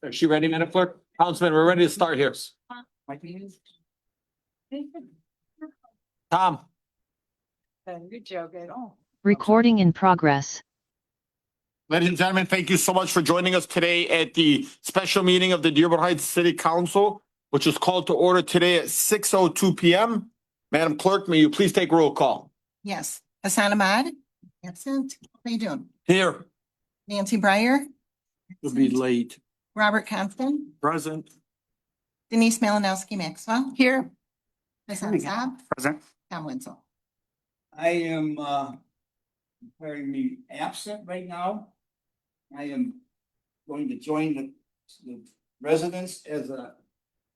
Is she ready, Madam Clerk? Councilman, we're ready to start here. Tom. You're joking. Oh. Recording in progress. Ladies and gentlemen, thank you so much for joining us today at the special meeting of the Dearborn Heights City Council, which is called to order today at 6:02 p.m. Madam Clerk, may you please take roll call? Yes. Hassan Ahmad, absent. How you doing? Here. Nancy Breyer, You'll be late. Robert Constant, Present. Denise Malinowski Maxwell. Here. Hassan Saab, Present. Tom Wenzel. I am declaring me absent right now. I am going to join the residents as a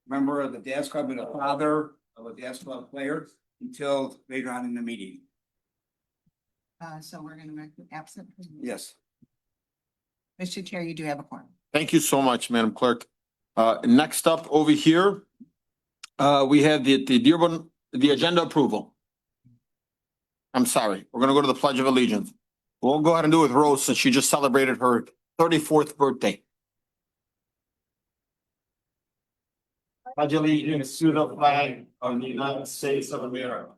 member of the dance club and a father of a dance club player until later on in the meeting. So we're gonna make you absent. Yes. Mr. Chair, you do have a quorum. Thank you so much, Madam Clerk. Next up over here, we have the Dearborn, the agenda approval. I'm sorry, we're gonna go to the Pledge of Allegiance. We'll go ahead and do it with Rose since she just celebrated her 34th birthday. Pledge allegiance to the flag of the United States of America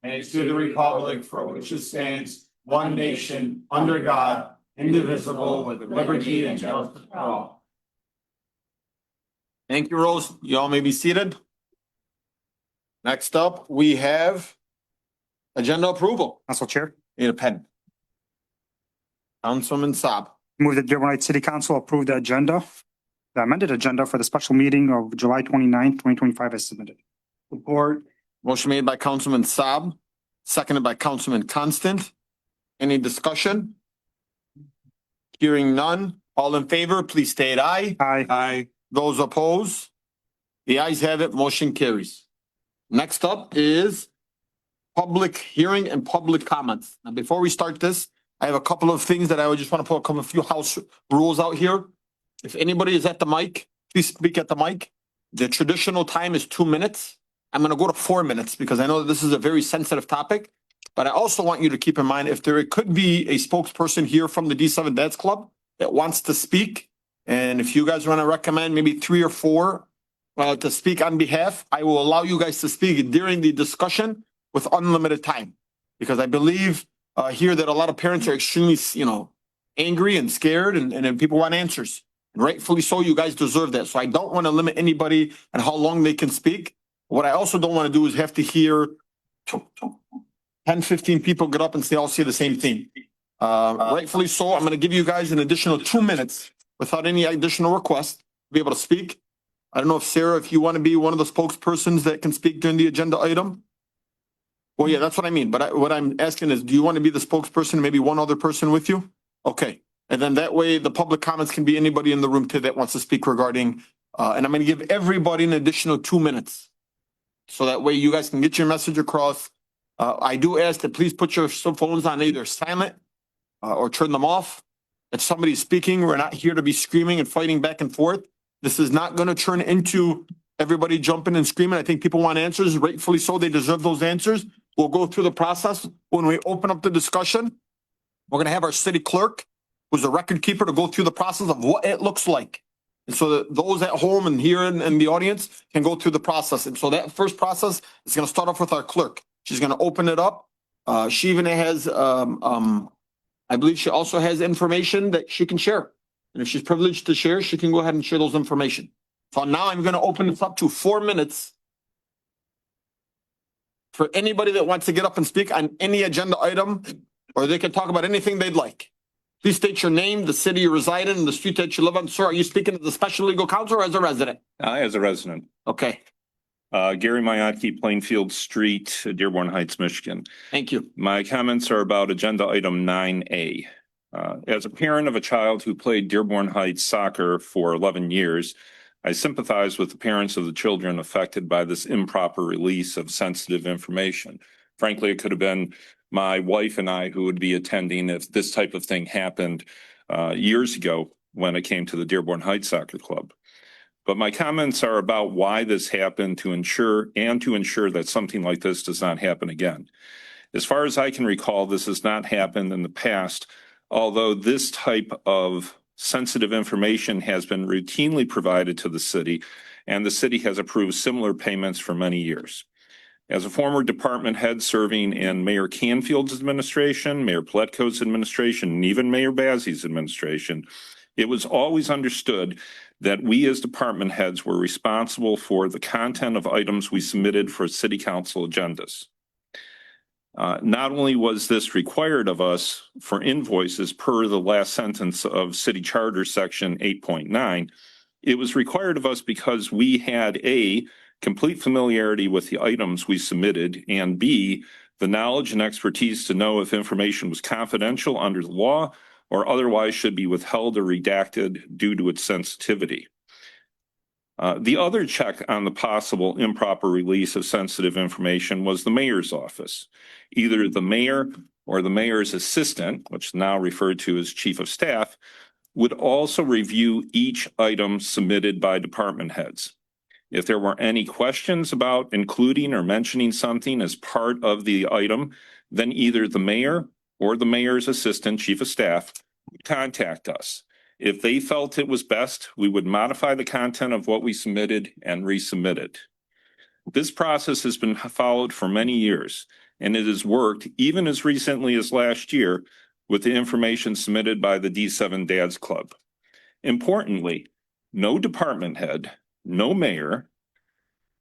and to the republic for which it stands, one nation, under God, indivisible, with liberty and justice for all. Thank you, Rose. You all may be seated. Next up, we have agenda approval. Council Chair, Need a pen. Councilman Saab. move that Dearborn Heights City Council approve the agenda, the amended agenda for the special meeting of July 29th, 2025 as submitted. Support. Motion made by Councilman Saab, seconded by Councilman Constant. Any discussion? Hearing none. All in favor, please state aye. Aye. Aye. Those opposed? The ayes have it, motion carries. Next up is public hearing and public comments. Now, before we start this, I have a couple of things that I would just want to put a few house rules out here. If anybody is at the mic, please speak at the mic. The traditional time is 2 minutes. I'm going to go to 4 minutes because I know that this is a very sensitive topic. But I also want you to keep in mind if there could be a spokesperson here from the D7 Dads Club that wants to speak. And if you guys want to recommend maybe 3 or 4 to speak on behalf, I will allow you guys to speak during the discussion with unlimited time. Because I believe here that a lot of parents are extremely, angry and scared and people want answers. And rightfully so, you guys deserve that. So I don't want to limit anybody and how long they can speak. What I also don't want to do is have to hear 10, 15 people get up and all say the same thing. Rightfully so, I'm going to give you guys an additional 2 minutes without any additional request to be able to speak. I don't know if Sarah, if you want to be one of the spokespersons that can speak during the agenda item. Well, yeah, that's what I mean. But what I'm asking is, do you want to be the spokesperson and maybe one other person with you? Okay. And then that way the public comments can be anybody in the room too that wants to speak regarding, and I'm going to give everybody an additional 2 minutes. So that way you guys can get your message across. I do ask that please put your phones on either silent or turn them off. If somebody's speaking, we're not here to be screaming and fighting back and forth. This is not going to turn into everybody jumping and screaming. I think people want answers, rightfully so. They deserve those answers. We'll go through the process. When we open up the discussion, we're going to have our city clerk, who's a record keeper, to go through the process of what it looks like. And so that those at home and here in the audience can go through the process. And so that first process is going to start off with our clerk. She's going to open it up. She even has, I believe she also has information that she can share. And if she's privileged to share, she can go ahead and share those information. So now I'm going to open this up to 4 minutes for anybody that wants to get up and speak on any agenda item, or they can talk about anything they'd like. Please state your name, the city you reside in, and the street that you live on. Sir, are you speaking as a special legal counsel or as a resident? As a resident. Okay, Gary Mayotki, Plainfield Street, Dearborn Heights, Michigan. thank you. My comments are about agenda item 9A. As a parent of a child who played Dearborn Heights soccer for 11 years, I sympathize with the parents of the children affected by this improper release of sensitive information. Frankly, it could have been my wife and I who would be attending if this type of thing happened years ago when it came to the Dearborn Heights Soccer Club. But my comments are about why this happened to ensure that something like this does not happen again. As far as I can recall, this has not happened in the past, although this type of sensitive information has been routinely provided to the city, and the city has approved similar payments for many years. As a former department head serving in Mayor Canfield's administration, Mayor Pletko's administration, and even Mayor Bazzi's administration, it was always understood that we as department heads were responsible for the content of items we submitted for city council agendas. Not only was this required of us for invoices per the last sentence of City Charter Section 8.9, it was required of us because we had A, complete familiarity with the items we submitted, and B, the knowledge and expertise to know if information was confidential under the law or otherwise should be withheld or redacted due to its sensitivity. The other check on the possible improper release of sensitive information was the mayor's office. Either the mayor or the mayor's assistant, which is now referred to as chief of staff, would also review each item submitted by department heads. If there were any questions about including or mentioning something as part of the item, then either the mayor or the mayor's assistant, chief of staff, would contact us. If they felt it was best, we would modify the content of what we submitted and resubmit it. This process has been followed for many years, and it has worked even as recently as last year with the information submitted by the D7 Dads Club. Importantly, no department head, no mayor,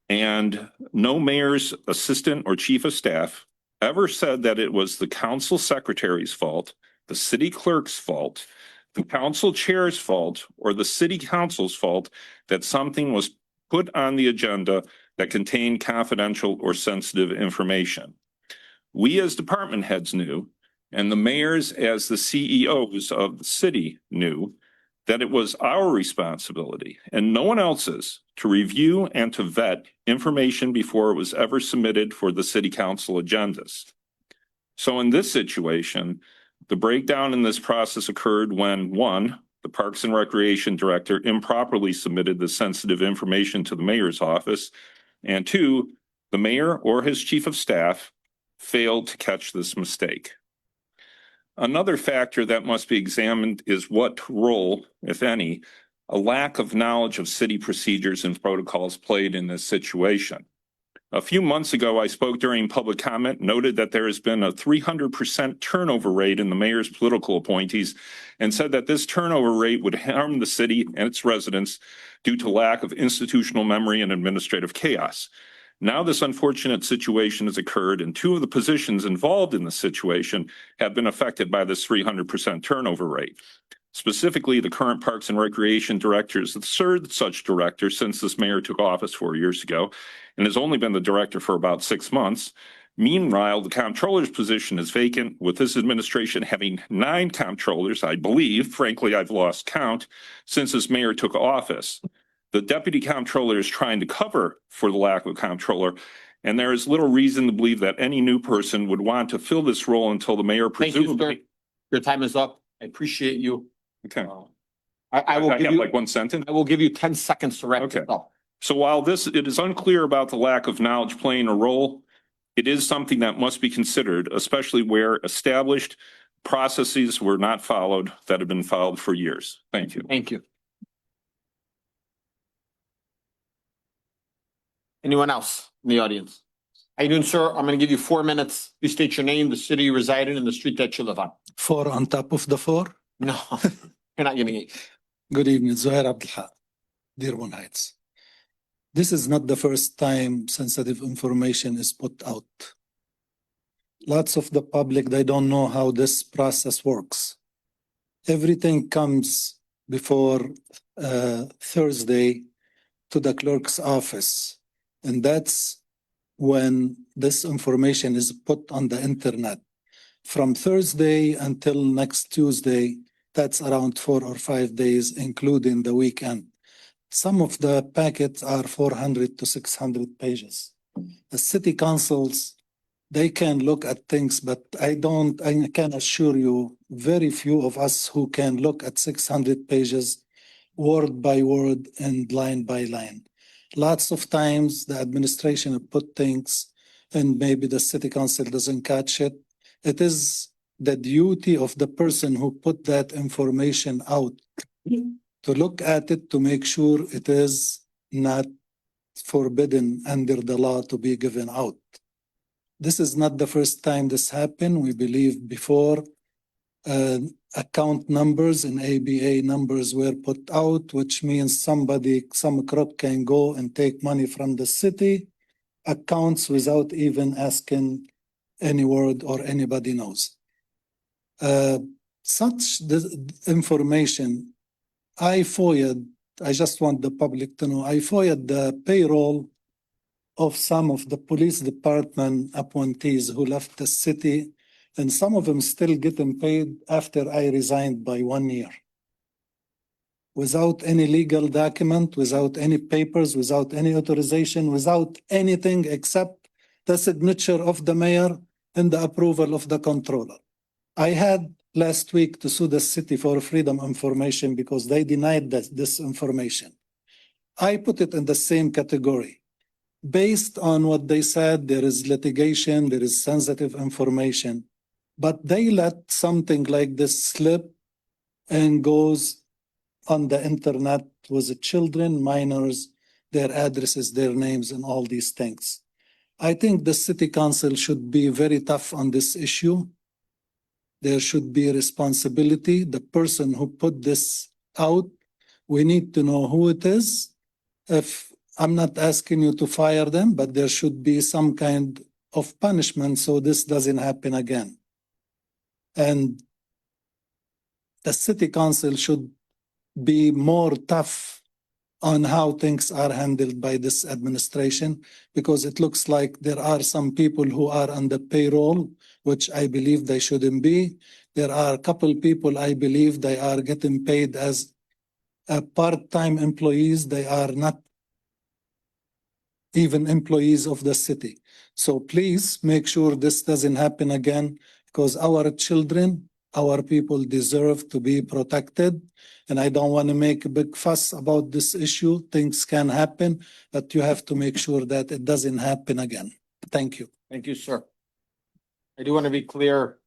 and no mayor's assistant or chief of staff ever said that it was the council secretary's fault, the city clerk's fault, the council chair's fault, or the city council's fault that something was put on the agenda that contained confidential or sensitive information. We as department heads knew, and the mayors as the CEOs of the city knew, that it was our responsibility and no one else's to review and to vet information before it was ever submitted for the city council agendas. So in this situation, the breakdown in this process occurred when, one, the Parks and Recreation Director improperly submitted the sensitive information to the mayor's office, and two, the mayor or his chief of staff failed to catch this mistake. Another factor that must be examined is what role, if any, a lack of knowledge of city procedures and protocols played in this situation. A few months ago, I spoke during public comment, noted that there has been a 300% turnover rate in the mayor's political appointees, and said that this turnover rate would harm the city and its residents due to lack of institutional memory and administrative chaos. Now this unfortunate situation has occurred, and two of the positions involved in the situation have been affected by this 300% turnover rate. Specifically, the current Parks and Recreation Director is the third such director since this mayor took office 4 years ago, and has only been the director for about 6 months. Meanwhile, the comptroller's position is vacant, with this administration having 9 comptrollers, I believe. Frankly, I've lost count since this mayor took office. The deputy comptroller is trying to cover for the lack of a comptroller, and there is little reason to believe that any new person would want to fill this role until the mayor Thank you, sir. presumably. Your time is up. I appreciate you. Okay. I will I give have you, like 1 sentence. I will give you 10 seconds to wrap Okay. it up. So while it is unclear about the lack of knowledge playing a role, it is something that must be considered, especially where established processes were not followed that have been followed for years. Thank you. Thank you. Anyone else in the audience? How you doing, sir? I'm going to give you 4 minutes. Please state your name, the city you reside in, and the street that you live on. 4 on top of the 4. No, you're not getting it. Good evening, Zuhair Abdelhaq, Dearborn Heights. This is not the first time sensitive information is put out. Lots of the public, they don't know how this process works. Everything comes before Thursday to the clerk's office, and that's when this information is put on the internet. From Thursday until next Tuesday, that's around 4 or 5 days, including the weekend. Some of the packets are 400 to 600 pages. The city councils, they can look at things, but I can assure you, very few of us who can look at 600 pages, word by word and line by line. Lots of times the administration put things and maybe the city council doesn't catch it. It is the duty of the person who put that information out to look at it to make sure it is not forbidden under the law to be given out. This is not the first time this happened. We believe before account numbers and ABA numbers were put out, which means some crook can go and take money from the city accounts without even asking any word or anybody knows. Such information, I just want the public to know, I FOIA'd the payroll of some of the police department appointees who left the city, and some of them still getting paid after I resigned by 1 year. Without any legal document, without any papers, without any authorization, without anything except the signature of the mayor and the approval of the controller. I had last week to sue the city for freedom of information because they denied this information. I put it in the same category. Based on what they said, there is litigation, there is sensitive information, but they let something like this slip and goes on the internet with the children, minors, their addresses, their names, and all these things. I think the city council should be very tough on this issue. There should be responsibility. The person who put this out, we need to know who it is. If I'm not asking you to fire them, but there should be some kind of punishment so this doesn't happen again. And the city council should be more tough on how things are handled by this administration, because it looks like there are some people who are on the payroll, which I believe they shouldn't be. There are a couple people I believe they are getting paid as part-time employees. They are not even employees of the city. So please make sure this doesn't happen again, because our children, our people deserve to be protected. And I don't want to make a big fuss about this issue. Things can happen, but you have to make sure that it doesn't happen again. Thank you. Thank you, sir. I do want to be clear.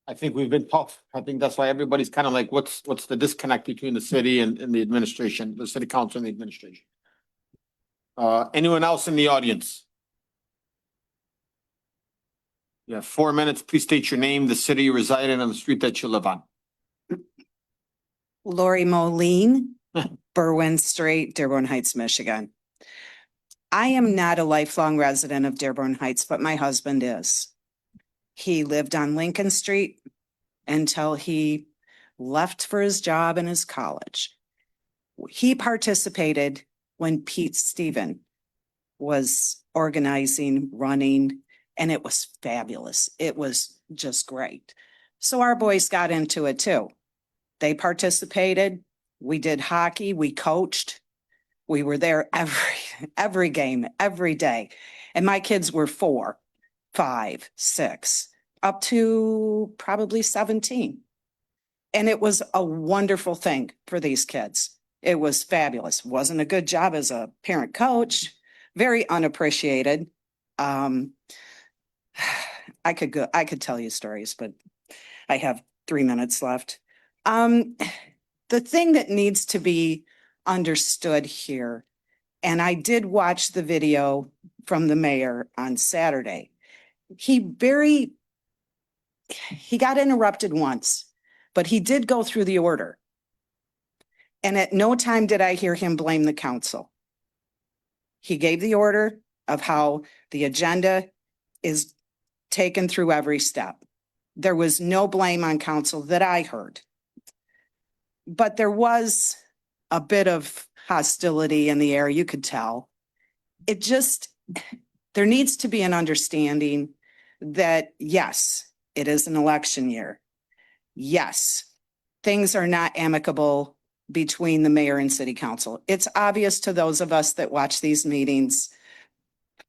I think we've been tough. I think that's why everybody's kind of like, what's the disconnect between the city and the administration, the city council and the administration? Anyone else in the audience? You have 4 minutes. Please state your name, the city you reside in, and the street that you live on. Lori Moline, Berwyn Street, Dearborn Heights, Michigan. I am not a lifelong resident of Dearborn Heights, but my husband is. He lived on Lincoln Street until he left for his job and his college. He participated when Pete Stephen was organizing, running, and it was fabulous. It was just great. So our boys got into it too. They participated. We did hockey. We coached. We were there every game, every day. And my kids were 4, 5, 6, up to probably 17. And it was a wonderful thing for these kids. It was fabulous. Wasn't a good job as a parent coach, very unappreciated. I could tell you stories, but I have 3 minutes left. The thing that needs to be understood here, and I did watch the video from the mayor on Saturday. He got interrupted once, but he did go through the order. And at no time did I hear him blame the council. He gave the order of how the agenda is taken through every step. There was no blame on council that I heard. But there was a bit of hostility in the air, you could tell. There needs to be an understanding that, yes, it is an election year. Yes, things are not amicable between the mayor and city council. It's obvious to those of us that watch these meetings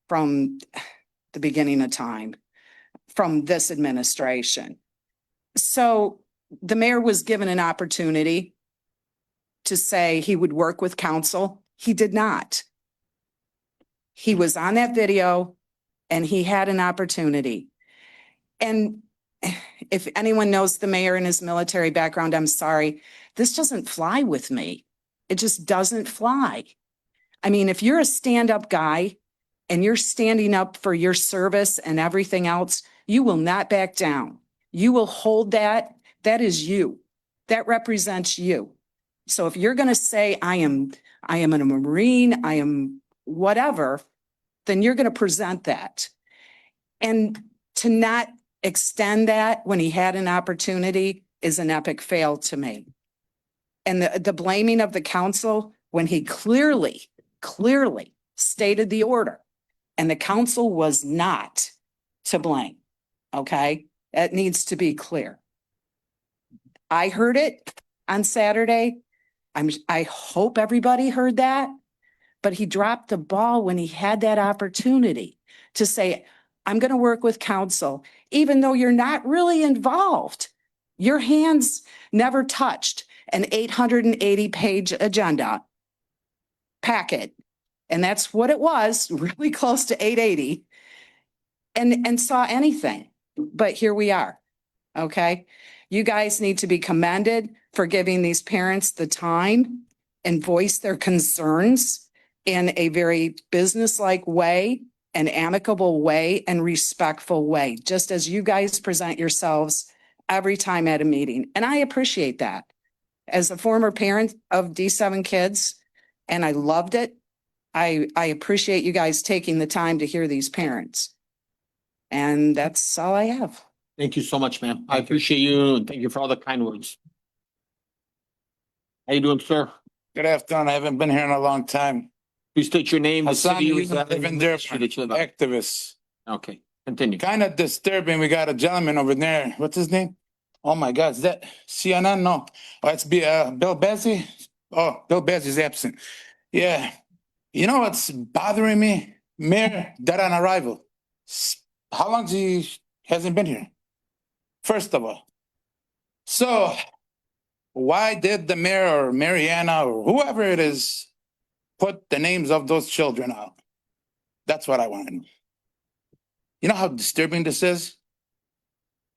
from the beginning of time, from this administration. So the mayor was given an opportunity to say he would work with council. He did not. He was on that video and he had an opportunity. And if anyone knows the mayor and his military background, I'm sorry, this doesn't fly with me. It just doesn't fly. I mean, if you're a stand-up guy and you're standing up for your service and everything else, you will not back down. You will hold that. That is you. That represents you. So if you're going to say, I am a Marine, I am whatever, then you're going to present that. And to not extend that when he had an opportunity is an epic fail to me. And the blaming of the council when he clearly stated the order and the council was not to blame. Okay, that needs to be clear. I heard it on Saturday. I hope everybody heard that, but he dropped the ball when he had that opportunity to say, I'm going to work with council, even though you're not really involved. Your hands never touched an 880-page agenda packet. And that's what it was, really close to 880, and saw anything. But here we are. Okay. You guys need to be commended for giving these parents the time and voice their concerns in a very businesslike way, an amicable way, and respectful way, just as you guys present yourselves every time at a meeting. And I appreciate that. As a former parent of D7 kids, and I loved it, I appreciate you guys taking the time to hear these parents. And that's all I have. Thank you so much, ma'am. I appreciate you and thank you for all the kind words. How you doing, sir? Good afternoon. I haven't been here in a long time. Please state your name. the Hassan, city you you reside live in in, Dearborn. street that you live on. Activists. Okay, continue. Kind of disturbing. We got a gentleman over there. What's his name? Oh my God, is that CNN? No. Oh, it's Bill Bezzi. Oh, Bill Bezzi's absent. Yeah. You know what's bothering me? Mayor dead on arrival. How long hasn't been here? First of all. So why did the mayor or Mariana or whoever it is put the names of those children out? That's what I want to know. You know how disturbing this is?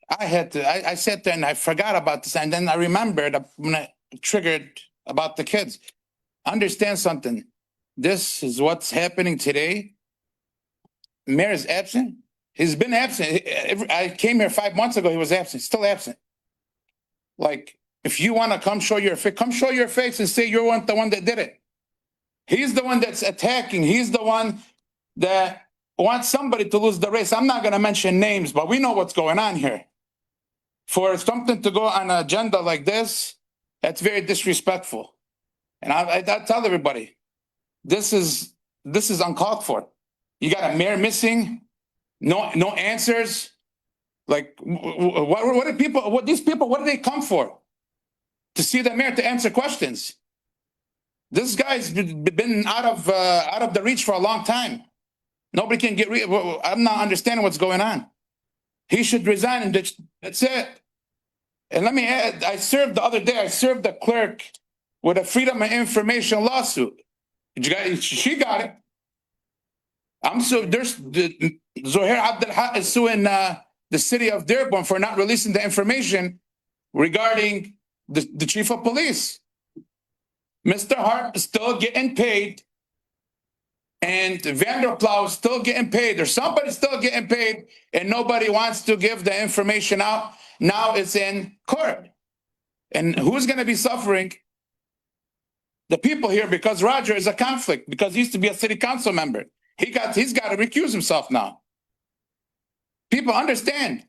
I sat there and I forgot about this, and then I remembered when I triggered about the kids. Understand something. This is what's happening today. Mayor is absent. He's been absent. I came here 5 months ago. He was absent, still absent. Like, if you want to come show your face and say you're the one that did it. He's the one that's attacking. He's the one that wants somebody to lose the race. I'm not going to mention names, but we know what's going on here. For something to go on an agenda like this, that's very disrespectful. And I tell everybody, this is uncalled for. You got a mayor missing, no answers. Like, what do people? What these people? What do they come for? To see the mayor to answer questions. This guy's been out of the reach for a long time. Nobody can get rid. I'm not understanding what's going on. He should resign, and that's it. And let me add, the other day, I served the clerk with a Freedom of Information lawsuit. She got it. There's Zohair Abdelhaq is suing the city of Dearborn for not releasing the information regarding the chief of police. Mr. Hart is still getting paid, and Vanderplow is still getting paid. There's somebody still getting paid, and nobody wants to give the information out. Now it's in court. And who's going to be suffering? The people here, because Roger is a conflict, because he used to be a city council member. He's got to recuse himself now. People understand.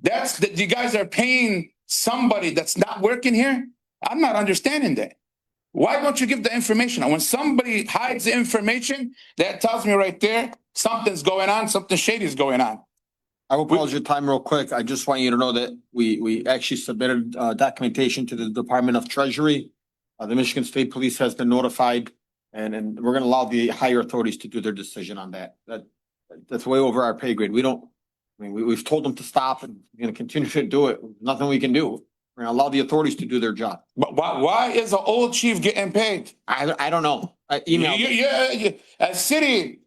That you guys are paying somebody that's not working here. I'm not understanding that. Why don't you give the information? When somebody hides the information, that tells me right there, something's going on, something shady is going on. I will pause your time real quick. I just want you to know that we actually submitted documentation to the Department of Treasury. The Michigan State Police has been notified, and we're going to allow the higher authorities to do their decision on that. That's way over our pay grade. We've told them to stop, and we're going to continue to do it. Nothing we can do. We're going to allow the authorities to do their job. But why is the old chief getting paid? I don't know. Email. A city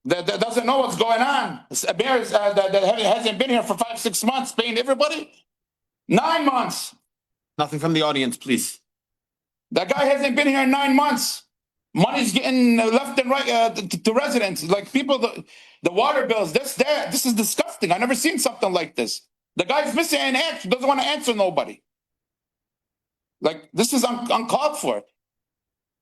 that doesn't know what's going on. A mayor that hasn't been here for 5-6 months, paying everybody 9 months. Nothing from the audience, please. That guy hasn't been here in 9 months. Money's getting left and right to residents, like people, the water bills, that. This is disgusting. I never seen something like this. The guy's missing an answer, doesn't want to answer nobody. Like, this is uncalled for.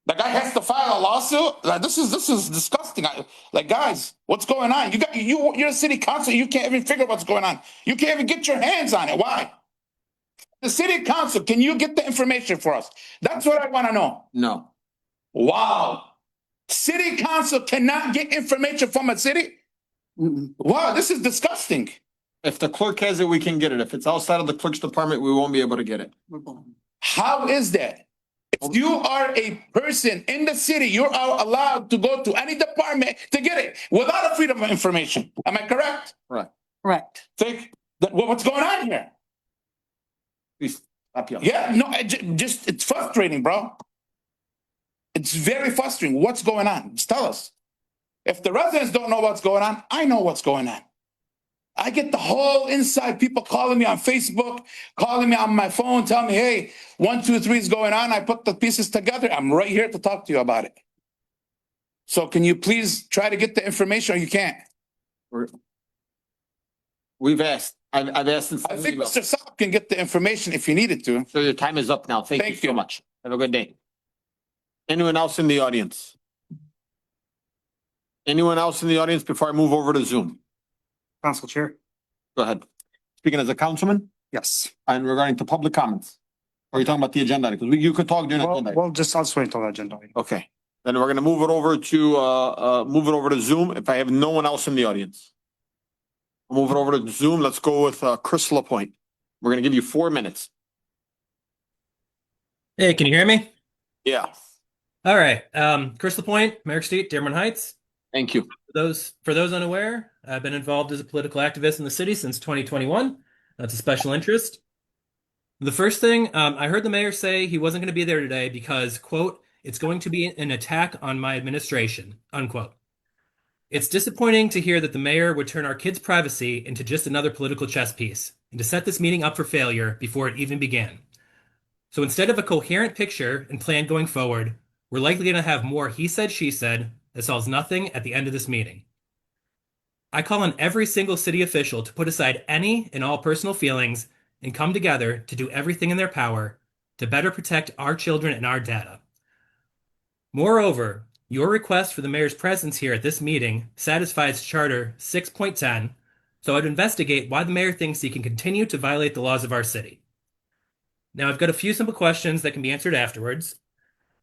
The guy has to file a lawsuit. Like, this is disgusting. Like, guys, what's going on? You're a city council. You can't even figure what's going on. You can't even get your hands on it. Why? The city council, can you get the information for us? That's what I want to know. No. Wow. City council cannot get information from a city? Wow, this is disgusting. If the clerk has it, we can get it. If it's outside of the clerk's department, we won't be able to get it. How is that? If you are a person in the city, you're allowed to go to any department to get it without a freedom of information. Am I correct? Correct. What's going on here? Please, up here. Yeah, no, it's frustrating, bro. It's very frustrating. What's going on? Just tell us. If the residents don't know what's going on, I know what's going on. I get the whole inside, people calling me on Facebook, calling me on my phone, telling me, hey, 1, 2, 3 is going on. I put the pieces together. I'm right here to talk to you about it. So can you please try to get the information, or you can't? We've asked. I've asked. I think Mr. Saab can get the information if you needed to. So your time is up now. Thank you so much. Have a good day. Anyone else in the audience? Anyone else in the audience before I move over to Zoom? Council Chair? Go ahead. Speaking as a councilman Yes. and regarding to public comments. Or are you talking about the agenda? Because you could talk during the agenda. Well, I'll just wait until the agenda. Okay, then we're gonna move it over to Zoom if I have no one else in the audience. I'll move it over to Zoom. Let's go with Chris Lapointe. We're gonna give you 4 minutes. Hey, can you hear me? Yeah, All right. Chris Lapointe, Merrick Street, Dearborn Heights. thank you. For those unaware, I've been involved as a political activist in the city since 2021. That's a special interest. The first thing, I heard the mayor say he wasn't going to be there today because, quote, it's going to be an attack on my administration, unquote. It's disappointing to hear that the mayor would turn our kids' privacy into just another political chess piece and to set this meeting up for failure before it even began. So instead of a coherent picture and plan going forward, we're likely going to have more he said, she said that solves nothing at the end of this meeting. I call on every single city official to put aside any and all personal feelings and come together to do everything in their power to better protect our children and our data. Moreover, your request for the mayor's presence here at this meeting satisfies Charter 6.10, so I'd investigate why the mayor thinks he can continue to violate the laws of our city. Now, I've got a few simple questions that can be answered afterwards.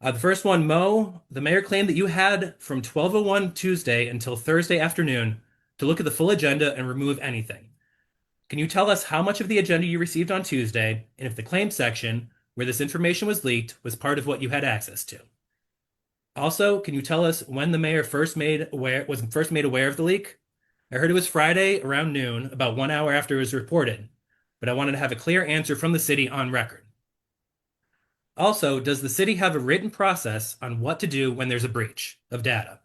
The first one, Mo, the mayor claimed that you had from 12:01 Tuesday until Thursday afternoon to look at the full agenda and remove anything. Can you tell us how much of the agenda you received on Tuesday, and if the claim section, where this information was leaked, was part of what you had access to? Also, can you tell us when the mayor was first made aware of the leak? I heard it was Friday around noon, about 1 hour after it was reported, but I wanted to have a clear answer from the city on record. Also, does the city have a written process on what to do when there's a breach of data?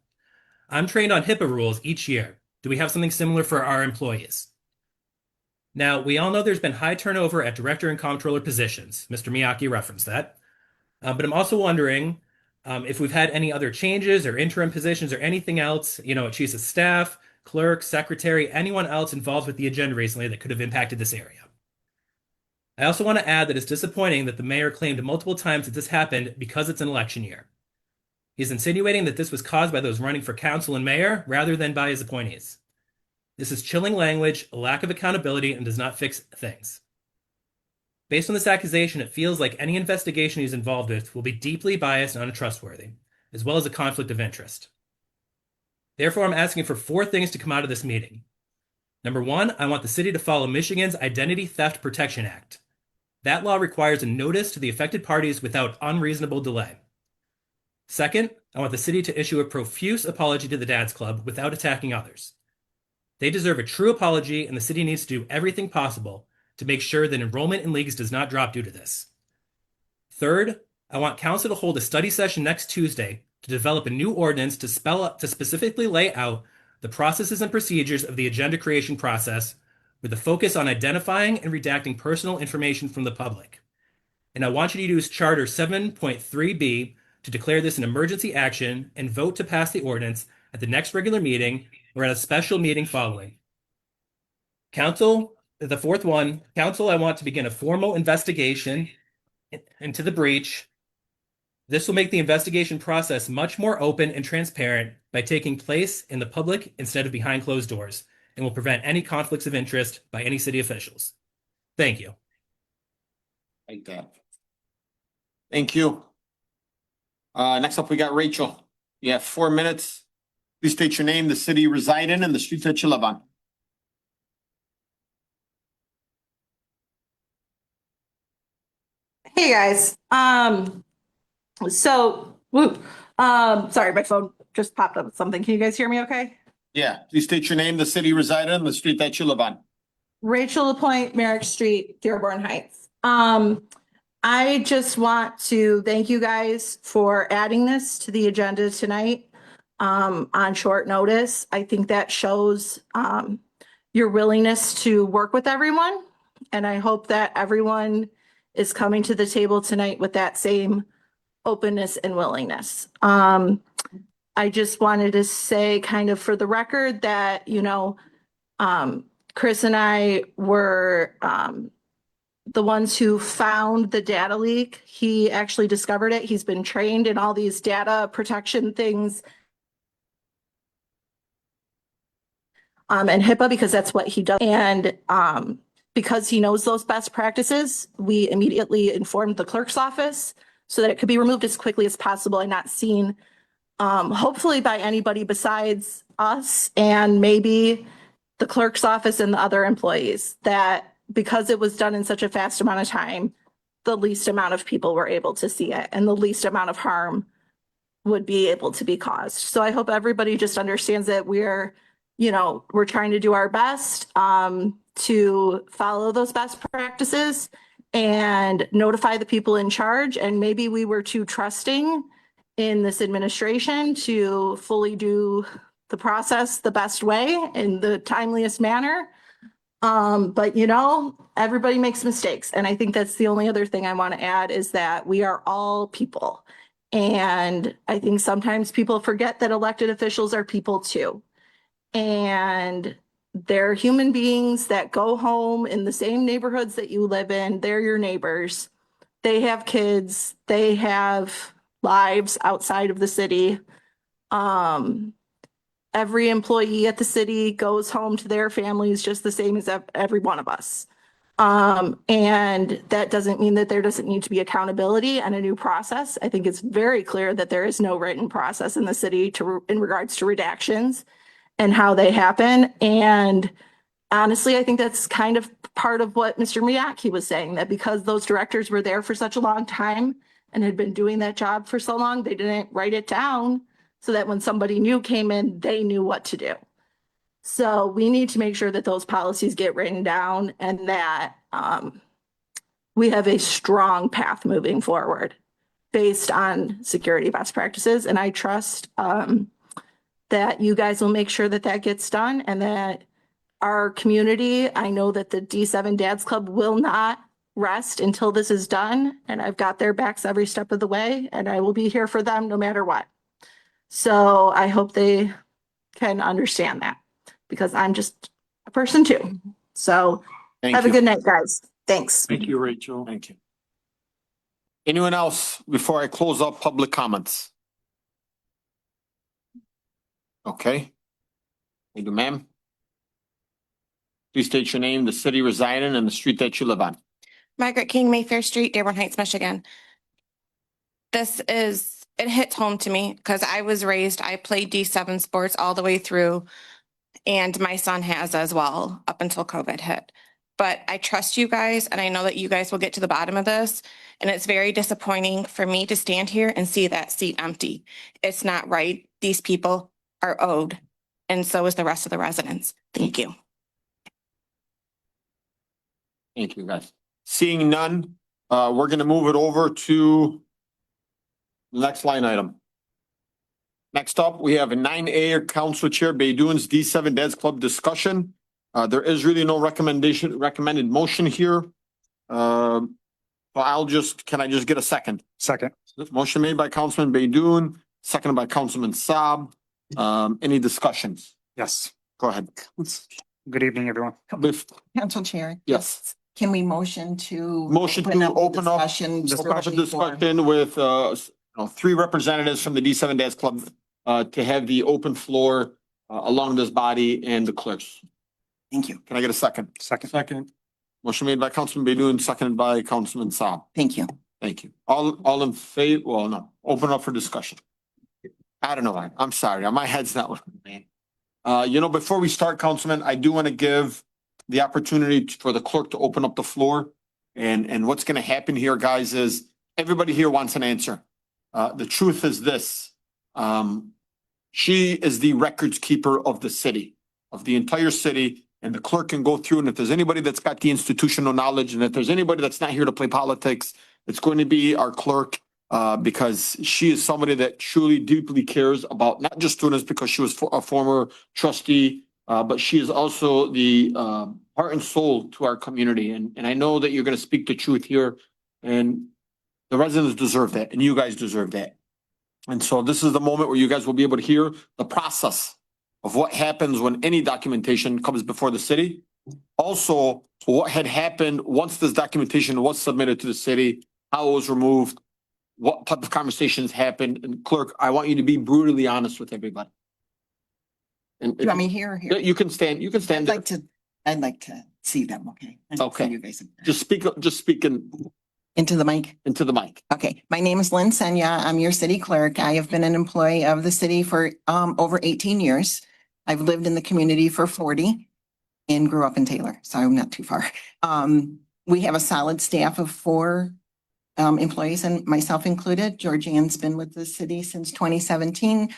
I'm trained on HIPAA rules each year. Do we have something similar for our employees? Now, we all know there's been high turnover at director and comptroller positions. Mr. Miyake referenced that. But I'm also wondering if we've had any other changes or interim positions or anything else, at chiefs of staff, clerk, secretary, anyone else involved with the agenda recently that could have impacted this area. I also want to add that it's disappointing that the mayor claimed multiple times that this happened because it's an election year. He's insinuating that this was caused by those running for council and mayor rather than by his appointees. This is chilling language, a lack of accountability, and does not fix things. Based on this accusation, it feels like any investigation he's involved with will be deeply biased and untrustworthy, as well as a conflict of interest. Therefore, I'm asking for 4 things to come out of this meeting. Number 1, I want the city to follow Michigan's Identity Theft Protection Act. That law requires a notice to the affected parties without unreasonable delay. Second, I want the city to issue a profuse apology to the Dads Club without attacking others. They deserve a true apology, and the city needs to do everything possible to make sure that enrollment in leagues does not drop due to this. Third, I want council to hold a study session next Tuesday to develop a new ordinance to specifically lay out the processes and procedures of the agenda creation process with a focus on identifying and redacting personal information from the public. And I want you to use Charter 7.3B to declare this an emergency action and vote to pass the ordinance at the next regular meeting or at a special meeting following. Council, the fourth one, Council, I want to begin a formal investigation into the breach. This will make the investigation process much more open and transparent by taking place in the public instead of behind closed doors, and will prevent any conflicts of interest by any city officials. Thank you. Like that. Thank you. Next up, we got Rachel. You have 4 minutes. Please state your name, the city you reside in, and the street that you live on. Hey guys, sorry, my phone just popped up with something. Can you guys hear me okay? Yeah, please state your name, the city you reside in, and the street that you live on. Rachel LaPointe, Merrick Street, Dearborn Heights. I just want to thank you guys for adding this to the agenda tonight, on short notice. I think that shows, your willingness to work with everyone. And I hope that everyone is coming to the table tonight with that same openness and willingness. I just wanted to say kind of for the record that, Chris and I were the ones who found the data leak. He actually discovered it. He's been trained in all these data protection things. And HIPAA, because that's what he does. And because he knows those best practices, we immediately informed the clerk's office so that it could be removed as quickly as possible and not seen, hopefully by anybody besides us and maybe the clerk's office and the other employees, that because it was done in such a fast amount of time, the least amount of people were able to see it and the least amount of harm would be able to be caused. So I hope everybody just understands that we're trying to do our best to follow those best practices and notify the people in charge. And maybe we were too trusting in this administration to fully do the process the best way in the timeliest manner. But everybody makes mistakes. And I think that's the only other thing I want to add is that we are all people. And I think sometimes people forget that elected officials are people too. And they're human beings that go home in the same neighborhoods that you live in. They're your neighbors. They have kids. They have lives outside of the city. Every employee at the city goes home to their families just the same as every one of us. And that doesn't mean that there doesn't need to be accountability and a new process. I think it's very clear that there is no written process in the city in regards to redactions and how they happen. And honestly, I think that's kind of part of what Mr. Miyake was saying, that because those directors were there for such a long time and had been doing that job for so long, they didn't write it down so that when somebody new came in, they knew what to do. So we need to make sure that those policies get written down and that we have a strong path moving forward based on security best practices. And I trust that you guys will make sure that that gets done and that our community, I know that the D7 Dads Club will not rest until this is done. And I've got their backs every step of the way and I will be here for them no matter what. So I hope they can understand that because I'm just a person too. So have a good night, guys. Thanks. Thank you, Rachel. Thank you. Anyone else before I close up public comments? Okay. Thank you, ma'am. Please state your name, the city you reside in, and the street that you live on. Margaret King, Mayfair Street, Dearborn Heights, Michigan. It hits home to me because I played D7 sports all the way through, and my son has as well up until COVID hit. But I trust you guys, and I know that you guys will get to the bottom of this. And it's very disappointing for me to stand here and see that seat empty. It's not right. These people are owed, and so is the rest of the residents. Thank you. Thank you, guys. Seeing none, we're gonna move it over to the next line item. Next up, we have a 9A Council Chair Baydun's D7 Dads Club discussion. There is really no recommended motion here. So can I just get a second? Second. Motion made by Councilman Baydun, seconded by Councilman Saab. Any discussions? Yes. Go ahead. Good evening, everyone. Council Chair. Yes. Can we motion to? Motion to open up discussion Discussion strictly for- with, three representatives from the D7 Dads Club, to have the open floor, along this body and the clerks. Thank you. Can I get a second? Second. Motion made by Councilman Baydun, seconded by Councilman Saab. Thank you. Thank you. All in favor, well, no, open up for discussion. I don't know why. I'm sorry. My head's not working, man. Before we start, Councilman, I do want to give the opportunity for the clerk to open up the floor. And what's going to happen here, guys, is everybody here wants an answer. The truth is this. She is the records keeper of the city, of the entire city. And the clerk can go through, and if there's anybody that's got the institutional knowledge, and if there's anybody that's not here to play politics, it's going to be our clerk, because she is somebody that truly deeply cares about not just students because she was a former trustee, but she is also the heart and soul to our community. And I know that you're going to speak the truth here, and the residents deserve that, and you guys deserve that. And so this is the moment where you guys will be able to hear the process of what happens when any documentation comes before the city. Also, what had happened once this documentation was submitted to the city, how it was removed, what type of conversations happened. And clerk, I want you to be brutally honest with everybody. And Do you want me here or here? you can stand I'd there. I'd like to see them, okay? I'd like to see Okay. you guys Just speak into the mic. into the mic. Okay, my name is Lynn Senya. I'm your city clerk. I have been an employee of the city for over 18 years. I've lived in the community for 40 and grew up in Taylor, so I'm not too far. We have a solid staff of 4 employees and myself included. Georgianne's been with the city since 2017,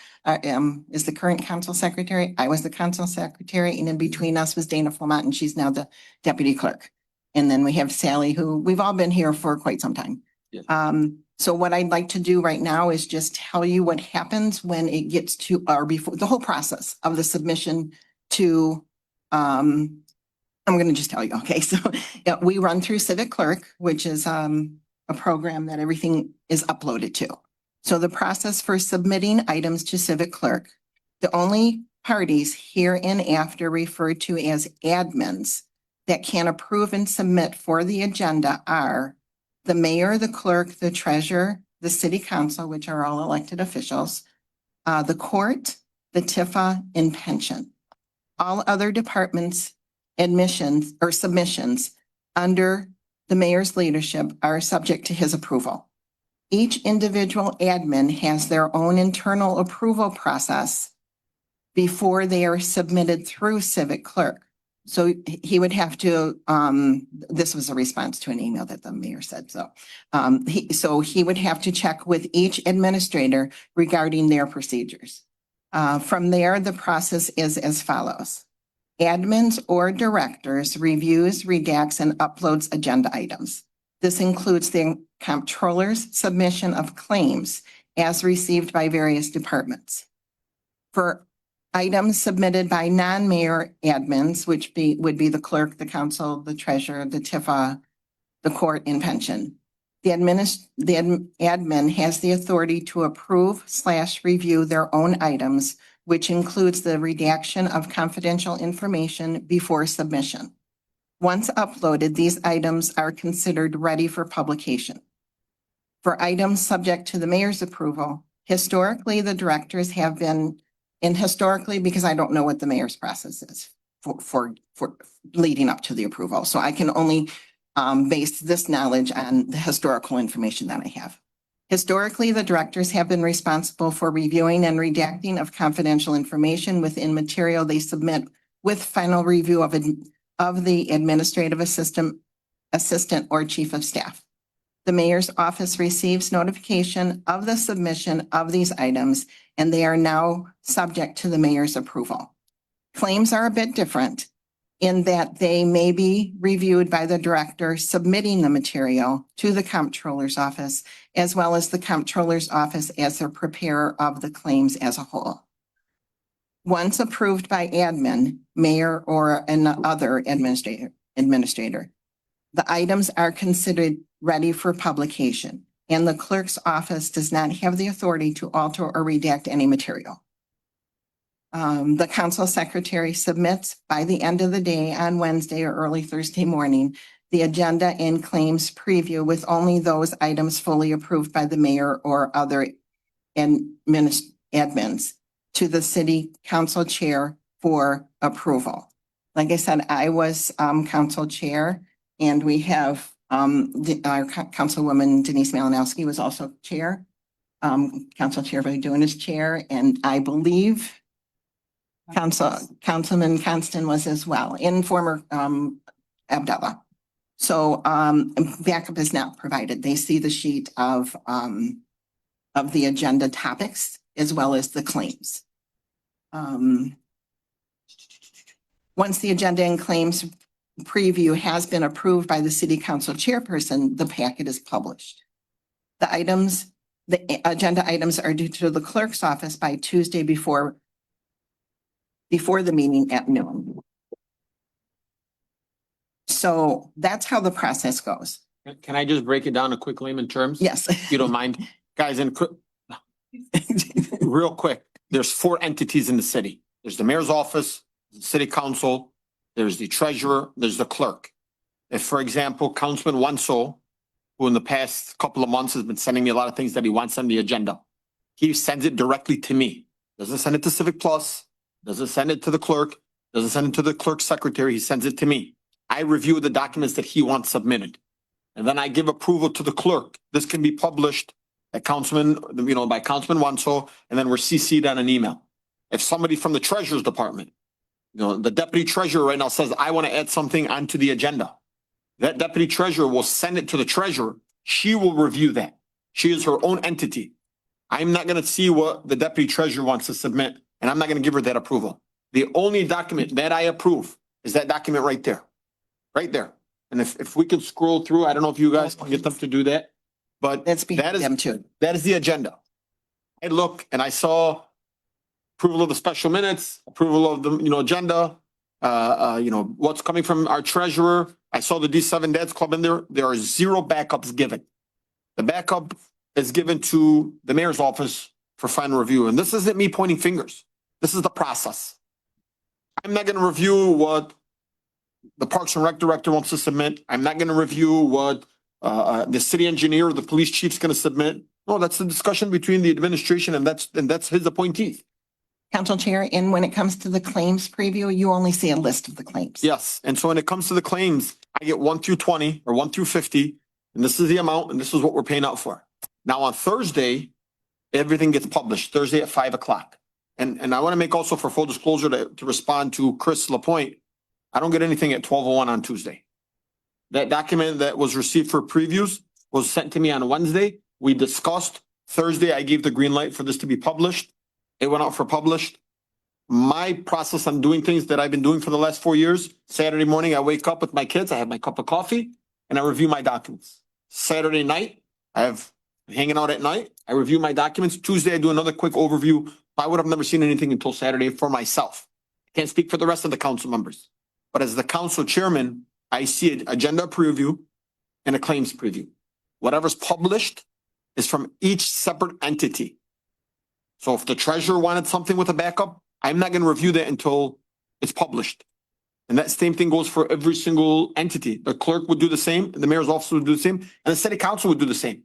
is the current council secretary. I was the council secretary, and in between us was Dana Flamont, and she's now the deputy clerk. And then we have Sally, who we've all been here for quite some time. Yeah. So what I'd like to do right now is just tell you what happens when it gets to, or before, the whole process of the submission to, I'm going to just tell you, okay? So yeah, we run through Civic Clerk, which is a program that everything is uploaded to. So the process for submitting items to Civic Clerk, the only parties hereinafter referred to as admins that can approve and submit for the agenda are the mayor, the clerk, the treasurer, the city council, which are all elected officials, the court, the TIFA, and pension. All other departments' admissions or submissions under the mayor's leadership are subject to his approval. Each individual admin has their own internal approval process before they are submitted through Civic Clerk. So he would have to, this was a response to an email that the mayor said, so. He would have to check with each administrator regarding their procedures. From there, the process is as follows. Admins or directors reviews, redacts, and uploads agenda items. This includes the comptroller's submission of claims as received by various departments. For items submitted by non-mayor admins, which would be the clerk, the council, the treasurer, the TIFA, the court, and pension. The admin has the authority to approve/review their own items, which includes the redaction of confidential information before submission. Once uploaded, these items are considered ready for publication. For items subject to the mayor's approval, historically, the directors have been, and historically, because I don't know what the mayor's process is for leading up to the approval. So I can only base this knowledge on the historical information that I have. Historically, the directors have been responsible for reviewing and redacting of confidential information within material they submit with final review of the administrative assistant or chief of staff. The mayor's office receives notification of the submission of these items, and they are now subject to the mayor's approval. Claims are a bit different. in that they may be reviewed by the director submitting the material to the comptroller's office, as well as the comptroller's office as the preparer of the claims as a whole. Once approved by admin, mayor, or another administrator, the items are considered ready for publication, and the clerk's office does not have the authority to alter or redact any material. The council secretary submits by the end of the day on Wednesday or early Thursday morning, the agenda and claims preview with only those items fully approved by the mayor or other admins to the city council chair for approval. Like I said, I was council chair, and we have our councilwoman Denise Malinowski was also chair. Council Chair Doing is chair, and I believe Councilman Constant was as well, in former Abdallah. So backup is not provided. They see the sheet of the agenda topics as well as the claims. Once the agenda and claims preview has been approved by the city council chairperson, the packet is published. The agenda items are due to the clerk's office by Tuesday before the meeting at noon. So that's how the process goes. Can I just break it down in quick layman terms? Yes. If you don't mind, guys, real quick, there's 4 entities in the city. There's the mayor's office, the city council, there's the treasurer, there's the clerk. If, for example, Councilman Wenzel, who in the past couple of months has been sending me a lot of things that he wants on the agenda, he sends it directly to me. Doesn't send it to Civic Plus, doesn't send it to the clerk, doesn't send it to the clerk's secretary, he sends it to me. I review the documents that he wants submitted. And then I give approval to the clerk. This can be published at by Councilman Wenzel, and then we're CC'd on an email. If somebody from the treasurer's department, the deputy treasurer right now says, I want to add something onto the agenda, that deputy treasurer will send it to the treasurer. She will review that. She is her own entity. I'm not going to see what the deputy treasurer wants to submit, and I'm not going to give her that approval. The only document that I approve is that document right there. Right there. And if we can scroll through, I don't know if you guys can get them to do that, but That's behind them too. that is the agenda. I look and I saw approval of the special minutes, approval of the, agenda, what's coming from our treasurer. I saw the D7 Dads Club in there. There are 0 backups given. The backup is given to the mayor's office for final review. And this isn't me pointing fingers. This is the process. I'm not going to review what the Parks and Rec director wants to submit. I'm not going to review what the city engineer or the police chief's going to submit. No, that's the discussion between the administration and that's his appointees. Council Chair, and when it comes to the claims preview, you only see a list of the claims. Yes, and so when it comes to the claims, I get 1 through 20 or 1 through 50, and this is the amount, and this is what we're paying out for. Now on Thursday, everything gets published, Thursday at 5:00. And I want to make also for full disclosure to respond to Chris Lapointe, I don't get anything at 12:01 on Tuesday. That document that was received for previews was sent to me on Wednesday. We discussed Thursday. I gave the green light for this to be published. It went out for published. My process on doing things that I've been doing for the last 4 years, Saturday morning, I wake up with my kids, I have my cup of coffee, and I review my documents. Saturday night, hanging out at night, I review my documents. Tuesday, I do another quick overview. I would have never seen anything until Saturday for myself. I can't speak for the rest of the council members. But as the council chairman, I see an agenda preview and a claims preview. Whatever's published is from each separate entity. So if the treasurer wanted something with a backup, I'm not going to review that until it's published. And that same thing goes for every single entity. The clerk would do the same, the mayor's office would do the same, and the city council would do the same.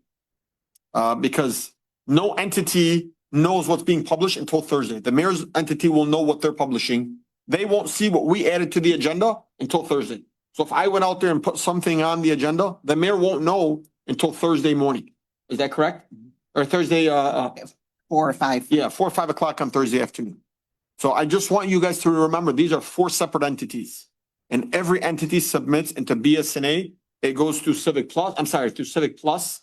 Because no entity knows what's being published until Thursday. The mayor's entity will know what they're publishing. They won't see what we added to the agenda until Thursday. So if I went out there and put something on the agenda, the mayor won't know until Thursday morning. Is that correct? Or Thursday, 4 or 5. yeah, 4 or 5 o'clock on Thursday afternoon. So I just want you guys to remember, these are 4 separate entities. And every entity submits into BSNA. It goes to Civic Plus.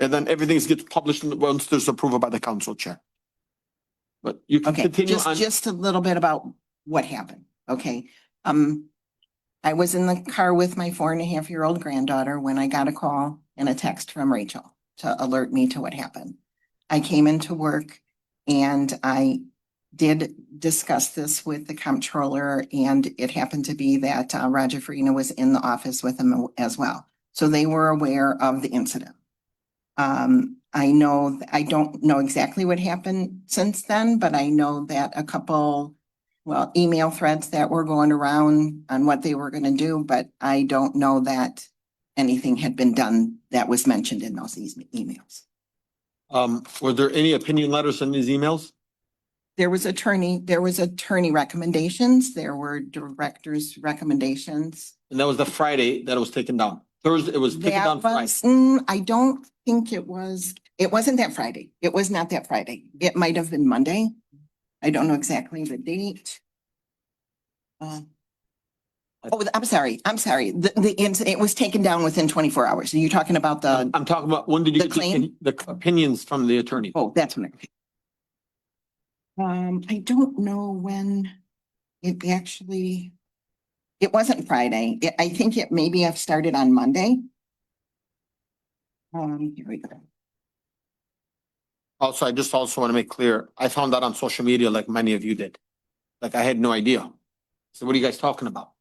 And then everything gets published once there's approval by the council chair. But you can Okay, continue on. just a little bit about what happened. Okay. I was in the car with my 4.5-year-old granddaughter when I got a call and a text from Rachel to alert me to what happened. I came into work and I did discuss this with the comptroller, and it happened to be that Roger Farina was in the office with him as well. So they were aware of the incident. I know, I don't know exactly what happened since then, but I know that a couple, well, email threads that were going around on what they were gonna do, but I don't know that anything had been done that was mentioned in those emails. Were there any opinion letters in these emails? There was attorney recommendations, there were director's recommendations. And that was the Friday that it was taken down. Thursday, it was taken That down Friday. was, I don't think it wasn't that Friday. It was not that Friday. It might have been Monday. I don't know exactly the date. Oh, I'm sorry. It was taken down within 24 hours. Are you talking about the, I'm talking about, when did you the get the claim? the opinions from the attorney? Oh, that's when I don't know when it actually, it wasn't Friday. I think it maybe have started on Monday. Here we go. Also, I just also want to make clear, I found out on social media like many of you did. Like I had no idea. So what are you guys talking about?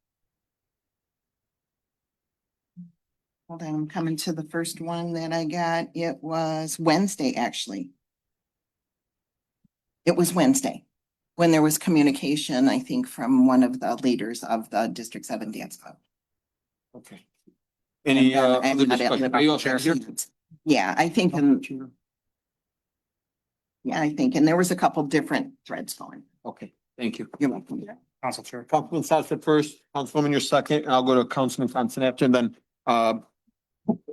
Hold on, I'm coming to the first one that I got. It was Wednesday, actually. It was Wednesday when there was communication, I think, from one of the leaders of the District 7 Dance Club. Okay. Any And then I'm other not at discussion? Are you all set here? Yeah, I think, and there was a couple different threads going. Okay, thank you. You're welcome. Council Chair. Councilman Sassett first, Councilwoman, you're second, and I'll go to Councilman Thompson after, and then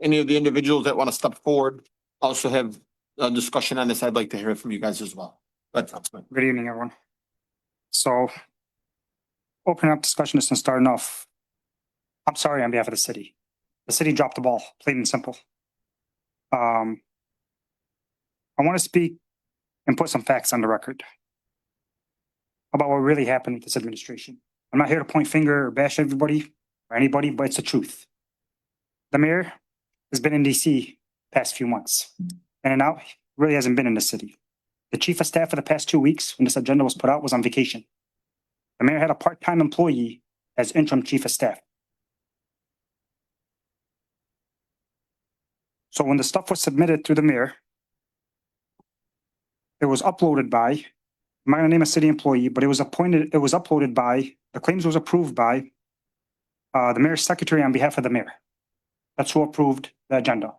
any of the individuals that want to step forward also have a discussion on this. I'd like to hear it from you guys as well. But Councilman. Good evening, everyone. So opening up discussion and starting off, I'm sorry on behalf of the city. The city dropped the ball, plain and simple. I want to speak and put some facts on the record about what really happened with this administration. I'm not here to point finger or bash everybody or anybody, but it's the truth. The mayor has been in DC past few months, and now really hasn't been in the city. The chief of staff for the past 2 weeks, when this agenda was put out, was on vacation. The mayor had a part-time employee as interim chief of staff. So when the stuff was submitted through the mayor, it was uploaded by, I'm not gonna name a city employee, but it was uploaded by, the claims was approved by the mayor's secretary on behalf of the mayor. That's who approved the agenda,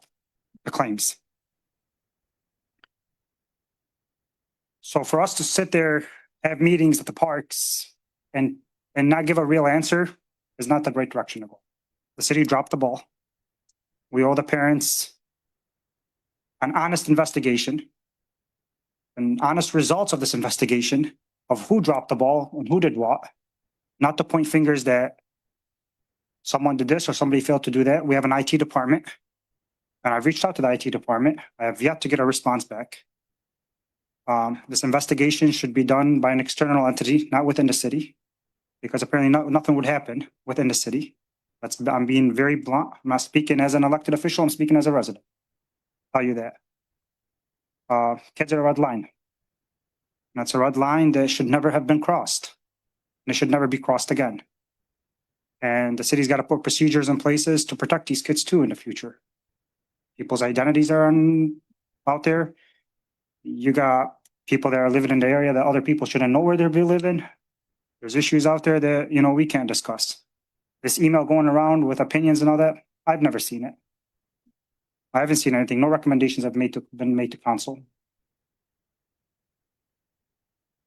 the claims. So for us to sit there, have meetings at the parks and not give a real answer is not the right direction to go. The city dropped the ball. We owe the parents an honest investigation and honest results of this investigation of who dropped the ball and who did what, not to point fingers that someone did this or somebody failed to do that. We have an IT department, and I've reached out to the IT department. I have yet to get a response back. This investigation should be done by an external entity, not within the city, because apparently nothing would happen within the city. I'm being very blunt. I'm not speaking as an elected official. I'm speaking as a resident. Tell you that. Kids are a red line. That's a red line that should never have been crossed. And it should never be crossed again. And the city's got to put procedures in places to protect these kids too in the future. People's identities are out there. You got people that are living in the area that other people shouldn't know where they're living. There's issues out there that, we can't discuss. This email going around with opinions and all that, I've never seen it. I haven't seen anything. No recommendations have been made to council.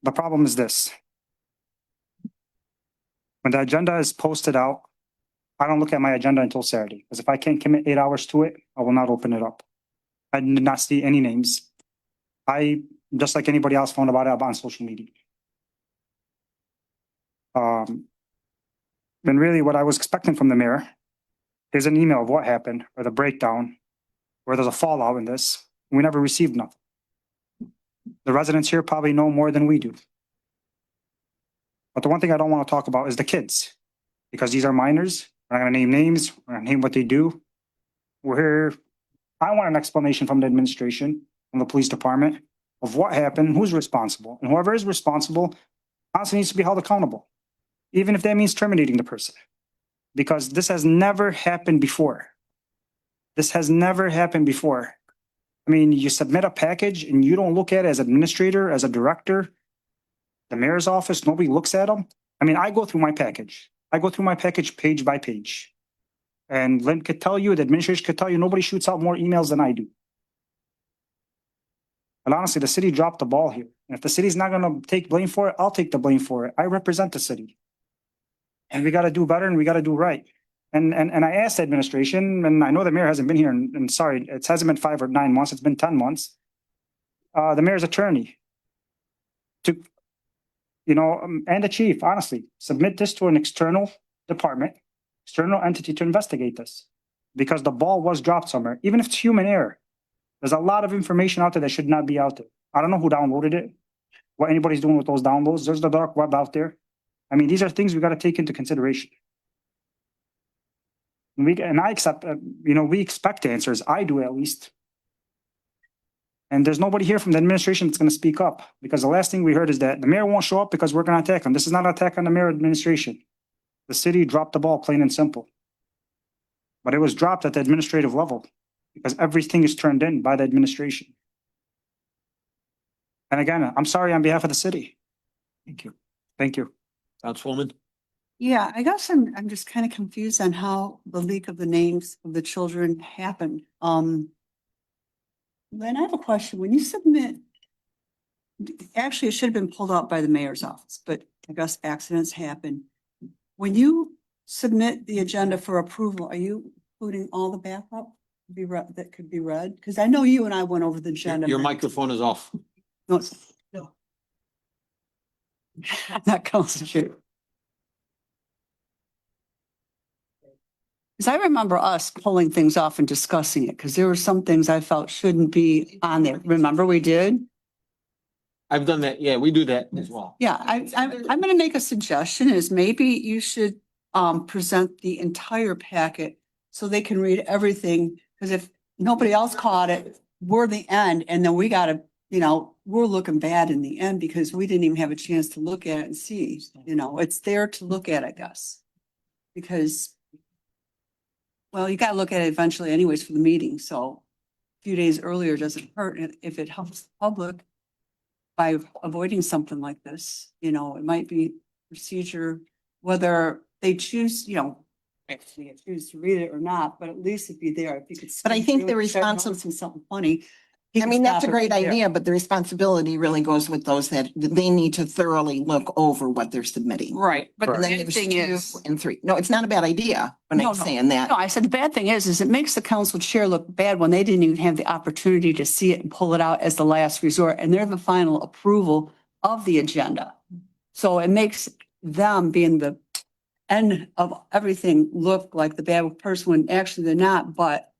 The problem is this. When the agenda is posted out, I don't look at my agenda until Saturday, because if I can't commit 8 hours to it, I will not open it up. I did not see any names. I, just like anybody else, found about it on social media. And really what I was expecting from the mayor is an email of what happened, or the breakdown, where there's a fallout in this. We never received nothing. The residents here probably know more than we do. But the one thing I don't want to talk about is the kids. because these are minors. We're not gonna name names, we're not gonna name what they do. We're here, I want an explanation from the administration, from the police department of what happened, who's responsible, and whoever is responsible honestly needs to be held accountable, even if that means terminating the person. Because this has never happened before. This has never happened before. I mean, you submit a package and you don't look at it as administrator, as a director, the mayor's office, nobody looks at them. I mean, I go through my package. I go through my package page by page. And Lynn could tell you, the administration could tell you, nobody shoots out more emails than I do. And honestly, the city dropped the ball here. And if the city's not gonna take blame for it, I'll take the blame for it. I represent the city. And we gotta do better and we gotta do right. And I asked the administration, and I know the mayor hasn't been here, and sorry, it hasn't been 5 or 9 months, it's been 10 months. The mayor's attorney to, and the chief, honestly, submit this to an external department, external entity to investigate this. Because the ball was dropped somewhere, even if it's human error. There's a lot of information out there that should not be out there. I don't know who downloaded it, what anybody's doing with those downloads. There's the dark web out there. I mean, these are things we gotta take into consideration. And I accept, we expect answers. I do at least. And there's nobody here from the administration that's gonna speak up, because the last thing we heard is that the mayor won't show up because we're gonna attack him. This is not an attack on the mayor administration. The city dropped the ball, plain and simple. But it was dropped at the administrative level because everything is turned in by the administration. And again, I'm sorry on behalf of the city. Thank you. Thank you. Councilwoman? Yeah, I guess I'm just kind of confused on how the leak of the names of the children happened. Then I have a question. When you submit, actually, it should have been pulled out by the mayor's office, but I guess accidents happen. When you submit the agenda for approval, are you including all the backup that could be read? Because I know you and I went over the agenda. Your microphone is off. No, no. I'm not concentrating. Because I remember us pulling things off and discussing it, because there were some things I felt shouldn't be on there. Remember we did? I've done that. Yeah, we do that as well. Yeah, I'm gonna make a suggestion is maybe you should present the entire packet so they can read everything. Because if nobody else caught it, we're the end, and then we gotta, we're looking bad in the end because we didn't even have a chance to look at it and see, it's there to look at, I guess. Because, well, you gotta look at it eventually anyways for the meeting, so a few days earlier doesn't hurt if it helps the public by avoiding something like this. It might be procedure, whether they choose, if they choose to read it or not, but at least it'd be there. If you could. But I think the responsibility, something funny. I mean, that's a great idea, but the responsibility really goes with those that they need to thoroughly look over what they're submitting. Right, but And then the there's thing 2 is. and 3. No, it's not a bad idea, when No, I'm no. saying that. No, I said the bad thing is it makes the council chair look bad when they didn't even have the opportunity to see it and pull it out as the last resort, and they're the final approval of the agenda. So it makes them being the end of everything look like the bad person when actually they're not, but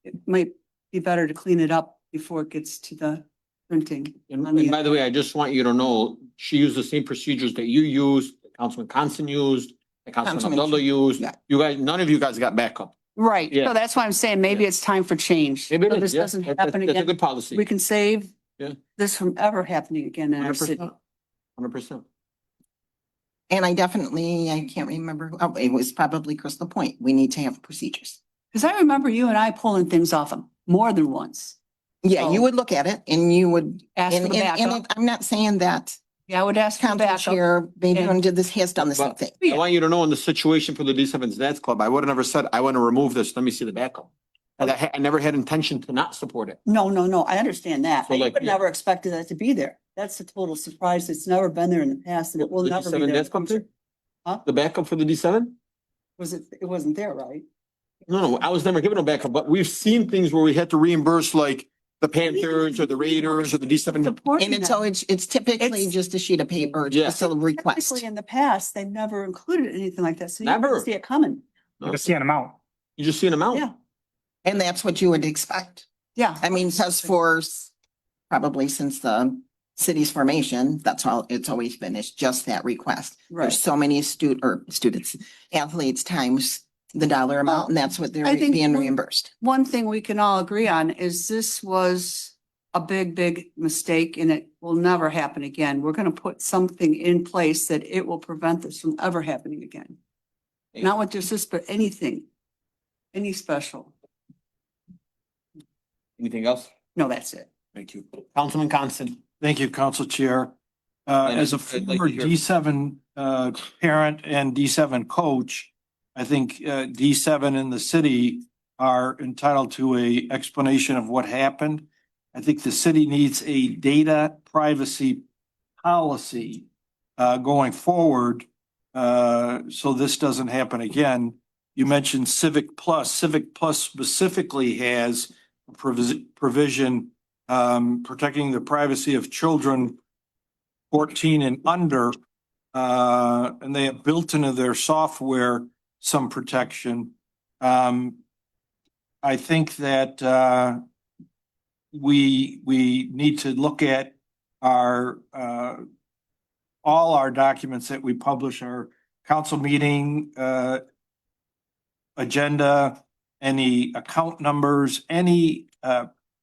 it might be better to clean it up before it gets to the printing. And by the way, I just want you to know, she used the same procedures that you used, Councilman Constant used, that Councilman Councilman Abdullah used. yeah. You guys, none of you guys got backup. Right, Yeah. so that's why I'm saying maybe it's time for change. Maybe it So is, this yeah. doesn't That's happen a again. good policy. We can save Yeah. this from ever happening again in our city. 100%. And I can't remember, it was probably Crystal Point. We need to have procedures. Because I remember you and I pulling things off more than once. Yeah, you So- would look at it and you would, Ask for and, the and backup. I'm not saying that Yeah, I would ask for the council backup. chair, maybe And- when did this, has done the same But thing. I want you to know, in the situation for the D7's Dads Club, I would have never said, I want to remove this. Let me see the backup. And I never had intention to not support it. No, I understand that. So, I like, would yeah. never expected that to be there. That's a total surprise. It's never been there in the past and it will The never be D7 there. in Dads the Club future. thing? Huh? The backup for the D7? It wasn't there, right? No, I was never given a backup, but we've seen things where we had to reimburse like the Panthers or the Raiders or the D7. And it's typically It's- just a sheet of paper, Yeah. just a request. Technically, in the past, they've never included anything like that. So you Never. never see it coming. You can see an amount. You just see an amount. Yeah, And that's what you would expect. yeah. I mean, because probably since the city's formation, that's all it's always been. It's just that request. Right. There's so many students, athletes times the dollar amount, and that's what they're I think being we- reimbursed. One thing we can all agree on is this was a big mistake and it will never happen again. We're gonna put something in place that it will prevent this from ever happening again. Not with just this, but anything, any special. Anything else? No, that's it. Thank you. Councilman Constant. Thank you, Council Chair. And As a I'd like former to hear- D7 parent and D7 coach, I think D7 in the city are entitled to a explanation of what happened. I think the city needs a data privacy policy going forward, so this doesn't happen again. You mentioned Civic Plus. Civic Plus specifically has a provision protecting the privacy of children 14 and under, and they have built into their software some protection. I think that we need to look at our all our documents that we publish, our council meeting agenda, any account numbers, any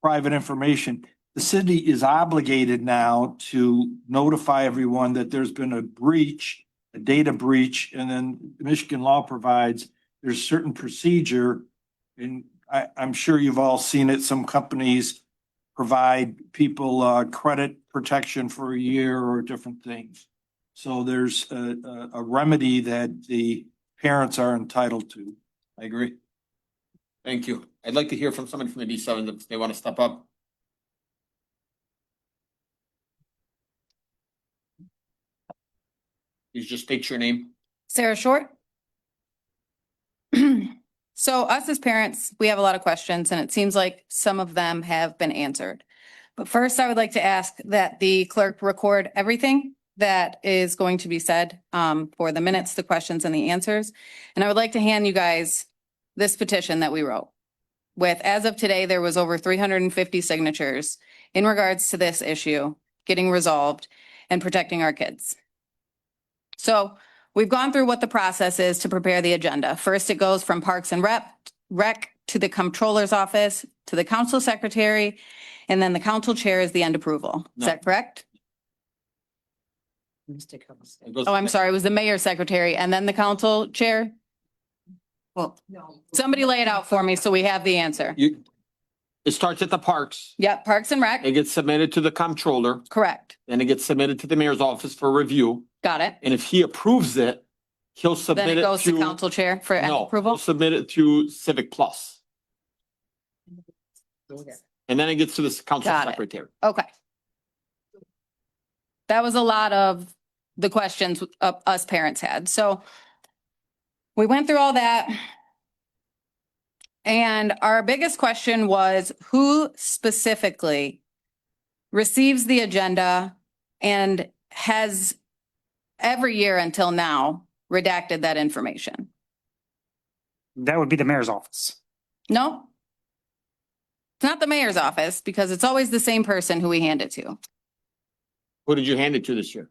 private information. The city is obligated now to notify everyone that there's been a breach, a data breach, and then Michigan law provides there's certain procedure. And I'm sure you've all seen it. Some companies provide people credit protection for a year or different things. So there's a remedy that the parents are entitled to. I agree. Thank you. I'd like to hear from somebody from the D7 if they want to step up. You just state your name. Sarah Short. So us as parents, we have a lot of questions and it seems like some of them have been answered. But first, I would like to ask that the clerk record everything that is going to be said for the minutes, the questions and the answers. And I would like to hand you guys this petition that we wrote with, as of today, there was over 350 signatures in regards to this issue getting resolved and protecting our kids. So we've gone through what the process is to prepare the agenda. First, it goes from Parks and Rec to the Comptroller's Office, to the Council Secretary, and then the Council Chair is the end approval. Is No. that correct? It goes- Oh, I'm sorry, it was the Mayor Secretary and then the Council Chair? Well, no. Somebody lay it out for me so we have the answer. It starts at the parks. Yep, Parks and Rec, It gets submitted to the comptroller, correct. then it gets submitted to the mayor's office for review. Got it. And if he approves it, he'll Then submit it it goes to to. Council Chair for end No, he'll approval? submit it to Civic Plus. And then it gets to the council Got it. secretary. Okay. That was a lot of the questions us parents had. So we went through all that. And our biggest question was who specifically receives the agenda and has every year until now redacted that information? That would be the mayor's office. No? It's not the mayor's office because it's always the same person who we hand it to. Who did you hand it to this year?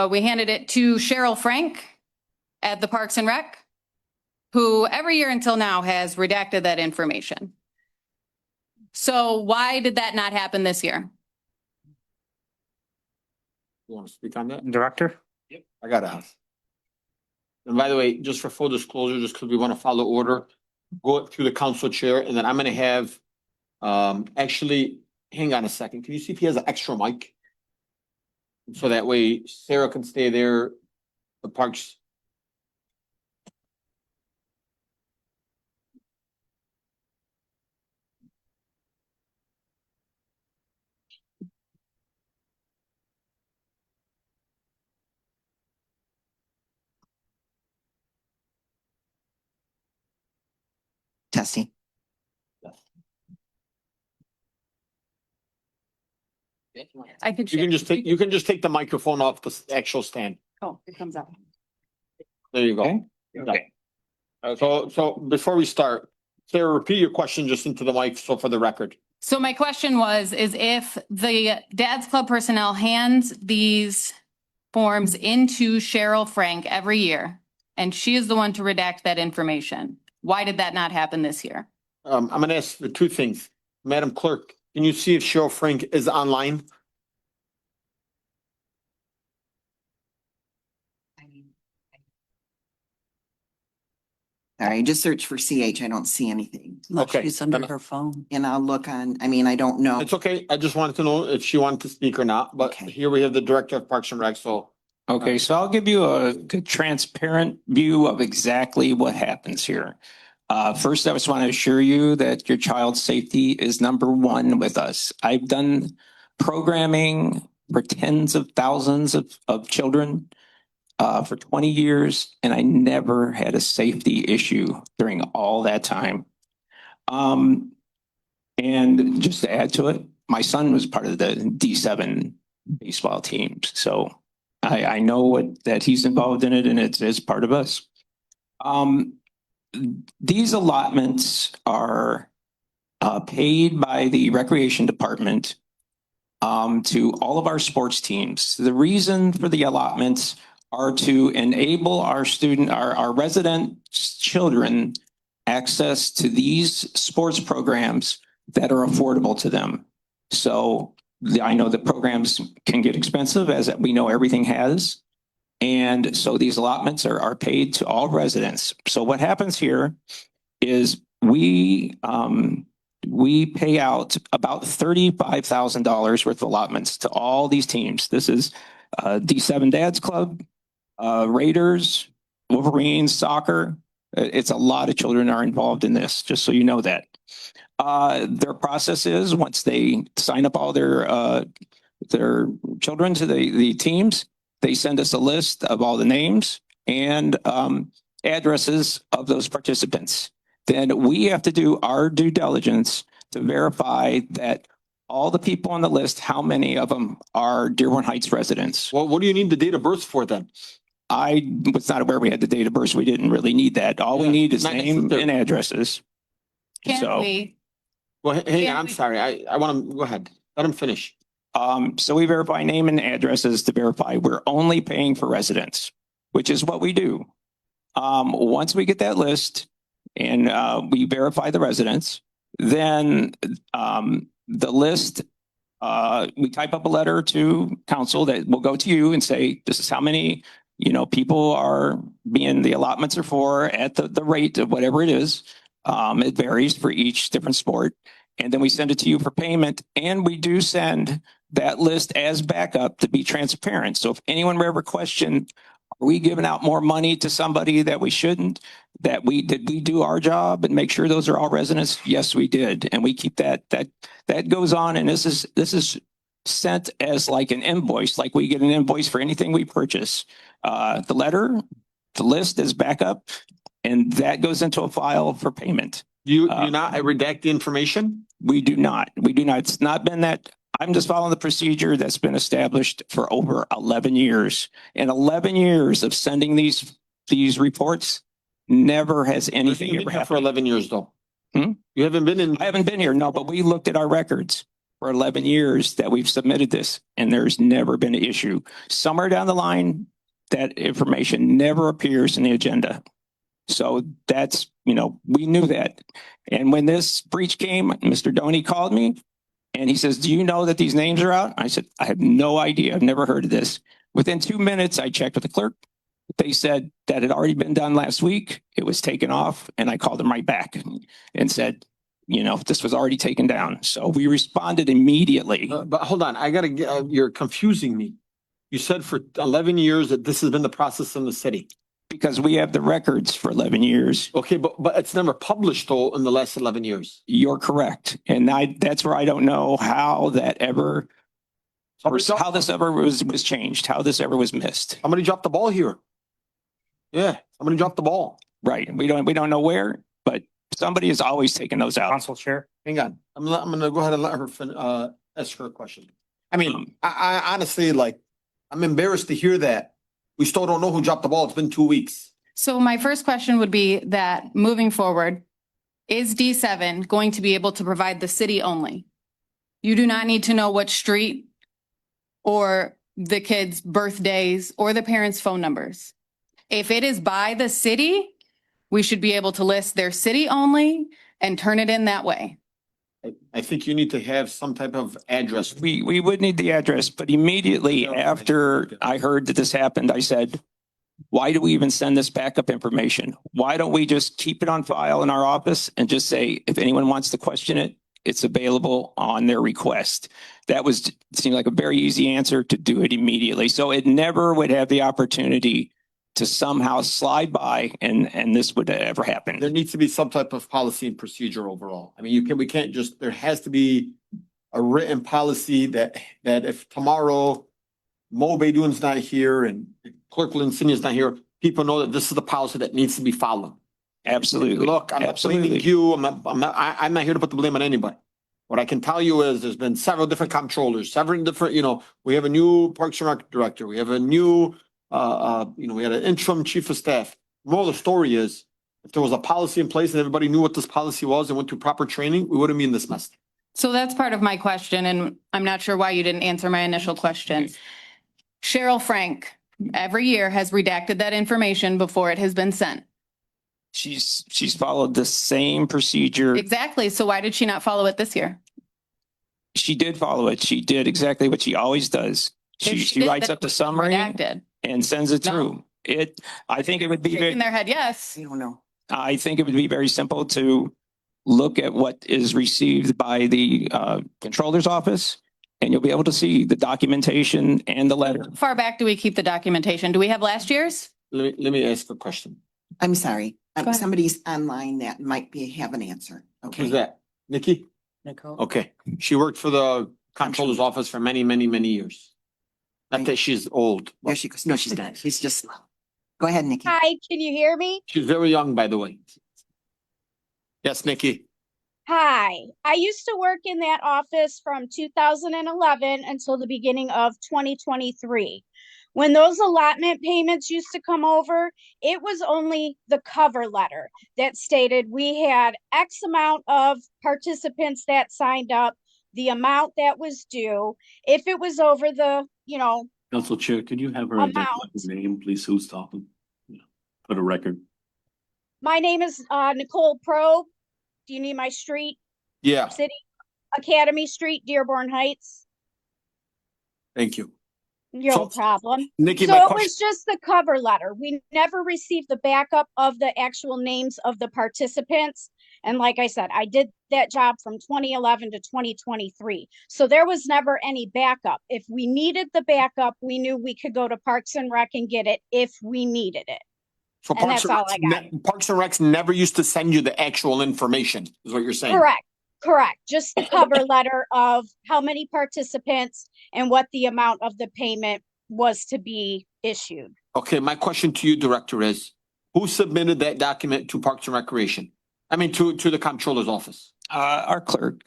We handed it to Cheryl Frank at the Parks and Rec, who every year until now has redacted that information. So why did that not happen this year? You want to speak on that? Director? I gotta ask. And by the way, just for full disclosure, just because we want to follow order, go through the council chair and then I'm gonna have, actually, hang on a second. Can you see if he has an extra mic? So that way Sarah can stay there, the parks. Testing. I can You can just take the microphone off the actual stand. Oh, it comes out. There you go. Okay. So before we start, Sarah, repeat your question just into the mic, so for the record. So my question is if the Dad's Club personnel hands these forms into Cheryl Frank every year, and she is the one to redact that information, why did that not happen this year? I'm gonna ask for two things. Madam Clerk, can you see if Cheryl Frank is online? Sorry, just search for CH. I don't see anything. Look, Okay, she's under then- her phone. And I'll look on, I mean, I don't know. It's okay. I just wanted to know if she wanted to speak or not, but Okay. here we have the Director of Parks and Rec, so. Okay, so I'll give you a good transparent view of exactly what happens here. First, I just want to assure you that your child's safety is number one with us. I've done programming for tens of thousands of children for 20 years, and I never had a safety issue during all that time. And just to add to it, my son was part of the D7 baseball team, so I know that he's involved in it, and it's part of us. These allotments are paid by the recreation department to all of our sports teams. The reason for the allotments are to enable our resident children access to these sports programs that are affordable to them. So I know that programs can get expensive, as we know everything has. And so these allotments are paid to all residents. So what happens here is we pay out about $35,000 worth of allotments to all these teams. This is D7 Dad's Club, Raiders, Wolverines, soccer. It's a lot of children are involved in this, just so you know that. Their process is once they sign up all their children to the teams, they send us a list of all the names and addresses of those participants. Then we have to do our due diligence to verify that all the people on the list, how many of them are Dearborn Heights residents. Well, what do you need the date of birth for then? I was not aware we had the date of birth. We didn't really need that. All we Yeah, need is not name necessary. and addresses. Can't So- we? Well, hang Yeah, on, I'm we- sorry. I want to, go ahead. Let him finish. So we verify name and addresses to verify we're only paying for residents, which is what we do. Once we get that list and we verify the residents, then the list, we type up a letter to council that will go to you and say, this is how many, people are the allotments are for at the rate of whatever it is. It varies for each different sport. And then we send it to you for payment. And we do send that list as backup to be transparent. So if anyone ever question, are we giving out more money to somebody that we shouldn't? Did we do our job and make sure those are all residents? Yes, we did. And we keep that goes on. And this is sent as like an invoice, like we get an invoice for anything we purchase. The letter, the list is backup, and that goes into a file for payment. You not redact the information? We do not. It's not been that. I'm just following the procedure that's been established for over 11 years. And 11 years of sending these reports, never has anything You've ever been here for happened. 11 years though. Hmm? You haven't been in. I haven't been here, no, but we looked at our records for 11 years that we've submitted this, and there's never been an issue. Somewhere down the line, that information never appears in the agenda. So that's, we knew that. And when this breach came, Mr. Doney called me and he says, do you know that these names are out? I said, I have no idea. I've never heard of this. Within 2 minutes, I checked with the clerk. They said that had already been done last week. It was taken off. And I called them right back and said, this was already taken down. So we responded immediately. But hold on, I gotta get, you're confusing me. You said for 11 years that this has been the process in the city. Because we have the records for 11 years. Okay, but it's never published though in the last 11 years. You're correct. And that's where I don't know how that ever, how this ever was changed, how this ever was missed. Somebody dropped the ball here. Yeah, somebody dropped the ball. Right. We don't know where, but somebody is always taking those out. Council Chair. Hang on. I'm gonna go ahead and let her ask her a question. I mean, I honestly, I'm embarrassed to hear that. We still don't know who dropped the ball. It's been 2 weeks. So my first question would be that moving forward, is D7 going to be able to provide the city only? You do not need to know what street or the kids' birthdays or the parents' phone numbers. If it is by the city, we should be able to list their city only and turn it in that way. I think you need to have some type of address. We would need the address, but immediately after I heard that this happened, I said, why do we even send this backup information? Why don't we just keep it on file in our office and just say, if anyone wants to question it, it's available on their request. That seemed like a very easy answer to do it immediately. So it never would have the opportunity to somehow slide by and this would ever happen. There needs to be some type of policy and procedure overall. I mean, we can't just, there has to be a written policy that if tomorrow Mo Beydoun's not here and Clerk Lincinia's not here, people know that this is the policy that needs to be followed. Absolutely. Look, I'm not blaming Absolutely. you. I'm not here to put the blame on anybody. What I can tell you is there's been several different comptrollers, several different, we have a new Parks and Rec director. We have a new, we had an interim chief of staff. Moral of the story is, if there was a policy in place and everybody knew what this policy was and went through proper training, we wouldn't be in this mess. So that's part of my question, and I'm not sure why you didn't answer my initial question. Cheryl Frank, every year has redacted that information before it has been sent. She's followed the same procedure. Exactly. So why did she not follow it this year? She did follow it. She did exactly what she always does. If She did, writes then up the it was summary redacted. and sends it No. through. I think it would be Shaking their head, yes. I don't know. I think it would be very simple to look at what is received by the controller's office, and you'll be able to see the documentation and the letter. How far back do we keep the documentation? Do we have last year's? Let me ask a question. I'm sorry. Go ahead. Somebody's online that might have an answer. Okay. Who's that? Nikki? Nicole. Okay. She worked for the comptroller's office for many, many, many years. Not that she's old. There she goes. No, she's not. She's just, go ahead, Nikki. Hi, can you hear me? She's very young, by the way. Yes, Nikki. Hi, I used to work in that office from 2011 until the beginning of 2023. When those allotment payments used to come over, it was only the cover letter that stated we had X amount of participants that signed up, the amount that was due. If it was over the, Council Chair, could you have her Amount. identify her name, please, who's talking? For the record. my name is Nicole Probe. Do you need my street? Yeah, City Academy Street, Dearborn Heights. thank you. No problem. Nikki, So my it question, was just the cover letter. We never received the backup of the actual names of the participants. And like I said, I did that job from 2011 to 2023. So there was never any backup. If we needed the backup, we knew we could go to Parks and Rec and get it if we needed it. so and that's all I got. Parks and Recs never used to send you the actual information, is what you're saying? Correct. Just the cover letter of how many participants and what the amount of the payment was to be issued. Okay, my question to you, Director, is who submitted that document to Parks and Recreation? I mean, to the comptroller's office? Our clerk,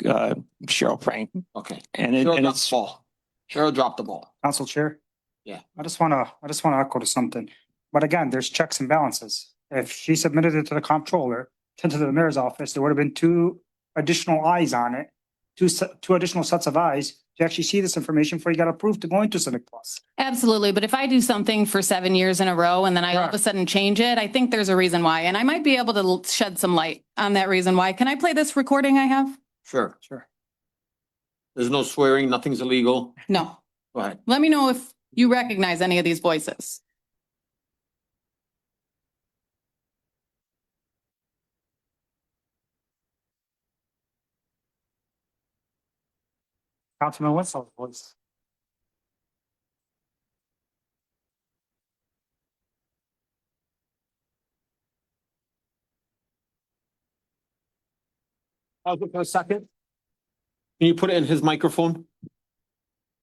Cheryl Frank, Okay. and Cheryl dropped the it's ball. Cheryl dropped the ball. Council Chair? Yeah. I just wanna echo to something. But again, there's checks and balances. If she submitted it to the comptroller, sent it to the mayor's office, there would have been two additional eyes on it. Two additional sets of eyes to actually see this information before you got approved to go into Civic Plus. Absolutely. But if I do something for 7 years in a row and then I all of a Correct. sudden change it, I think there's a reason why. And I might be able to shed some light on that reason why. Can I play this recording I have? Sure. Sure. There's no swearing, nothing's illegal. No. Go ahead. Let me know if you recognize any of these voices. Councilman Wenzel's voice. Pause it for a second. Can you put it in his microphone? Do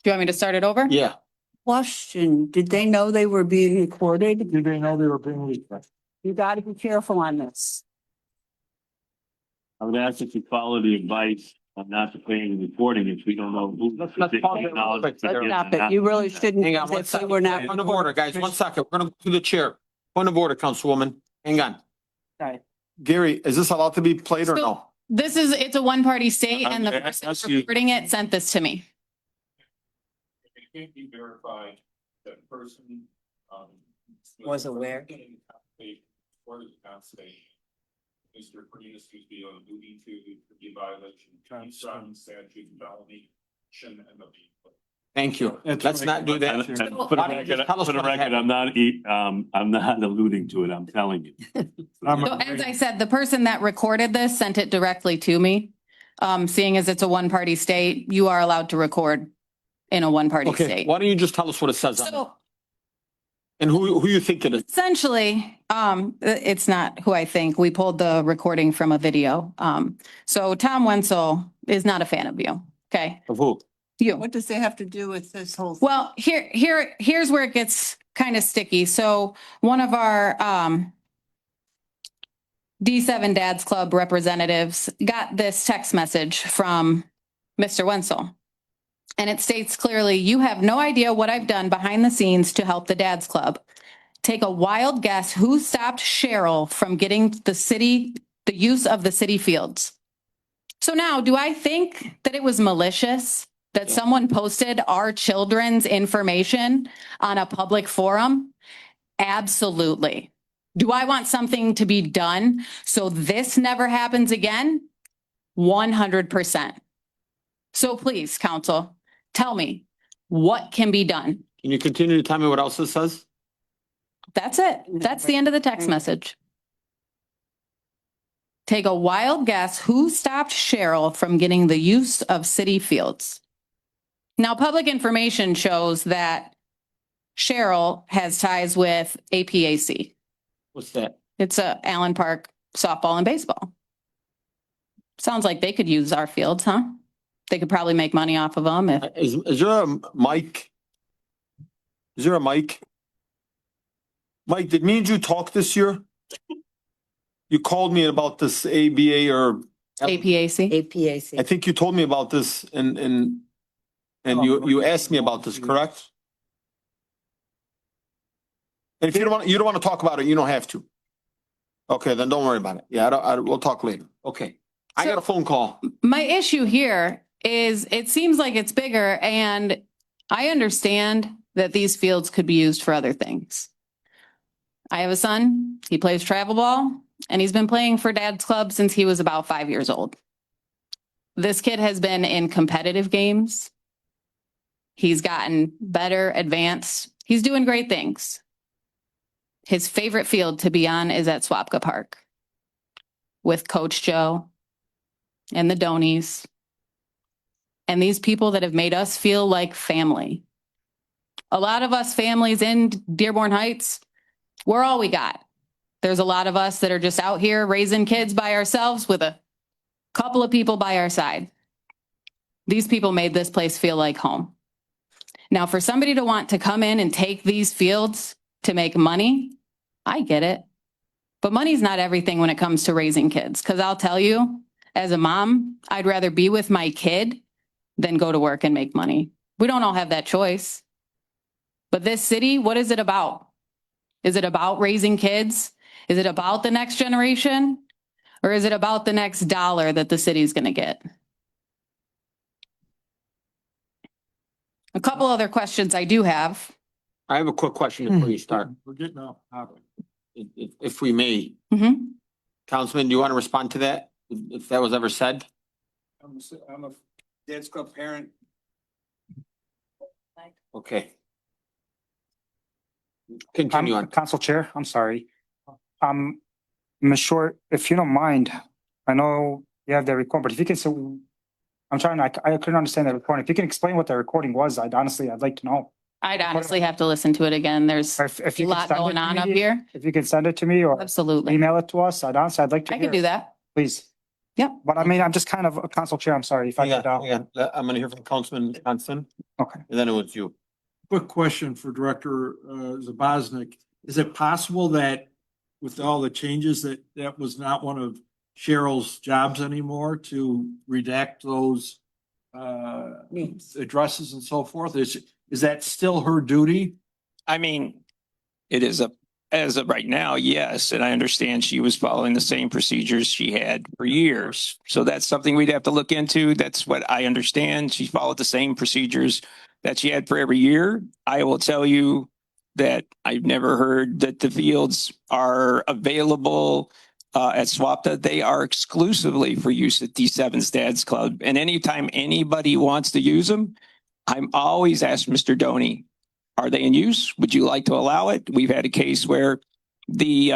you want me to start it over? Yeah. Question, did they know they were being recorded? Did they know they were being recorded? You gotta be careful on this. I would ask that you follow the advice of not to play any recording if we don't know who. Let's pause it real quick. Let's stop it. You really shouldn't. Hang on one if they second. were not Point of order, guys. One second. We're gonna go to the chair. Point of order, Councilwoman. Hang on. Sorry. Gary, is this allowed to be played or So- no? It's a one-party state and the I'm person asking you- recording it sent this to me. It can't be verified that the person, Was aware. Or the conversation. Mr. Cornelius used to be alluding to the violation, of statute, felony, shouldn't end up being. Thank you. That's Let's right. not do that. And for Why don't you just tell us the what record, happened? I'm not alluding to it, I'm telling you. So as I said, the person that recorded this sent it directly to me. Seeing as it's a one-party state, you are allowed to record in a one-party Okay, state. why don't you just tell us what it says on it? So And who you think it is? essentially, it's not who I think. We pulled the recording from a video. So Tom Wenzel is not a fan of you. Okay, Of who? you. What does that have to do with this whole? Well, here's where it gets kind of sticky. So one of our D7 Dads Club representatives got this text message from Mr. Wenzel. And it states clearly, you have no idea what I've done behind the scenes to help the Dads Club. Take a wild guess who stopped Cheryl from getting the use of the city fields. So now, do I think that it was malicious that someone posted our children's information on a public forum? Absolutely. Do I want something to be done so this never happens again? 100%. So please, council, tell me what can be done. Can you continue to tell me what else it says? That's it. That's the end of the text message. Take a wild guess who stopped Cheryl from getting the use of city fields. Now, public information shows that Cheryl has ties with APAC. What's that? It's a Allen Park softball and baseball. Sounds like they could use our fields, huh? They could probably make money off of them if. Is there a mic? Is there a mic? Mike, did me and you talk this year? You called me about this ABA or APAC. I think you told me about this and you asked me about this, correct? And if you don't want to talk about it, you don't have to. Okay, then don't worry about it. Yeah, we'll talk later. Okay. I got a phone call. My issue here is it seems like it's bigger, and I understand that these fields could be used for other things. I have a son, he plays travel ball, and he's been playing for Dad's Club since he was about 5 years old. This kid has been in competitive games. He's gotten better, advanced. He's doing great things. His favorite field to be on is at Swapka Park with Coach Joe and the Donies and these people that have made us feel like family. A lot of us families in Dearborn Heights, we're all we got. There's a lot of us that are just out here raising kids by ourselves with a couple of people by our side. These people made this place feel like home. Now, for somebody to want to come in and take these fields to make money, I get it. But money's not everything when it comes to raising kids. Because I'll tell you, as a mom, I'd rather be with my kid than go to work and make money. We don't all have that choice. But this city, what is it about? Is it about raising kids? Is it about the next generation? Or is it about the next dollar that the city's going to get? A couple other questions I do have. I have a quick question before you start, We're getting off topic. if we may. Mhm. Councilman, do you want to respond to that? If that was ever said? I'm a Dad's Club parent. Okay. Continue on. Council Chair, I'm sorry. Ms. Short, if you don't mind, I know you have the recording, but if you can, so I'm trying, I couldn't understand the recording. If you can explain what the recording was, I'd like to know. I'd honestly have to listen to it again. There's If a you could lot send it going to on me, up here. If you can send it to me or Absolutely. email it to us, I'd like to I hear. could do that. Please. Yep. But I mean, I'm just kind of a Council Chair, I'm sorry if I could. I'm gonna hear from Councilman Johnson, Okay. and then it was you. Quick question for Director Zaboznik. Is it possible that with all the changes that was not one of Cheryl's jobs anymore to redact those addresses and so forth? Is that still her duty? I mean, it is a as of right now, yes. And I understand she was following the same procedures she had for years. So that's something we'd have to look into. That's what I understand. She followed the same procedures that she had for every year. I will tell you that I've never heard that the fields are available at SWAPTA. They are exclusively for use at D7's Dad's Club. And anytime anybody wants to use them, I'm always asked Mr. Doney, are they in use? Would you like to allow it? We've had a case where the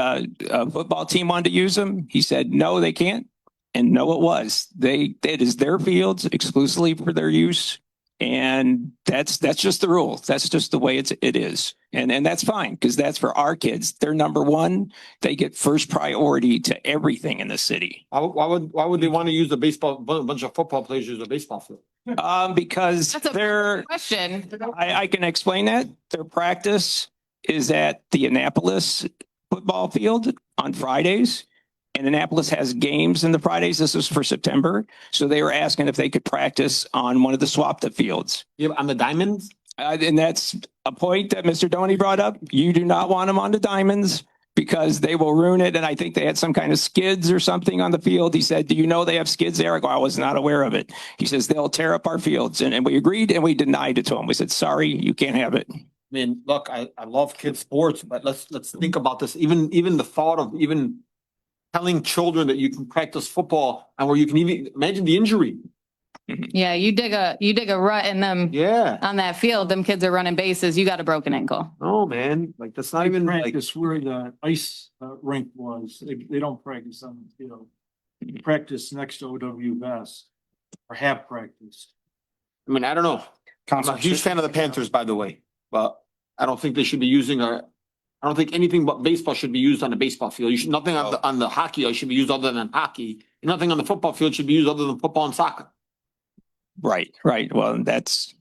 football team wanted to use them. He said, no, they can't. And no, it was. It is their fields exclusively for their use. And that's just the rule. That's just the way it is. And that's fine because that's for our kids. They're number one. They get first priority to everything in the city. Why would they want to use a bunch of football players use a baseball field? Because That's a they're question. I can explain that. Their practice is at the Annapolis football field on Fridays. And Annapolis has games in the Fridays. This was for September. So they were asking if they could practice on one of the SWAPTA fields. Yeah, on the diamonds? And that's a point that Mr. Doney brought up. You do not want them on the diamonds because they will ruin it. And I think they had some kind of skids or something on the field. He said, do you know they have skids there? I go, I was not aware of it. He says, they'll tear up our fields. And we agreed and we denied it to him. We said, sorry, you can't have it. I mean, look, I love kids' sports, but let's think about this. Even the thought of even telling children that you can practice football and where you can even imagine the injury. Yeah, you dig a rut in them Yeah. on that field. Them kids are running bases. You got a broken ankle. Oh, man. Like that's not even like Practice where the ice rink was. They don't practice on the field. They practice next to OW Best or have practiced. I mean, I don't know. I'm a huge fan of the Panthers, by the way, but I don't think they should be using I don't think anything but baseball should be used on the baseball field. You should nothing on the hockey should be used other than hockey. Nothing on the football field should be used other than football and soccer. Right. Well, that's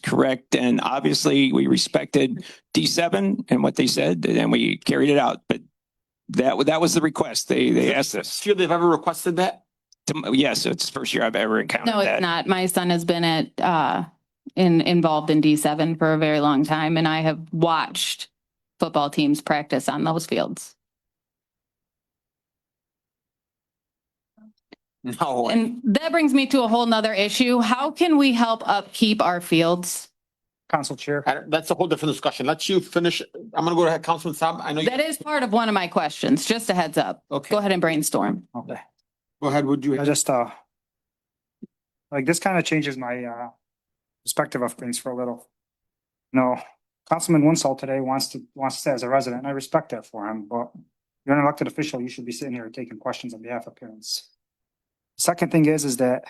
correct. And obviously we respected D7 and what they said and we carried it out. But that was the request. They asked us. Sure they've ever requested that? Yes, it's the first year I've ever encountered No, it's that. not. My son has been involved in D7 for a very long time, and I have watched football teams practice on those fields. No. And that brings me to a whole nother issue. How can we help upkeep our fields? Council Chair. That's a whole different discussion. Let you finish. I'm gonna go ahead, Councilman Saab. I know That is part of one of my questions. Just a heads up. Okay. Go ahead and brainstorm. Okay. Go ahead. Would you? I just, like, this kind of changes my, perspective of things for a little. No, Councilman Winslow today wants to say as a resident, and I respect that for him, but you're an elected official, you should be sitting here taking questions on behalf of parents. Second thing is that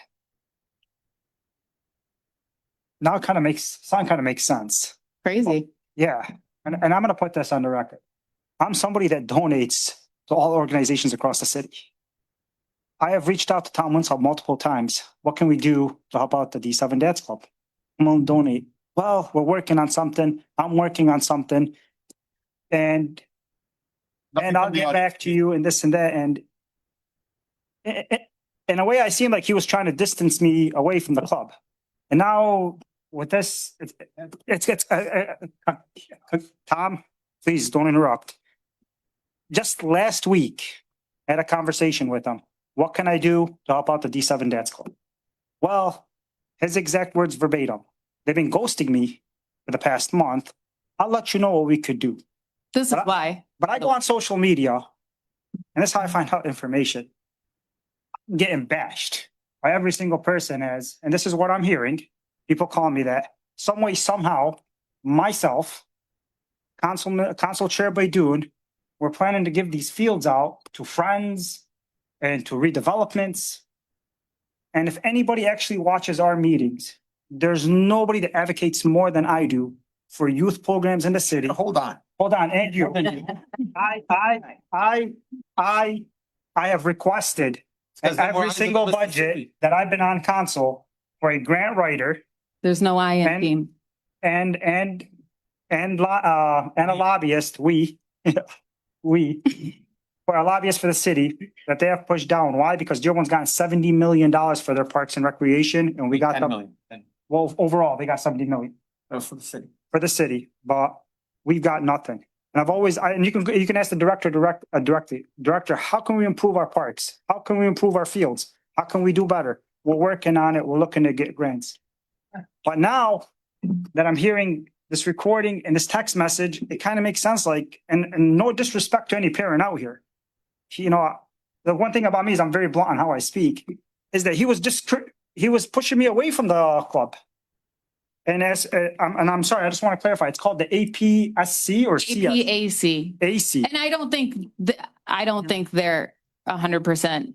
now it kind of makes sense. Crazy. Yeah, and I'm gonna put this on the record. I'm somebody that donates to all organizations across the city. I have reached out to Tom Winslow multiple times. What can we do to help out the D7 Dads Club? I'm gonna donate. Well, we're working on something. I'm working on something. And I'll get back to you and this and that. And in a way, I seem like he was trying to distance me away from the club. And now with this, Tom, please don't interrupt. Just last week, I had a conversation with him. What can I do to help out the D7 Dads Club? Well, his exact words verbatim. They've been ghosting me for the past month. I'll let you know what we could do. This is why. But I go on social media, and that's how I find out information. I'm getting bashed by every single person and this is what I'm hearing. People call me that. Some way, somehow, myself, Council Chair Baidoon, we're planning to give these fields out to friends and to redevelopments. And if anybody actually watches our meetings, there's nobody that advocates more than I do for youth programs in the city. Hold on, Andrew. I have requested at every single budget that I've been on council for a grant writer. There's no IM team. And a lobbyist, for a lobbyist for the city that they have pushed down. Why? Because Dearborn's gotten $70 million for their parks and recreation, and we got 10 them. million. Well, overall, they got $70 million That was for the city. for the city, but we've got nothing. And I've always, and you can ask the director, how can we improve our parks? How can we improve our fields? How can we do better? We're working on it. We're looking to get grants. But now that I'm hearing this recording and this text message, it kind of makes sense, like, and no disrespect to any parent out here. You know, the one thing about me is I'm very blunt on how I speak, is that he was pushing me away from the club. And I'm sorry, I just want to clarify, it's called the APSC or CS? APAC. AC. And I don't think they're 100% in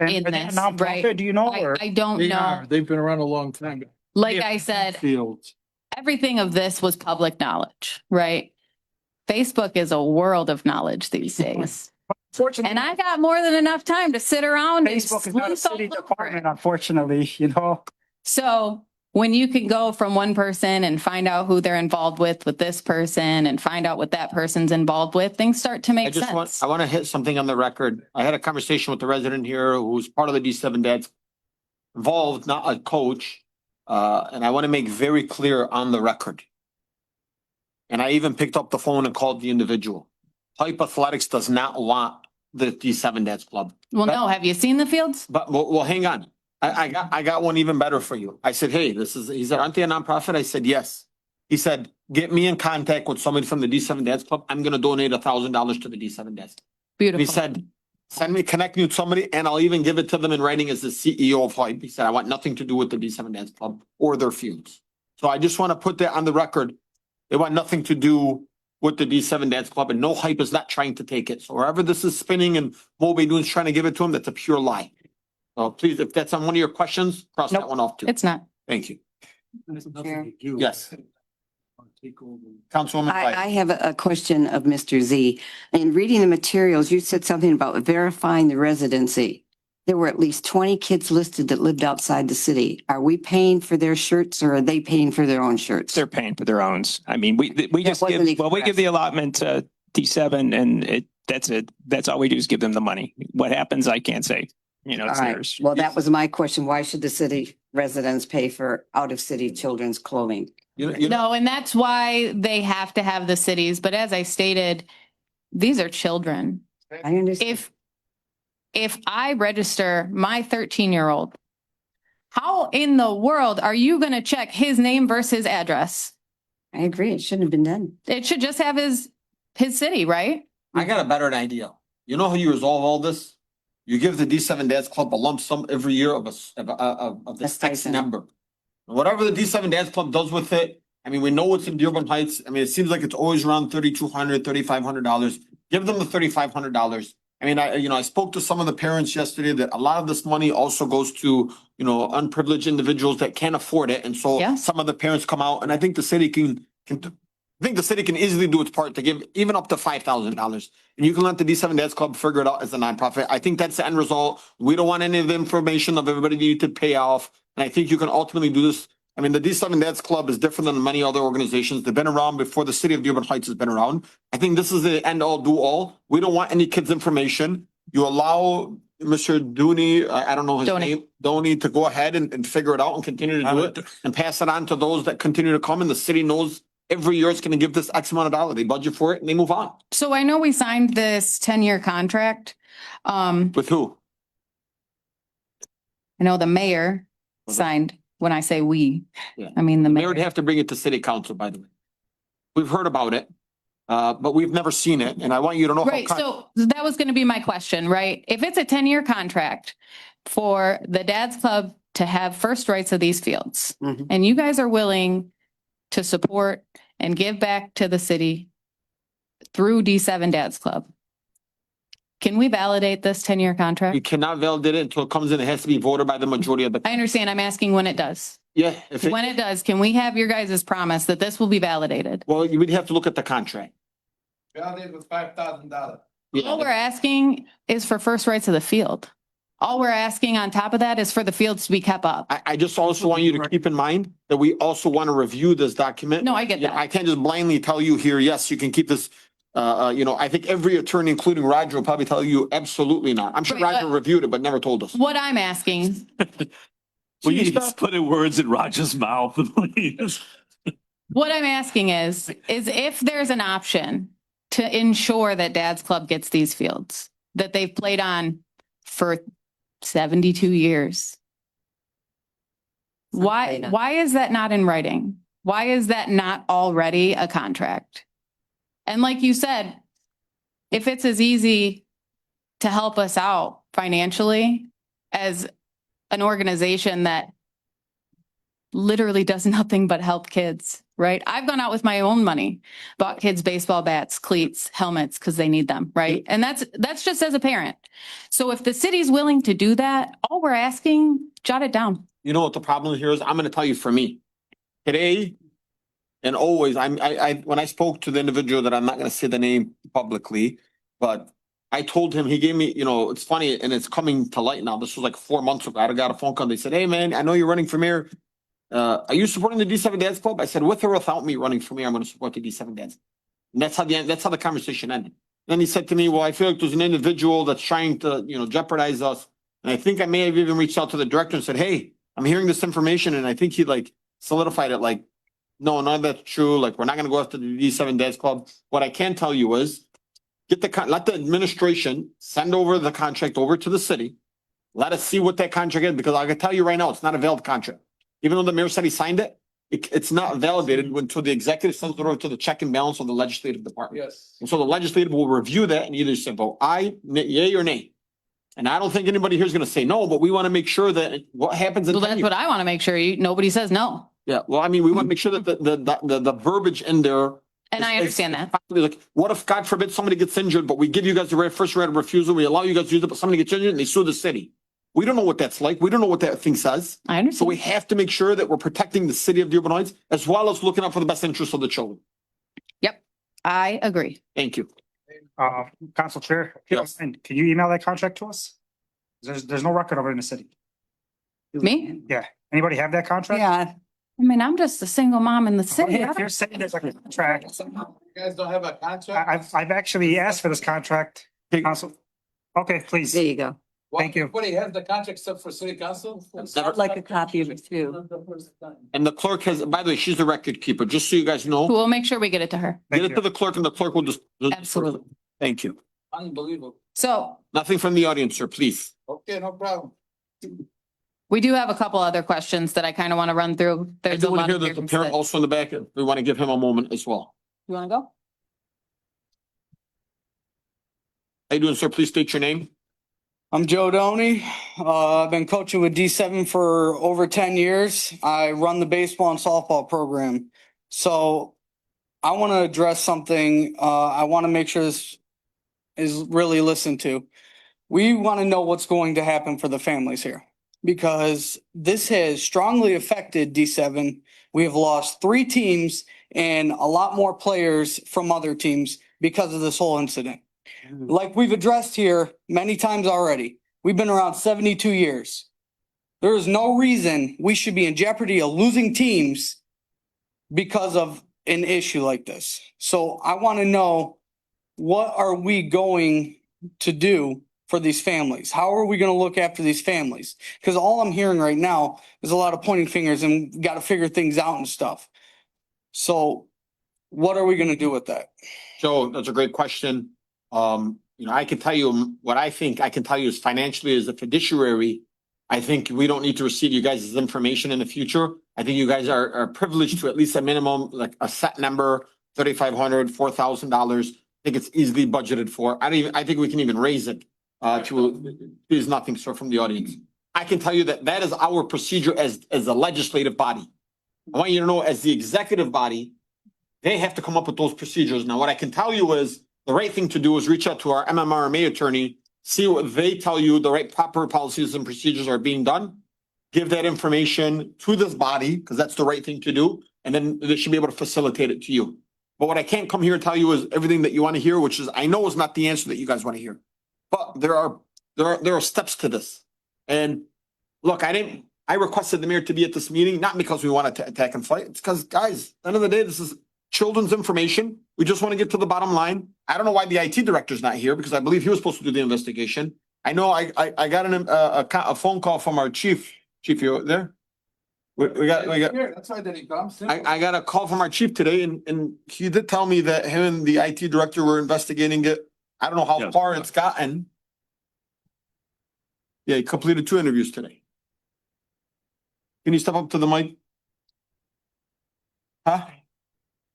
Are they a this, nonprofit? right? Do you know? Or I don't They know. are. They've been around a long time. Like I said, Fields. everything of this was public knowledge, right? Facebook is a world of knowledge these days. Fortunately, And I got more than enough time to sit around and Facebook is not a sleuth all city over department, it. unfortunately, you know? So when you can go from one person and find out who they're involved with this person and find out what that person's involved with, things start to I make just sense. I want to hit something on the record. I had a conversation with the resident here who's part of the D7 dads involved, not a coach. And I want to make very clear on the record. And I even picked up the phone and called the individual. Hype Athletics does not want the D7 dads club. Well, no, have you seen the fields? But well, hang on. I got one even better for you. I said, hey, he said, aren't they a nonprofit? I said, yes. He said, get me in contact with somebody from the D7 Dads Club. I'm going to donate $1,000 to the D7 Dads. Beautiful. He said, connect me with somebody and I'll even give it to them in writing as the CEO of Hype. He said, I want nothing to do with the D7 Dads Club or their fields. So I just want to put that on the record. They want nothing to do with the D7 Dads Club and no Hype is not trying to take it. So wherever this is spinning and Moby Doon's trying to give it to him, that's a pure lie. So please, if that's on one of your questions, cross that one off too. It's not. Thank you. Chair. Yes. Councilwoman I White. have a question of Mr. Z. In reading the materials, you said something about verifying the residency. There were at least 20 kids listed that lived outside the city. Are we paying for their shirts or are they paying for their own shirts? They're paying for their owns. I mean, we just give, we give the allotment to D7 and that's it. That's all we do is give them the money. What happens, I can't say. You know, it's All right. theirs. Well, that was my question. Why should the city residents pay for out-of-city children's clothing? No, and that's why they have to have the cities. But as I stated, these are children. I understand. If I register my 13-year-old, how in the world are you going to check his name versus his address? I agree. It shouldn't have been done. It should just have his city, right? I got a better idea. You know how you resolve all this? You give the D7 Dads Club a lump sum every year of this X stipend. number. Whatever the D7 Dads Club does with it, I mean, we know it's in Dearborn Heights. I mean, it seems like it's always around $3,200, $3,500. Give them the $3,500. I mean, I spoke to some of the parents yesterday that a lot of this money also goes to, unprivileged individuals that can't afford it. And so Yeah. some of the parents come out and I think the city can easily do its part to give even up to $5,000. And you can let the D7 Dads Club figure it out as a nonprofit. I think that's the end result. We don't want any of the information of everybody need to pay off. And I think you can ultimately do this. I mean, the D7 Dads Club is different than many other organizations. They've been around before the city of Dearborn Heights has been around. I think this is the end all do all. We don't want any kids' information. You allow Mr. Dooney, I don't know his Doney. name, Doney, to go ahead and figure it out and continue to do it and pass it on to those that continue to come. And the city knows every year it's going to give this X amount of dollars. They budget for it and they move on. So I know we signed this 10-year contract. With who? I know the mayor signed. When I say we, Yeah. I mean the Mayor mayor. would have to bring it to city council, by the way. We've heard about it, but we've never seen it. And I want you to know. Right. So that was going to be my question, right? If it's a 10-year contract for the Dads Club to have first rights of these fields, and you guys are willing to support and give back to the city through D7 Dads Club, can we validate this 10-year You contract? cannot validate it until it comes in. It has to be voted by the majority of the. I understand. I'm asking when it does. Yeah. When it does, can we have your guys' promise that this will be validated? Well, you would have to look at the contract. Valid with $5,000. All we're asking is for first rights of the field. All we're asking on top of that is for the fields to be kept up. I just also want you to keep in mind that we also want to review this document. No, I get Yeah, that. I can't just blindly tell you here, yes, you can keep this. I think every attorney, including Roger, will probably tell you absolutely not. I'm sure Right, Roger reviewed it, but never told us. What I'm asking, Will you stop putting words in Roger's mouth, please? what I'm asking is if there's an option to ensure that Dad's Club gets these fields that they've played on for 72 years? Why is that not in writing? Why is that not already a contract? And like you said, if it's as easy to help us out financially as an organization that literally does nothing but help kids, right? I've gone out with my own money, bought kids baseball bats, cleats, helmets, because they need them, right? And that's just as a parent. So if the city's willing to do that, all we're asking, jot it down. You know what the problem here is? I'm gonna tell you for me. Today and always, when I spoke to the individual that I'm not gonna say the name publicly, but I told him, he gave me, you know, it's funny and it's coming to light now. This was like 4 months ago. I got a phone call. They said, "Hey man, I know you're running for mayor. Are you supporting the D7 Dads Club?" I said, "With or without me running for mayor, I'm gonna support the D7 Dads." And that's how the conversation ended. Then he said to me, "Well, I feel like there's an individual that's trying to, you know, jeopardize us." And I think I may have even reached out to the director and said, "Hey, I'm hearing this information," and I think he like solidified it like, "No, none of that's true. Like, we're not gonna go after the D7 Dads Club." What I can tell you is let the administration send over the contract over to the city. Let us see what that contract is, because I can tell you right now, it's not a valid contract. Even though the mayor said he signed it, it's not validated until the executive sends it over to the check and balance of the legislative department. Yes. And so the legislative will review that and either say vote aye, yay or nay. And I don't think anybody here is gonna say no, but we want to make sure that what happens in Well, 10 that's years. what I want to make sure nobody says no. Yeah, well, I mean, we want to make sure that the verbiage in there. And I understand that. Like, what if, God forbid, somebody gets injured, but we give you guys the first right of refusal, we allow you guys to use it, but somebody gets injured and they sue the city? We don't know what that's like. We don't know what that thing says. I understand. So we have to make sure that we're protecting the city of Dearborn Heights as well as looking out for the best interests of the children. Yep, I agree. Thank you. Council Chair, Yes. and can you email that contract to us? There's no record of it in the city. Me? Yeah. Anybody have that contract? Yeah, I mean, I'm just a single mom in the city. If you're saying there's a contract, You guys don't have a contract? I've actually asked for this contract, council. Okay, please. There you go. Thank you. Everybody has the contract except for city council? I'd like a copy of it too. And the clerk has, by the way, she's the record keeper, just so you guys know. We'll make sure we get it to her. Get it to the clerk and the clerk will just. Absolutely. Thank you. Unbelievable. So Nothing from the audience, sir, please. Okay, no problem. we do have a couple other questions that I kind of want to run through. I There's do a want lot to hear of the parents parent that- also in the back. We want to give him a moment as well. You want to go? How you doing, sir? Please state your name. I'm Joe Doney. I've been coaching with D7 for over 10 years. I run the baseball and softball program. So I want to address something. I want to make sure this is really listened to. We want to know what's going to happen for the families here because this has strongly affected D7. We have lost 3 teams and a lot more players from other teams because of this whole incident. Like we've addressed here many times already, we've been around 72 years. There is no reason we should be in jeopardy of losing teams because of an issue like this. So I want to know, what are we going to do for these families? How are we going to look after these families? Because all I'm hearing right now is a lot of pointing fingers and got to figure things out and stuff. So what are we going to do with that? Joe, that's a great question. I can tell you what I think I can tell you is financially as a fiduciary, I think we don't need to receive you guys' information in the future. I think you guys are privileged to at least a minimum, like a set number, $3,500, $4,000. I think it's easily budgeted for. I think we can even raise it please nothing, sir, from the audience. I can tell you that is our procedure as a legislative body. I want you to know, as the executive body, they have to come up with those procedures. Now, what I can tell you is the right thing to do is reach out to our MMRMA attorney, see what they tell you the right proper policies and procedures are being done. Give that information to this body, because that's the right thing to do. And then they should be able to facilitate it to you. But what I can't come here and tell you is everything that you want to hear, which is, I know is not the answer that you guys want to hear. But there are steps to this. And look, I requested the mayor to be at this meeting, not because we wanted to attack and fight. It's because, guys, at the end of the day, this is children's information. We just want to get to the bottom line. I don't know why the IT director's not here, because I believe he was supposed to do the investigation. I know I got a phone call from our chief. Chief, you there? We got, That's why I didn't come. I got a call from our chief today and he did tell me that him and the IT director were investigating it. I don't know how Yes. far it's gotten. Yeah, he completed 2 interviews today. Can you step up to the mic? Huh?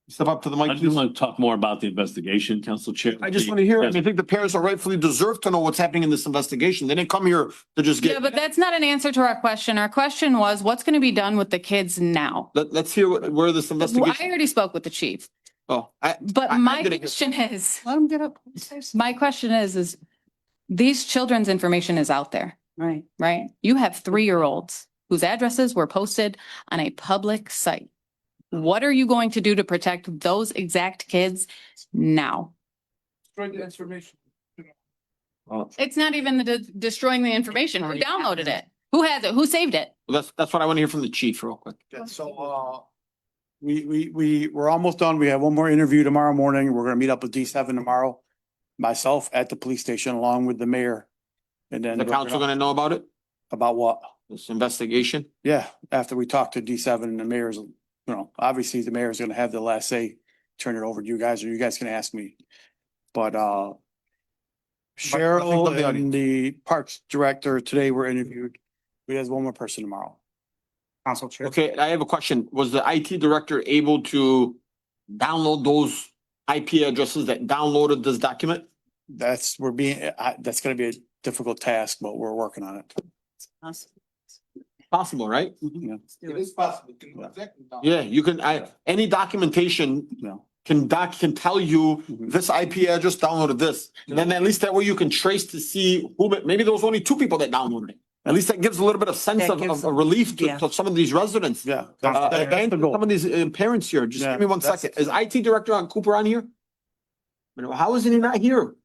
Step up to the mic, I do please. want to talk more about the investigation, Council Chair. I just want to hear, I Yes. mean, I think the parents are rightfully deserve to know what's happening in this investigation. They didn't come here to just Yeah, get, but that's not an answer to our question. Our question was, what's going to be done with the kids now? let's hear where this Well, investigation. I already spoke with the chief, Oh, but I my didn't get- question is, Let them get up. my question is these children's information is out there, Right. right? You have 3-year-olds whose addresses were posted on a public site. What are you going to do to protect those exact kids now? Destroy the information. It's not even the destroying the information. Who downloaded it? Who has it? Who saved it? That's what I want to hear from the chief real quick. So, we're almost done. We have one more interview tomorrow morning. We're gonna meet up with D7 tomorrow. Myself at the police station along with the mayor. And then. The council gonna know about it, About what? this investigation? Yeah, after we talk to D7 and the mayor's, obviously the mayor's gonna have the last say, turn it over to you guys, or you guys can ask me. But, Cheryl and the parks director today were interviewed. We have one more person tomorrow. Council Chair. Okay, I have a question. Was the IT director able to download those IP addresses that downloaded this document? That's gonna be a difficult task, but we're working on it. Possible, right? Yeah. It is possible. Yeah, you can, any documentation No. can tell you this IP address downloaded this. And then at least that way you can trace to see who, maybe there was only 2 people that downloaded it. At least that gives a little bit of sense That of gives a relief yeah. to some of these residents. Yeah. And some of these parents here. Just give me one that's- second. Is IT director on Cooper on here? How is he not here?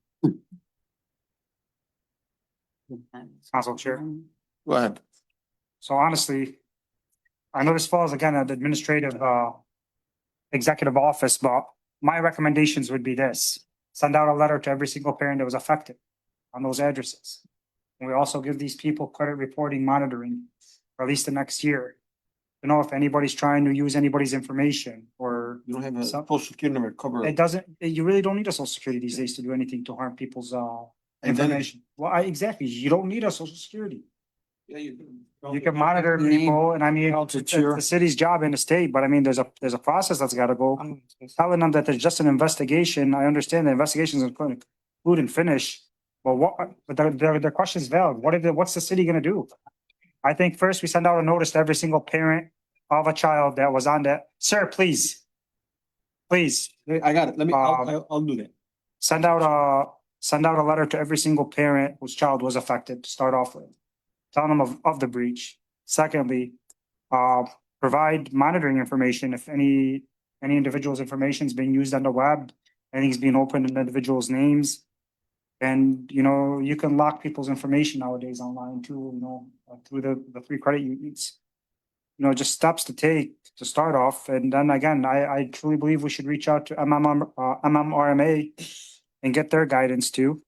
Council Chair. Go ahead. So honestly, I know this falls again at the administrative, executive office, but my recommendations would be this. Send out a letter to every single parent that was affected on those addresses. And we also give these people credit reporting monitoring for at least the next year. To know if anybody's trying to use anybody's information or You don't have a Some- social security number cover. it doesn't, you really don't need a social security these days to do anything to harm people's, information. Well, exactly. You don't need a social security. Yeah, you do. You can monitor people and I mean, Council it's Chair. the city's job in the state, but I mean, there's a process that's gotta go. Telling them that there's just an investigation, I understand the investigations are going to conclude and finish. But the question is valid. What's the city gonna do? I think first we send out a notice to every single parent of a child that was on that. Sir, please. Please, I got it. Let me, I'll do that. send out a letter to every single parent whose child was affected to start off with. Telling them of the breach. Secondly, provide monitoring information if any individual's information is being used on the web, anything's being opened in individuals' names. And, you can lock people's information nowadays online too, through the free credit unions. Just steps to take to start off. And then again, I truly believe we should reach out to MMRMA and get their guidance too,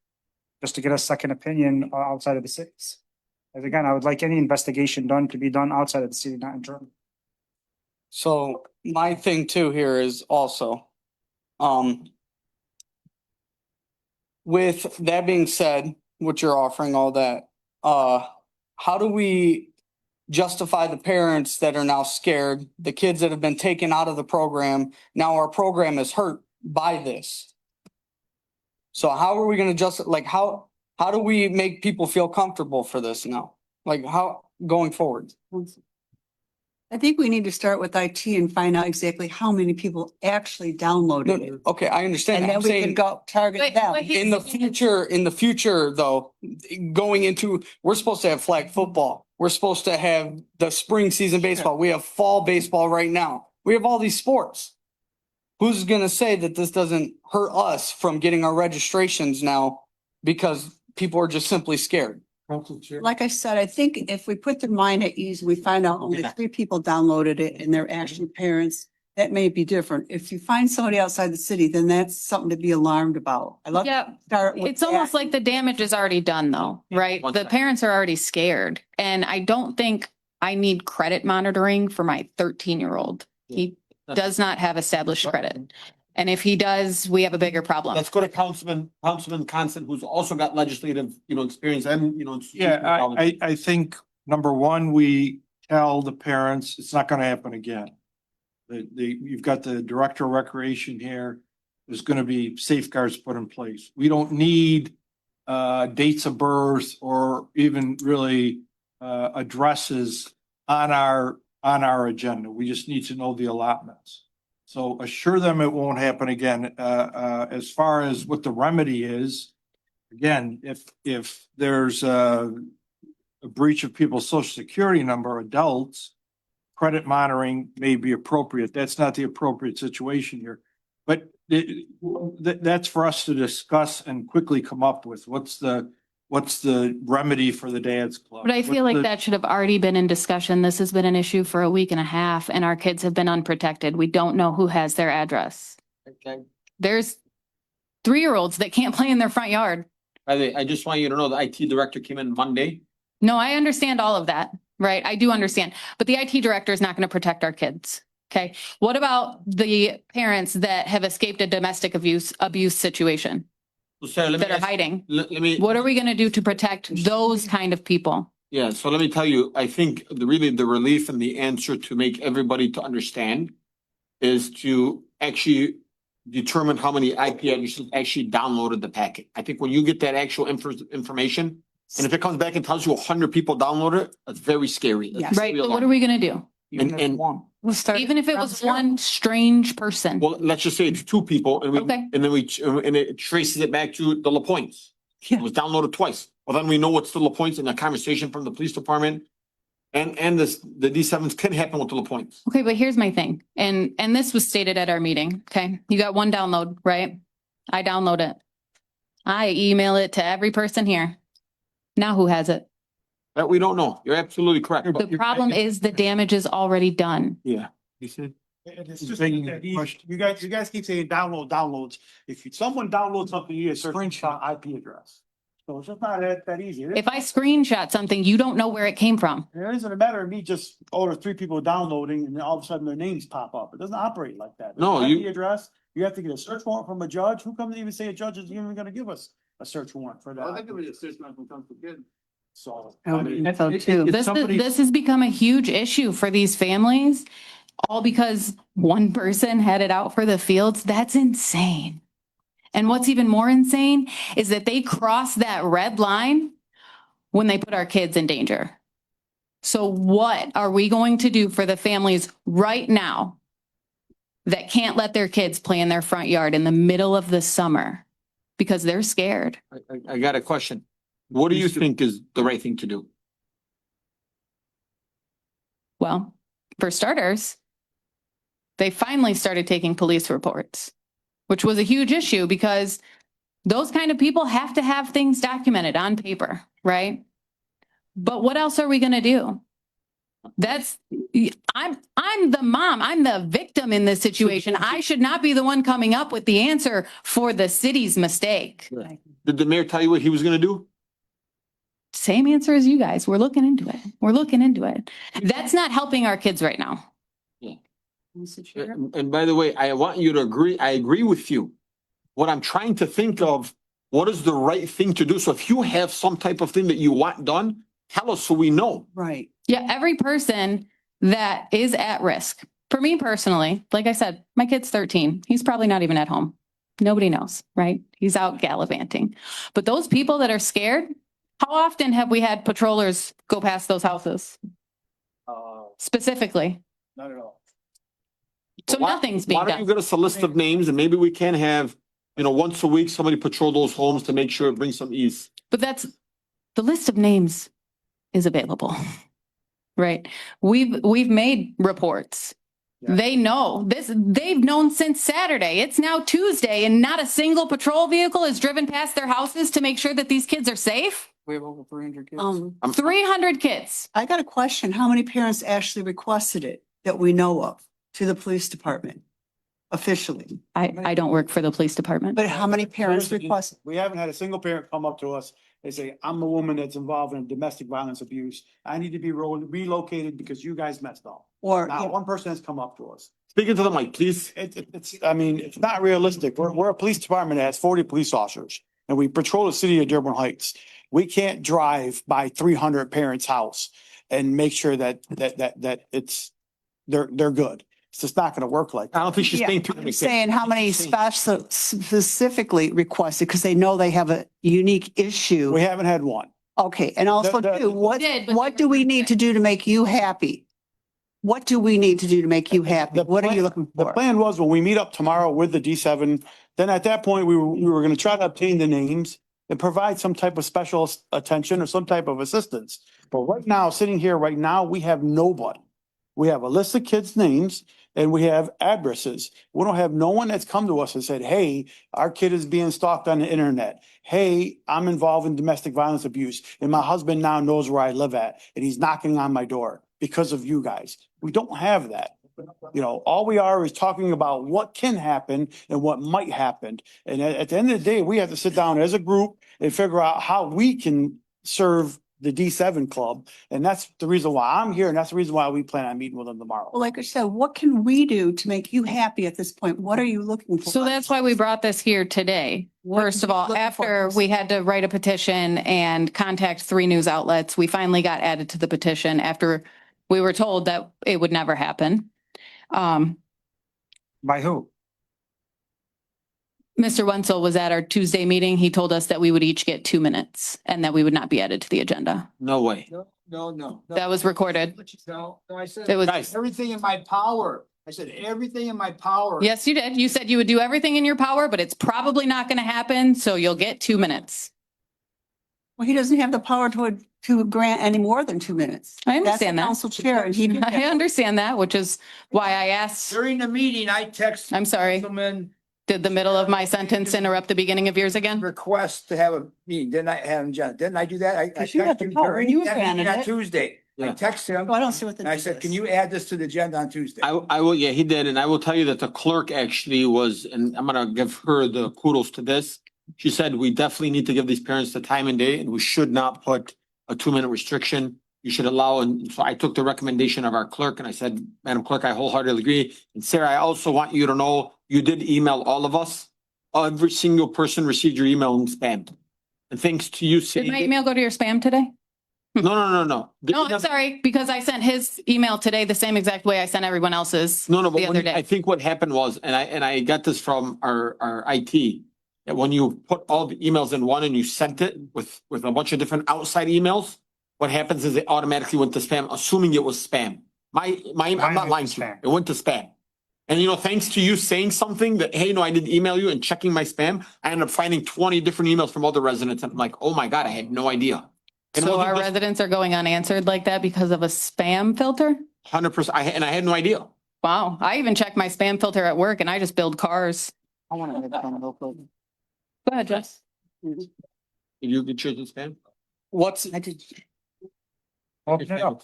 just to get a second opinion outside of the cities. And again, I would like any investigation done to be done outside of the city, not internal. So my thing too here is also, with that being said, what you're offering, all that, how do we justify the parents that are now scared, the kids that have been taken out of the program? Now our program is hurt by this. So how are we gonna how do we make people feel comfortable for this now? Like how, going forward? I think we need to start with IT and find out exactly how many people actually downloaded it. Okay, I understand. And that. then I'm we can saying go target them. in the future though, going into, we're supposed to have flag football. We're supposed to have the spring season baseball. We have fall baseball right now. We have all these sports. Who's gonna say that this doesn't hurt us from getting our registrations now because people are just simply scared? Like I said, I think if we put their mind at ease, we find out only 3 people downloaded it and they're actually parents, that may be different. If you find somebody outside the city, then that's something to be alarmed about. I love. Yeah, Start with it's almost that. like the damage is already done though, right? One The second. parents are already scared. And I don't think I need credit monitoring for my 13-year-old. He does not have established credit. And if he does, we have a bigger problem. Let's go to Councilman Constant, who's also got legislative, experience and, Yeah, I think, number one, we tell the parents, it's not gonna happen again. You've got the director of recreation here, there's gonna be safeguards put in place. We don't need dates of birth or even really addresses on our agenda. We just need to know the allotments. So assure them it won't happen again. As far as what the remedy is, again, if there's a breach of people's social security number, adults, credit monitoring may be appropriate. That's not the appropriate situation here. But that's for us to discuss and quickly come up with. What's the remedy for the dad's club? But I feel like that should have already been in discussion. This has been an issue for a week and a half and our kids have been unprotected. We don't know who has their address. Okay. There's 3-year-olds that can't play in their front yard. By the way, I just want you to know the IT director came in Monday. No, I understand all of that, right? I do understand, but the IT director is not going to protect our kids. Okay. What about the parents that have escaped a domestic abuse situation So Sarah, let me that are ask- hiding? Let me. What are we going to do to protect those kind of people? Yeah, so let me tell you, I think the relief and the answer to make everybody to understand is to actually determine how many IP addresses actually downloaded the packet. I think when you get that actual information, and if it comes back and tells you 100 people downloaded it, that's very scary. That's Right. very But what are we going to do? And Even if it was one strange person. well, let's just say it's 2 people and Okay. and it traces it back to the LaPointes. It was downloaded twice. Well, then we know it's the LaPointes and a conversation from the police department. And the D7s can happen with the LaPointes. Okay, but here's my thing. And this was stated at our meeting. Okay. You got one download, right? I download it. I email it to every person here. Now who has it? That we don't know. You're absolutely correct. The problem is the damage is already done. Yeah. You said. It's just that you guys keep saying downloads. If someone downloads something, you get a screenshot IP address. So it's just not that easy. If I screenshot something, you don't know where it came from. It isn't a matter of me just, there's 3 people downloading and then all of a sudden their names pop up. It doesn't operate like that. No, There's an you- IP address, you have to get a search warrant from a judge. Who comes to even say a judge is even gonna give us a search warrant for that? I think it was a search warrant from good. So. I mean, This has become a huge issue for these families, all because one person had it out for the fields. That's insane. And what's even more insane is that they cross that red line when they put our kids in danger. So what are we going to do for the families right now that can't let their kids play in their front yard in the middle of the summer because they're scared? I got a question. What do you think is the right thing to do? Well, for starters, they finally started taking police reports, which was a huge issue because those kind of people have to have things documented on paper, right? But what else are we going to do? I'm the mom. I'm the victim in this situation. I should not be the one coming up with the answer for the city's mistake. Did the mayor tell you what he was gonna do? Same answer as you guys. We're looking into it. We're looking into it. That's not helping our kids right now. And by the way, I want you to agree. I agree with you. What I'm trying to think of, what is the right thing to do? So if you have some type of thing that you want done, tell us so we know. Right. Yeah, every person that is at risk. For me personally, like I said, my kid's 13. He's probably not even at home. Nobody knows, right? He's out gallivanting. But those people that are scared, how often have we had patrollers go past those houses? Specifically. Not at all. So nothing's being Why don't you done. get us a list of names and maybe we can have, once a week, somebody patrol those homes to make sure it brings some ease. But the list of names is available, right? We've made reports. They know this. They've known since Saturday. It's now Tuesday and not a single patrol vehicle has driven past their houses to make sure that these kids are safe. We have over 300 kids. 300 kids. I got a question. How many parents actually requested it that we know of to the police department officially? I don't work for the police department. But how many parents requested? We haven't had a single parent come up to us They say, I'm a woman that's involved in domestic violence abuse. I need to be relocated because you guys messed up. Or, Not one person has come up to us. Speaking to the mic, please. I mean, it's not realistic. We're a police department that has 40 police officers and we patrol the city of Dearborn Heights. We can't drive by 300 parents' house and make sure that it's, they're good. It's just not gonna work like that. I don't think she's yeah, saying too I'm many. saying how many specifically requested because they know they have a unique issue. We haven't had one. Okay, and also The- too, did, but what do we need to do to make you happy? What do we need to do to make you happy? The What are plan- you looking The for? plan was when we meet up tomorrow with the D7, then at that point, we were gonna try to obtain the names and provide some type of special attention or some type of assistance. But right now, sitting here right now, we have nobody. We have a list of kids' names and we have addresses. We don't have no one that's come to us and said, hey, our kid is being stalked on the internet. Hey, I'm involved in domestic violence abuse and my husband now knows where I live at and he's knocking on my door because of you guys. We don't have that. You know, all we are is talking about what can happen and what might happen. And at the end of the day, we have to sit down as a group and figure out how we can serve the D7 club. And that's the reason why I'm here. And that's the reason why we plan on meeting with them tomorrow. Well, like I said, what can we do to make you happy at this point? What are you looking for? So that's why we brought this here today. What First of are you all, looking for? after we had to write a petition and contact 3 news outlets, we finally got added to the petition after we were told that it would never happen. By who? Mr. Wenzel was at our Tuesday meeting. He told us that we would each get 2 minutes and that we would not be added to the agenda. No way. No. That was recorded. No, I said. It was- Guys. Everything in my power. I said, everything in my power. Yes, you did. You said you would do everything in your power, but it's probably not going to happen. So you'll get 2 minutes. Well, he doesn't have the power to grant any more than 2 minutes. I understand That's the that. council chair and he can. I understand that, which is why I asked. During the meeting, I text. I'm sorry. Councilman Did the middle of my sentence interrupt the beginning of yours again? request to have a meeting, didn't I, Adam John? Didn't I do that? I Because you had texted the power, during you that meeting abandoned on it. Tuesday. I Yeah. texted him Well, I don't see what the. and I said, can you add this to the agenda on Tuesday? I will, yeah, he did. And I will tell you that the clerk actually was, and I'm gonna give her the kudos to this. She said, we definitely need to give these parents the time and day and we should not put a 2-minute restriction. You should allow, and so I took the recommendation of our clerk and I said, Madam Clerk, I wholeheartedly agree. And Sarah, I also want you to know, you did email all of us. Every single person received your email in spam. And thanks to you Did saying. my email go to your spam today? No. No, I'm sorry, because I sent his email today the same exact way I sent everyone else's. No, but The other I day. think what happened was, and I got this from our IT. That when you put all the emails in one and you sent it with a bunch of different outside emails, what happens is it automatically went to spam, assuming it was spam. I'm Mine not went lying to to you. spam. It went to spam. And thanks to you saying something that, hey, no, I didn't email you and checking my spam, I ended up finding 20 different emails from other residents. And I'm like, oh my God, I had no idea. And it So wasn't our just residents are going unanswered like that because of a spam filter? 100%. And I had no idea. Wow, I even checked my spam filter at work and I just build cars. I want to. Go ahead, Jess. Did you get yours in spam? What's, Open it up.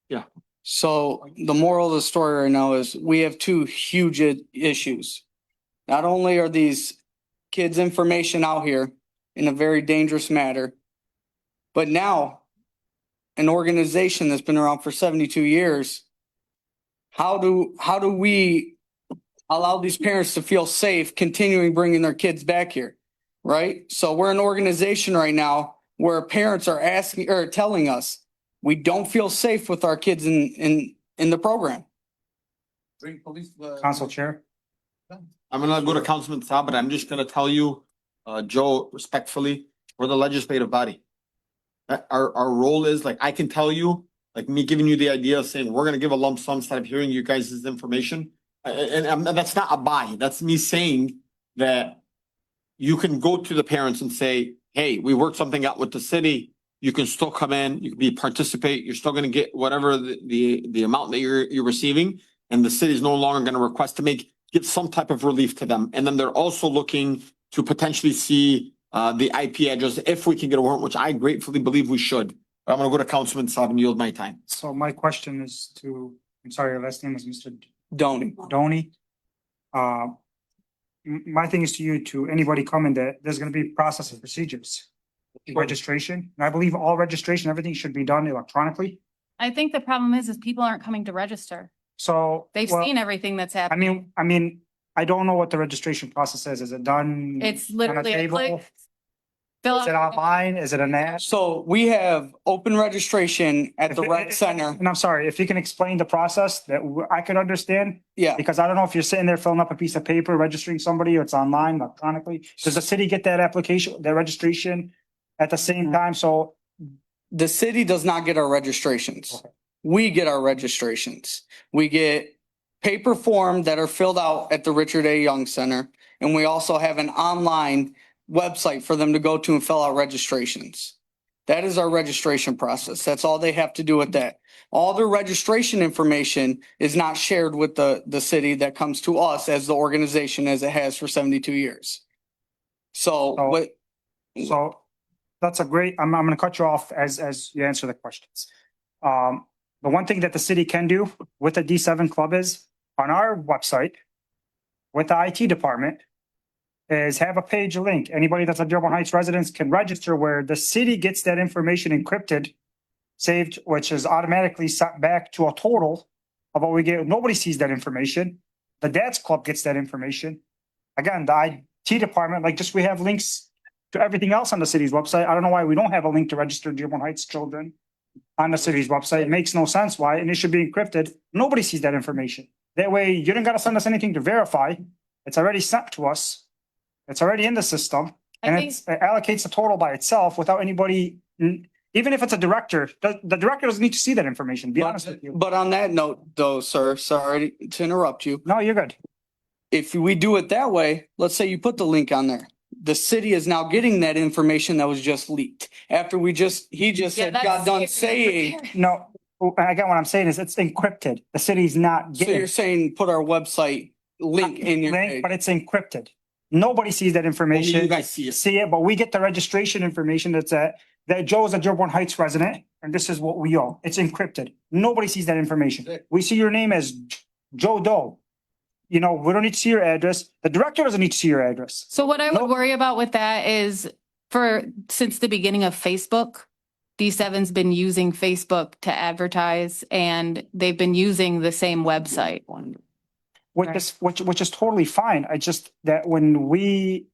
Yeah. so the moral of the story right now is we have 2 huge issues. Not only are these kids' information out here in a very dangerous matter, but now an organization that's been around for 72 years, how do we allow these parents to feel safe continuing bringing their kids back here? Right? So we're an organization right now where parents are asking or telling us we don't feel safe with our kids in the program. Bring police. Council chair. I'm gonna go to Councilman Saab, but I'm just gonna tell you, Joe, respectfully, we're the legislative body. Our role is, like, I can tell you, like me giving you the idea of saying, we're gonna give a lump sum instead of hearing you guys' information. And that's not a buy. That's me saying that you can go to the parents and say, hey, we worked something out with the city. You can still come in, you can participate, you're still gonna get whatever the amount that you're receiving. And the city is no longer gonna request to give some type of relief to them. And then they're also looking to potentially see the IP address if we can get a warrant, which I gratefully believe we should. I'm gonna go to Councilman Saab and yield my time. So my question is to, I'm sorry, your last name is Mr. Donnie. Donnie. my thing is to you, to anybody coming, that there's gonna be process and procedures. Registration, and I believe all registration, everything should be done electronically. I think the problem is people aren't coming to register. So. They've well, seen everything that's I happening. mean, I don't know what the registration process is. Is it done? It's on a literally a table? click. Fill Is it out. online? Is it an app? So we have open registration at the rec center. And I'm sorry, if you can explain the process that I could understand, Yeah, because I don't know if you're sitting there filling up a piece of paper, registering somebody, or it's online electronically. Does the city get that application, that registration at the same time? So, the city does not get our registrations. Okay. We get our registrations. We get paper form that are filled out at the Richard A. Young Center. And we also have an online website for them to go to and fill out registrations. That is our registration process. That's all they have to do with that. All their registration information is not shared with the city. That comes to us as the organization, as it has for 72 years. So Oh. what, so that's a great, I'm gonna cut you off as you answer the questions. The one thing that the city can do with the D7 club is on our website with the IT department is have a page link. Anybody that's a Dearborn Heights residents can register where the city gets that information encrypted, saved, which is automatically set back to a total of what we get. Nobody sees that information. The Dad's Club gets that information. Again, the IT department, like just we have links to everything else on the city's website. I don't know why we don't have a link to register Dearborn Heights children on the city's website. It makes no sense why, and it should be encrypted. Nobody sees that information. That way, you don't gotta send us anything to verify. It's already sent to us. It's already in the system, and it allocates the total by itself without anybody, even if it's a director, the director doesn't need to see that information, be honest with you. but on that note though, sir, sorry to interrupt you. No, you're good. If we do it that way, let's say you put the link on there. The city is now getting that information that was just leaked. After he just said, got done saying, No, again, what I'm saying is it's encrypted. The city's not so getting. you're saying put our website link in your link, page. but it's encrypted. Nobody sees that information. Only you guys see it. But we get the registration information that Joe is a Dearborn Heights resident, and this is what we owe. It's encrypted. Nobody sees that information. We see your name as Joe Doe. You know, we don't need to see your address. The director doesn't need to see your address. So what I would worry about with that is since the beginning of Facebook, D7's been using Facebook to advertise, and they've been using the same website. Which is totally fine. I just, that when we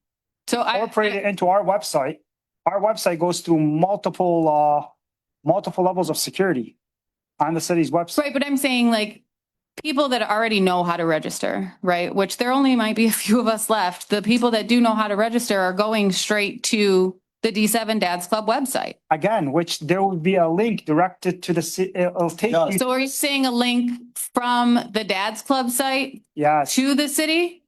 incorporate it into our website goes through multiple levels of security on the city's website. Right, but I'm saying like people that already know how to register, right? Which there only might be a few of us left. The people that do know how to register are going straight to the D7 Dad's Club website. Again, which there will be a link directed to the city. It'll take you. So are you saying a link from the Dad's Club site Yes. to the city?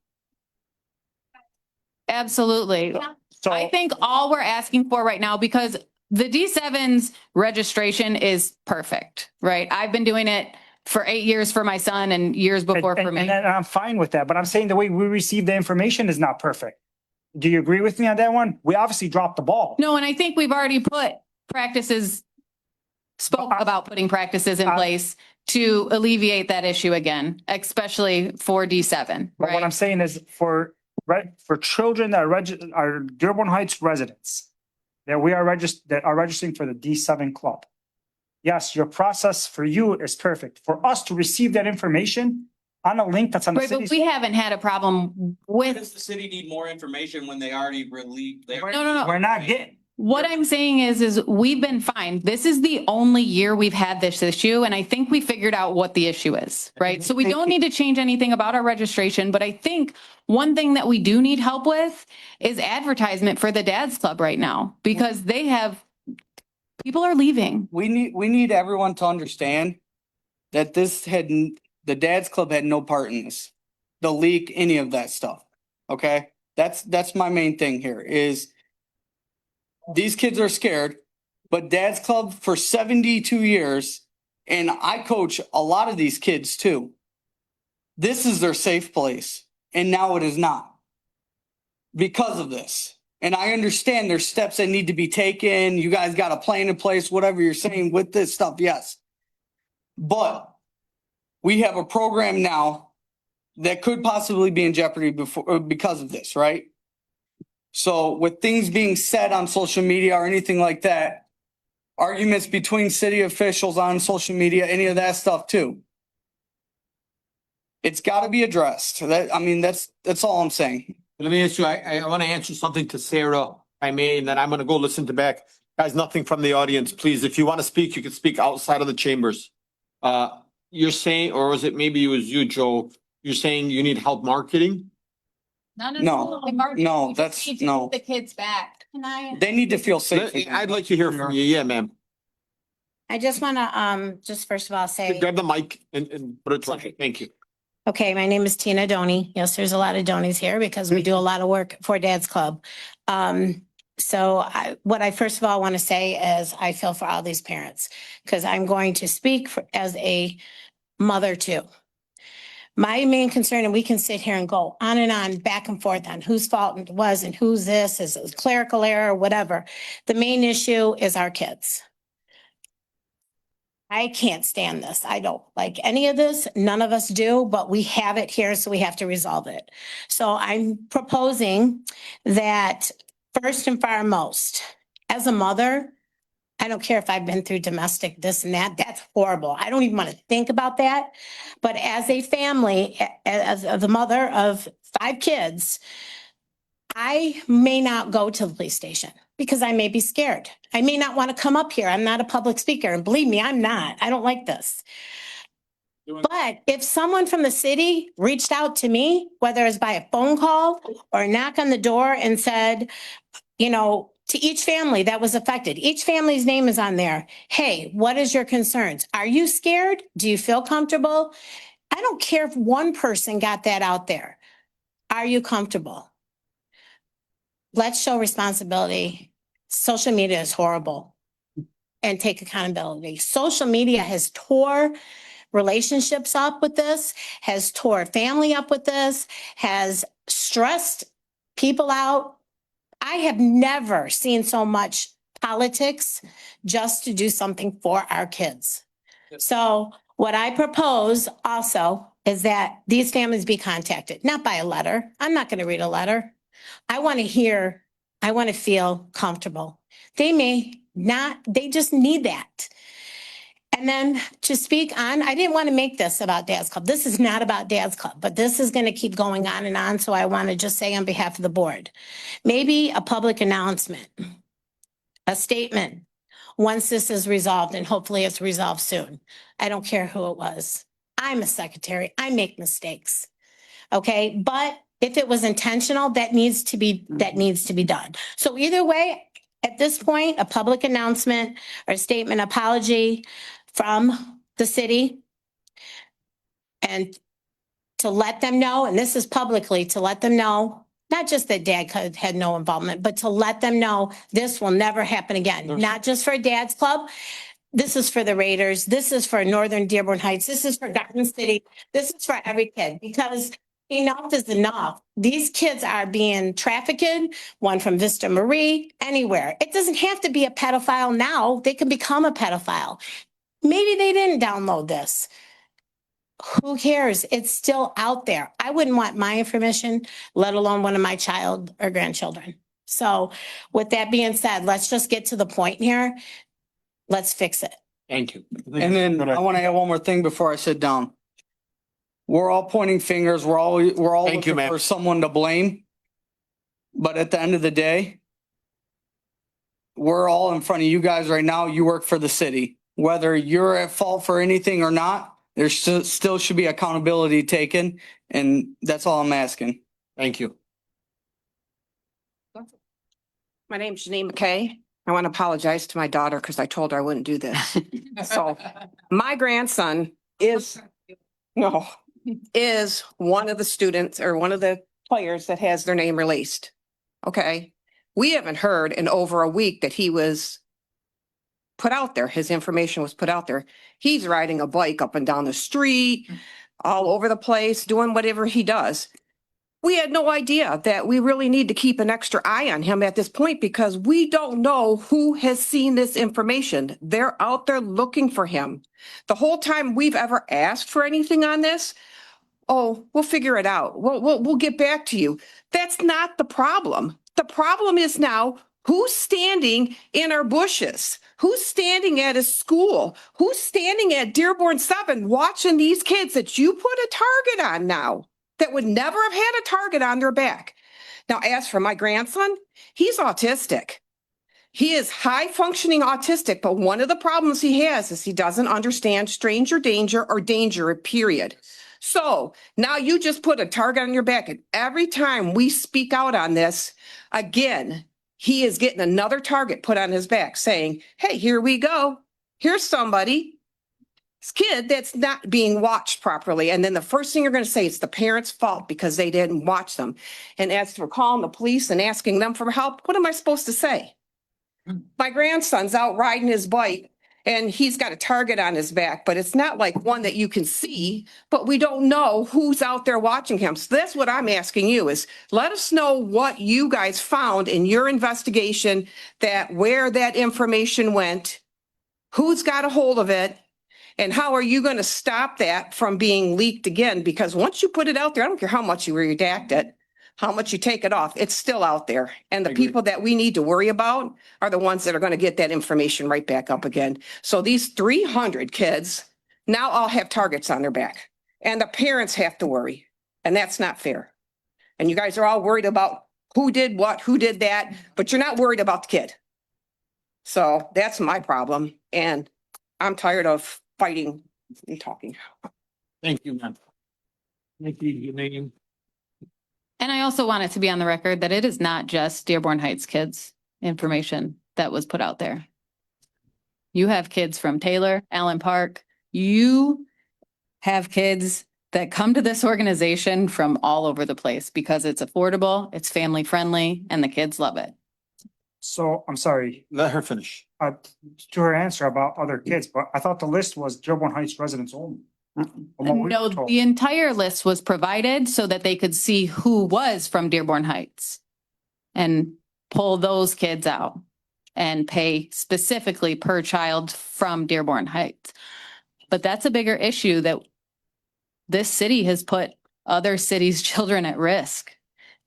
Absolutely. So I think all we're asking for right now, because the D7's registration is perfect, right? I've been doing it for 8 years for my son and years before for me. And I'm fine with that, but I'm saying the way we receive the information is not perfect. Do you agree with me on that one? We obviously dropped the ball. No, and I think we've already spoke about putting practices in place to alleviate that issue again, especially for D7, But what I'm right? saying is for children that are Dearborn Heights residents, that are registering for the D7 club. Yes, your process for you is perfect. For us to receive that information on a link that's on the Right, but city's. we haven't had a problem with, Does the city need more information when they already released their? no. We're not getting. What I'm saying is we've been fine. This is the only year we've had this issue, and I think we figured out what the issue is, right? So we don't need to change anything about our registration, but I think one thing that we do need help with is advertisement for the Dad's Club right now, because people are leaving. We need everyone to understand that the Dad's Club had no part in this. The leak, any of that stuff. Okay? That's my main thing here is these kids are scared, but Dad's Club for 72 years, and I coach a lot of these kids too. This is their safe place, and now it is not because of this. And I understand there's steps that need to be taken. You guys got a plan in place, whatever you're saying with this stuff, yes. But we have a program now that could possibly be in jeopardy because of this, right? So with things being said on social media or anything like that, arguments between city officials on social media, any of that stuff too. It's got to be addressed. That's all I'm saying. Let me ask you, I want to answer something to Sarah, if I may, and then I'm going to go listen to back. Guys, nothing from the audience, please. If you want to speak, you can speak outside of the chambers. You're saying, or was it maybe it was you, Joe? You're saying you need help marketing? No, that's no. The kids back. Can I? They need to feel safe. I'd like to hear from you. Yeah, ma'am. I just want to, just first of all say, Grab the mic and put it to, thank you. okay, my name is Tina Doney. Yes, there's a lot of Doneys here because we do a lot of work for Dad's Club. What I first of all want to say is I feel for all these parents because I'm going to speak as a mother too. My main concern, and we can sit here and go on, back and forth on whose fault it was and who's this, is it clerical error, whatever. The main issue is our kids. I can't stand this. I don't like any of this. None of us do, but we have it here, so we have to resolve it. So I'm proposing that first and foremost, as a mother, I don't care if I've been through domestic this and that. That's horrible. I don't even want to think about that. But as a family, as the mother of 5 kids, I may not go to the police station because I may be scared. I may not want to come up here. I'm not a public speaker. And believe me, I'm not. I don't like this. But if someone from the city reached out to me, whether it's by a phone call or a knock on the door and said, you know, to each family that was affected, each family's name is on there. Hey, what is your concerns? Are you scared? Do you feel comfortable? I don't care if one person got that out there. Are you comfortable? Let's show responsibility. Social media is horrible and take accountability. Social media has tore relationships up with this, has tore family up with this, has stressed people out. I have never seen so much politics just to do something for our kids. So what I propose also is that these families be contacted, not by a letter. I'm not going to read a letter. I want to hear, I want to feel comfortable. They may not, they just need that. And then to speak on, I didn't want to make this about Dad's Club. This is not about Dad's Club, but this is going to keep going on and on. So I want to just say on behalf of the board, maybe a public announcement, a statement, once this is resolved, and hopefully it's resolved soon. I don't care who it was. I'm a secretary. I make mistakes. Okay. But if it was intentional, that needs to be done. So either way, at this point, a public announcement or statement, apology from the city, and to let them know, and this is publicly, to let them know, not just that Dad had no involvement, but to let them know this will never happen again. Not just for Dad's Club. This is for the Raiders. This is for Northern Dearborn Heights. This is for Garden City. This is for every kid, because enough is enough. These kids are being trafficked, one from Vista Marie, anywhere. It doesn't have to be a pedophile now. They can become a pedophile. Maybe they didn't download this. Who cares? It's still out there. I wouldn't want my information, let alone one of my child or grandchildren. So with that being said, let's just get to the point here. Let's fix it. Thank you. And then I want to add one more thing before I sit down. We're all pointing fingers. We're all Thank you, looking ma'am. for someone to blame. But at the end of the day, we're all in front of you guys right now. You work for the city. Whether you're at fault for anything or not, there still should be accountability taken. And that's all I'm asking. Thank you. My name's Janine McKay. I want to apologize to my daughter because I told her I wouldn't do this. So my grandson is one of the students or one of the players that has their name released. Okay. We haven't heard in over a week that he was put out there. His information was put out there. He's riding a bike up and down the street, all over the place, doing whatever he does. We had no idea that we really need to keep an extra eye on him at this point because we don't know who has seen this information. They're out there looking for him. The whole time we've ever asked for anything on this, oh, we'll figure it out. We'll get back to you. That's not the problem. The problem is now who's standing in our bushes? Who's standing at a school? Who's standing at Dearborn 7 watching these kids that you put a target on now that would never have had a target on their back? Now, as for my grandson, he's autistic. He is high functioning autistic, but one of the problems he has is he doesn't understand stranger danger or danger, period. So now you just put a target on your back, and every time we speak out on this, again, he is getting another target put on his back saying, hey, here we go. Here's somebody, this kid that's not being watched properly. And then the first thing you're going to say is the parents' fault because they didn't watch them. And as for calling the police and asking them for help, what am I supposed to say? My grandson's out riding his bike and he's got a target on his back, but it's not like one that you can see, but we don't know who's out there watching him. So that's what I'm asking you is let us know what you guys found in your investigation, that where that information went, who's got a hold of it, and how are you going to stop that from being leaked again? Because once you put it out there, I don't care how much you redact it, how much you take it off, it's still out there. And the people that we need to worry about are the ones that are going to get that information right back up again. So these 300 kids now all have targets on their back and the parents have to worry. And that's not fair. And you guys are all worried about who did what, who did that, but you're not worried about the kid. So that's my problem. And I'm tired of fighting and talking. Thank you, ma'am. Thank you, your name. And I also want it to be on the record that it is not just Dearborn Heights kids information that was put out there. You have kids from Taylor, Allen Park. You have kids that come to this organization from all over the place because it's affordable, it's family friendly, and the kids love it. So I'm sorry, Let her finish. to her answer about other kids, but I thought the list was Dearborn Heights residents only. From what we No, were told. the entire list was provided so that they could see who was from Dearborn Heights and pull those kids out and pay specifically per child from Dearborn Heights. But that's a bigger issue that this city has put other cities' children at risk.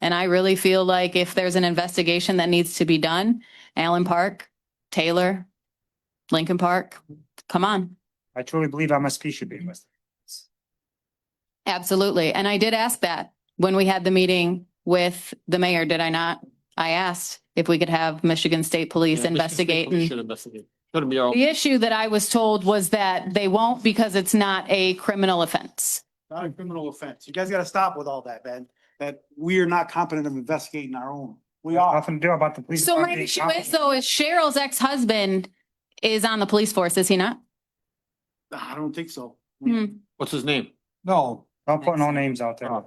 And I really feel like if there's an investigation that needs to be done, Allen Park, Taylor, Lincoln Park, come on. I truly believe MSP should be investigated. Absolutely. And I did ask that when we had the meeting with the mayor, did I not? I asked if we could have Michigan State Police investigate. Should investigate. Shouldn't be all. The issue that I was told was that they won't because it's not a criminal offense. Not a criminal offense. You guys gotta stop with all that, man. That we are not competent of investigating our own. We are. Nothing to do about the police. So my department being issue competent. is though, is Cheryl's ex-husband is on the police force, is he not? I don't think so. What's his name? No, Don't put no names out there.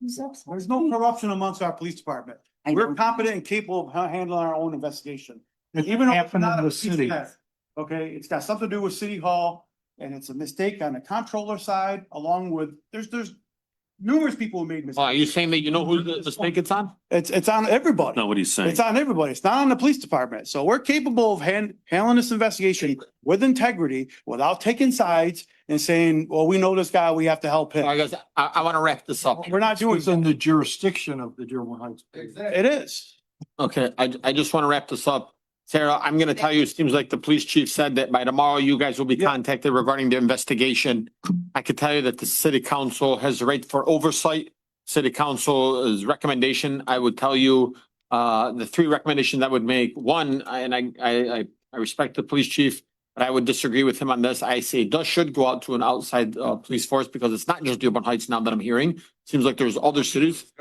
there's no corruption amongst our police department. We're competent and capable of handling our own investigation. Even though it's happened not in a the city. police test, okay, it's got something to do with City Hall and it's a mistake on the comptroller side along with, there's numerous people who made mistakes. Are you saying that you know who the mistake it's on? It's on everybody. Not what he's saying. It's on everybody. It's not on the police department. So we're capable of handling this investigation with integrity without taking sides and saying, well, we know this guy, we have to help him. I guess I want to wrap this up. We're not doing, It's in the jurisdiction of the Dearborn Heights. it is. Okay, I just want to wrap this up. Sarah, I'm gonna tell you, it seems like the police chief said that by tomorrow you guys will be contacted regarding the investigation. I could tell you that the city council has the right for oversight. City council's recommendation, I would tell you, the three recommendations I would make. One, and I respect the police chief, but I would disagree with him on this. I say DUS should go out to an outside police force because it's not just Dearborn Heights now that I'm hearing. Seems like there's other cities.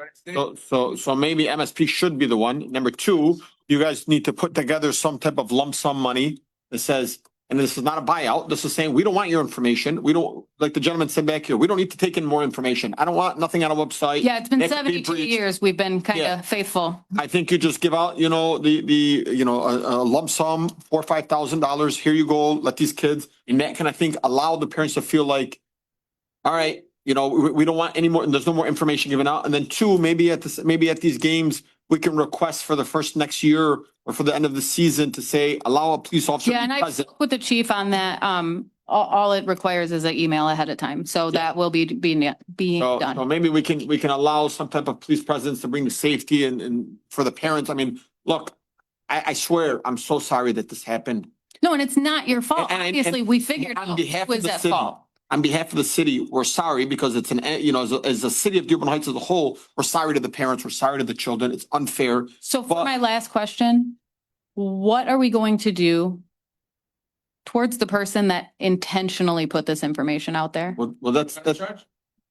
So maybe MSP should be the one. Number two, you guys need to put together some type of lump sum money that says, and this is not a buyout. This is saying, we don't want your information. We don't, like the gentleman said back here, we don't need to take in more information. I don't want nothing on a website. Yeah, it's been That could be 72 breached. years. We've been kind Yeah. of faithful. I think you just give out, a lump sum, $4,000 or $5,000. Here you go. Let these kids, and that can, I think, allow the parents to feel like, all right, we don't want any more, there's no more information given out. And then two, maybe at these games, we can request for the first next year or for the end of the season to say, allow a police officer Yeah, to and be I present. spoke with the chief on that. all it requires is an email ahead of time. So that will be being So done. maybe we can allow some type of police presence to bring the safety and for the parents. I mean, look, I swear, I'm so sorry that this happened. No, and it's not your fault. And- Obviously, we figured on out behalf who of was the at city, fault. on behalf of the city, we're sorry because it's as a city of Dearborn Heights as a whole, we're sorry to the parents, we're sorry to the children. It's unfair. So for But- my last question, what are we going to do towards the person that intentionally put this information out there? Well, that's,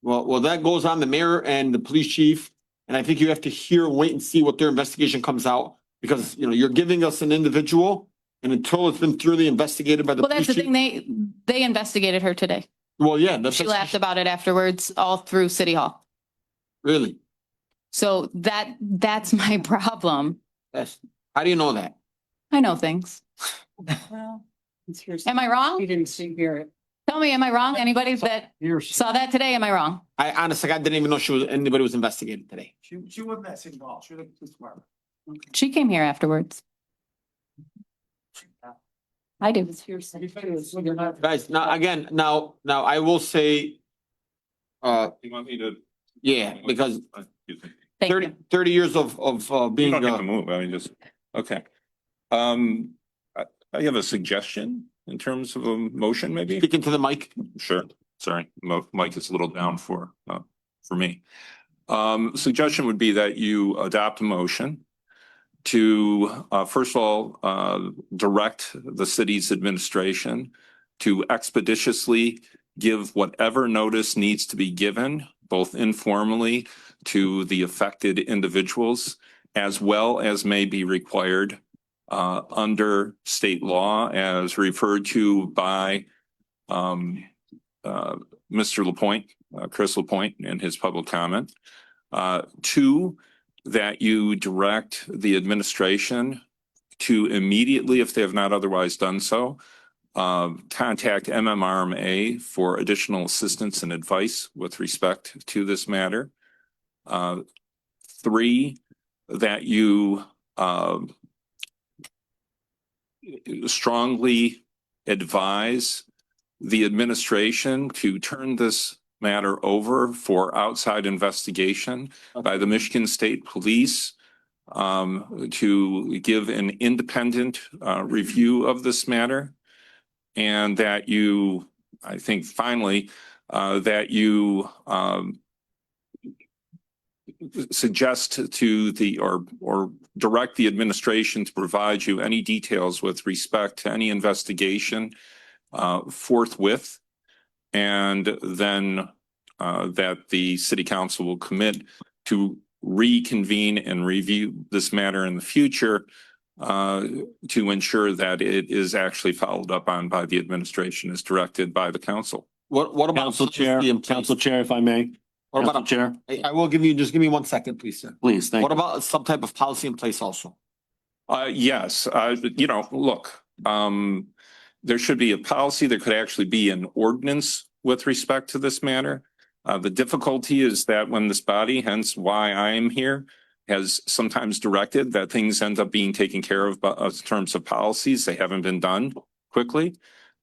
well, that goes on the mayor and the police chief. And I think you have to wait and see what their investigation comes out. Because, you're giving us an individual and until it's been thoroughly investigated by the Well, police that's the chief. thing. They investigated her today. Well, yeah, that's She laughed about it afterwards, all through City Hall. really, So that's my problem. how do you know that? I know things. Well, it's hearsay. Am I wrong? You didn't see, hear it. Tell me, am I wrong? Anybody that saw that today, am I wrong? I honestly, I didn't even know anybody was investigated today. She wasn't at City Hall. She was at the police department. She came here afterwards. I do. It's hearsay too, so you're not. Guys, now I will say, You want me to? yeah, because Thank 30 years of You being, don't have to move, I mean, just, okay. I have a suggestion in terms of a motion, maybe? speaking to the mic. Sure, sorry, mic is a little down for me. Suggestion would be that you adopt a motion to, first of all, direct the city's administration to expeditiously give whatever notice needs to be given, both informally to the affected individuals, as well as may be required under state law as referred to by Mr. Lapointe, Chris Lapointe in his public comment. Two, that you direct the administration to immediately, if they have not otherwise done so, contact MMRMA for additional assistance and advice with respect to this matter. Three, that you strongly advise the administration to turn this matter over for outside investigation by the Michigan State Police to give an independent review of this matter. And that you, I think finally, that you suggest to or direct the administration to provide you any details with respect to any investigation forthwith. And then that the city council will commit to reconvene and review this matter in the future to ensure that it is actually followed up on by the administration as directed by the council. What about Council Chair, if I may. What Council about, Chair, I will just give me 1 second, please, sir. please, thank What you. about some type of policy in place also? Yes, look, there should be a policy. There could actually be an ordinance with respect to this matter. The difficulty is that when this body, hence why I am here, has sometimes directed that things end up being taken care of in terms of policies. They haven't been done quickly.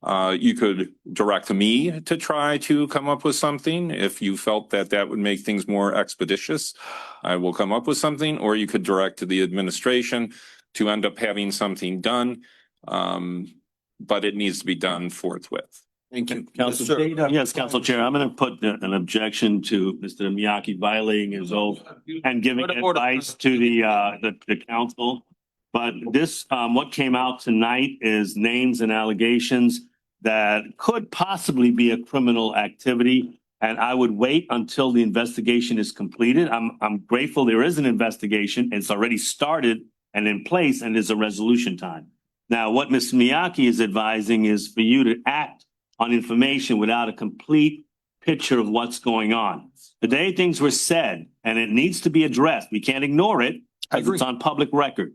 You could direct me to try to come up with something. If you felt that that would make things more expeditious, I will come up with something, or you could direct the administration to end up having something done. But it needs to be done forthwith. Thank you. Council, yes, Council Chair, I'm going to put an objection to Mr. Miyake violating his oath and giving advice to the council. But this, what came out tonight is names and allegations that could possibly be a criminal activity. And I would wait until the investigation is completed. I'm grateful there is an investigation. It's already started and in place, and there's a resolution time. Now, what Mr. Miyake is advising is for you to act on information without a complete picture of what's going on. Today, things were said, and it needs to be addressed. We can't ignore it because it's on public record.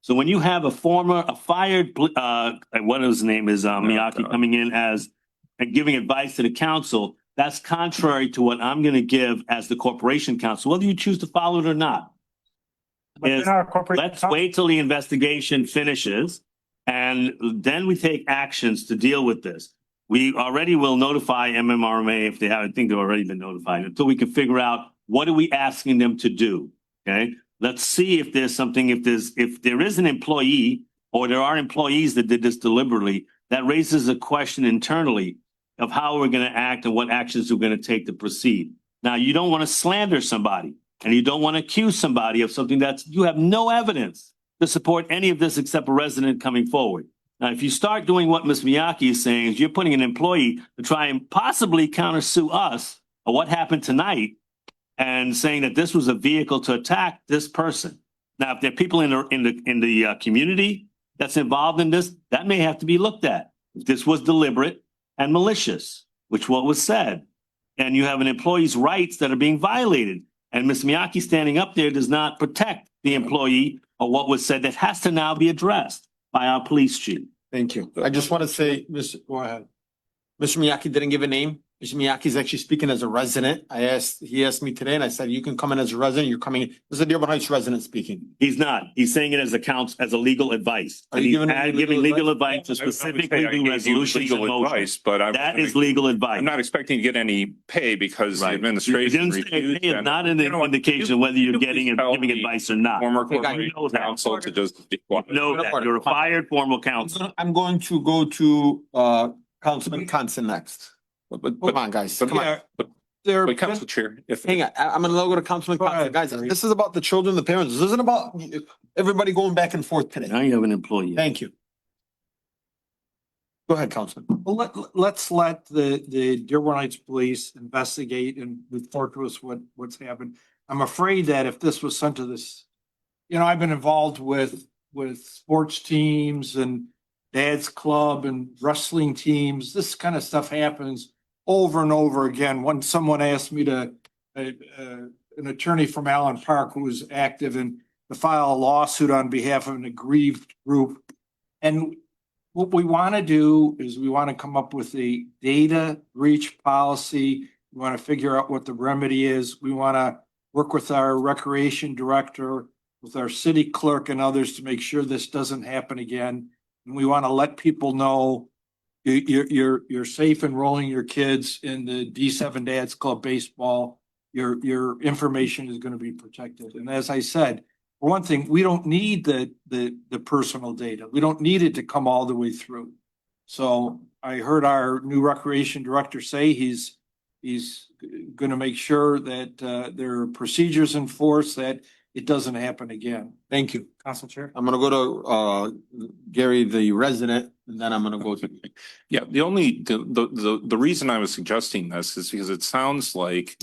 So when you have a fired, what his name is, Miyake coming in as and giving advice to the council, that's contrary to what I'm going to give as the corporation council, whether you choose to follow it or not. Let's wait till the investigation finishes, and then we take actions to deal with this. We already will notify MMRMA if they have, I think they've already been notified, until we can figure out what are we asking them to do, okay? Let's see if there's something, if there is an employee or there are employees that did this deliberately, that raises a question internally of how we're gonna act and what actions we're gonna take to proceed. Now, you don't want to slander somebody and you don't want to accuse somebody of something that's, you have no evidence to support any of this except a resident coming forward. Now, if you start doing what Ms. Miyake is saying, is you're putting an employee to try and possibly countersue us or what happened tonight and saying that this was a vehicle to attack this person. Now, if there are people in the community that's involved in this, that may have to be looked at. If this was deliberate and malicious, which what was said, and you have an employee's rights that are being violated, and Ms. Miyake standing up there does not protect the employee or what was said, that has to now be addressed by our police chief. Thank you. I just want to say, go ahead. Mr. Miyake didn't give a name. Mr. Miyake is actually speaking as a resident. He asked me today and I said, you can come in as a resident. You're coming in. This is a Dearborn Heights resident speaking. He's not. He's saying it as as a legal advice. Are you And giving he's him giving legal advice to I would say specifically I do gave you resolutions and legal motions. advice, but That is legal advice. I'm not expecting to get any pay because the Right. administration It refused. is not an You know what? indication whether you're getting and tell giving the advice or not. Former Okay, guys, corporation you know that. counsel to just be quiet. Know that. You're a fired formal counsel. I'm going to go to Councilman Constant next. Come on, guys. Come on. But Council Chair, if Hang on, I'm gonna go to Councilman Constant. Guys, this is about the children, the parents. This isn't about everybody going back and forth today. Now you have an employee. Thank you. Go ahead, Councilman. Well, let's let the Dearborn Heights Police investigate and report to us what's happened. I'm afraid that if this was sent to this, I've been involved with sports teams and dad's club and wrestling teams. This kind of stuff happens over and over again. When someone asked me an attorney from Allen Park who was active and to file a lawsuit on behalf of an aggrieved group. And what we want to do is we want to come up with a data breach policy. We want to figure out what the remedy is. We want to work with our recreation director, with our city clerk and others to make sure this doesn't happen again. And we want to let people know you're safe enrolling your kids in the D7 Dads Club baseball. Your information is going to be protected. And as I said, for one thing, we don't need the personal data. We don't need it to come all the way through. So I heard our new recreation director say he's going to make sure that there are procedures in force that it doesn't happen again. Thank you. Council Chair. I'm gonna go to Gary, the resident, and then I'm gonna go to. Yeah, the reason I was suggesting this is because it sounds like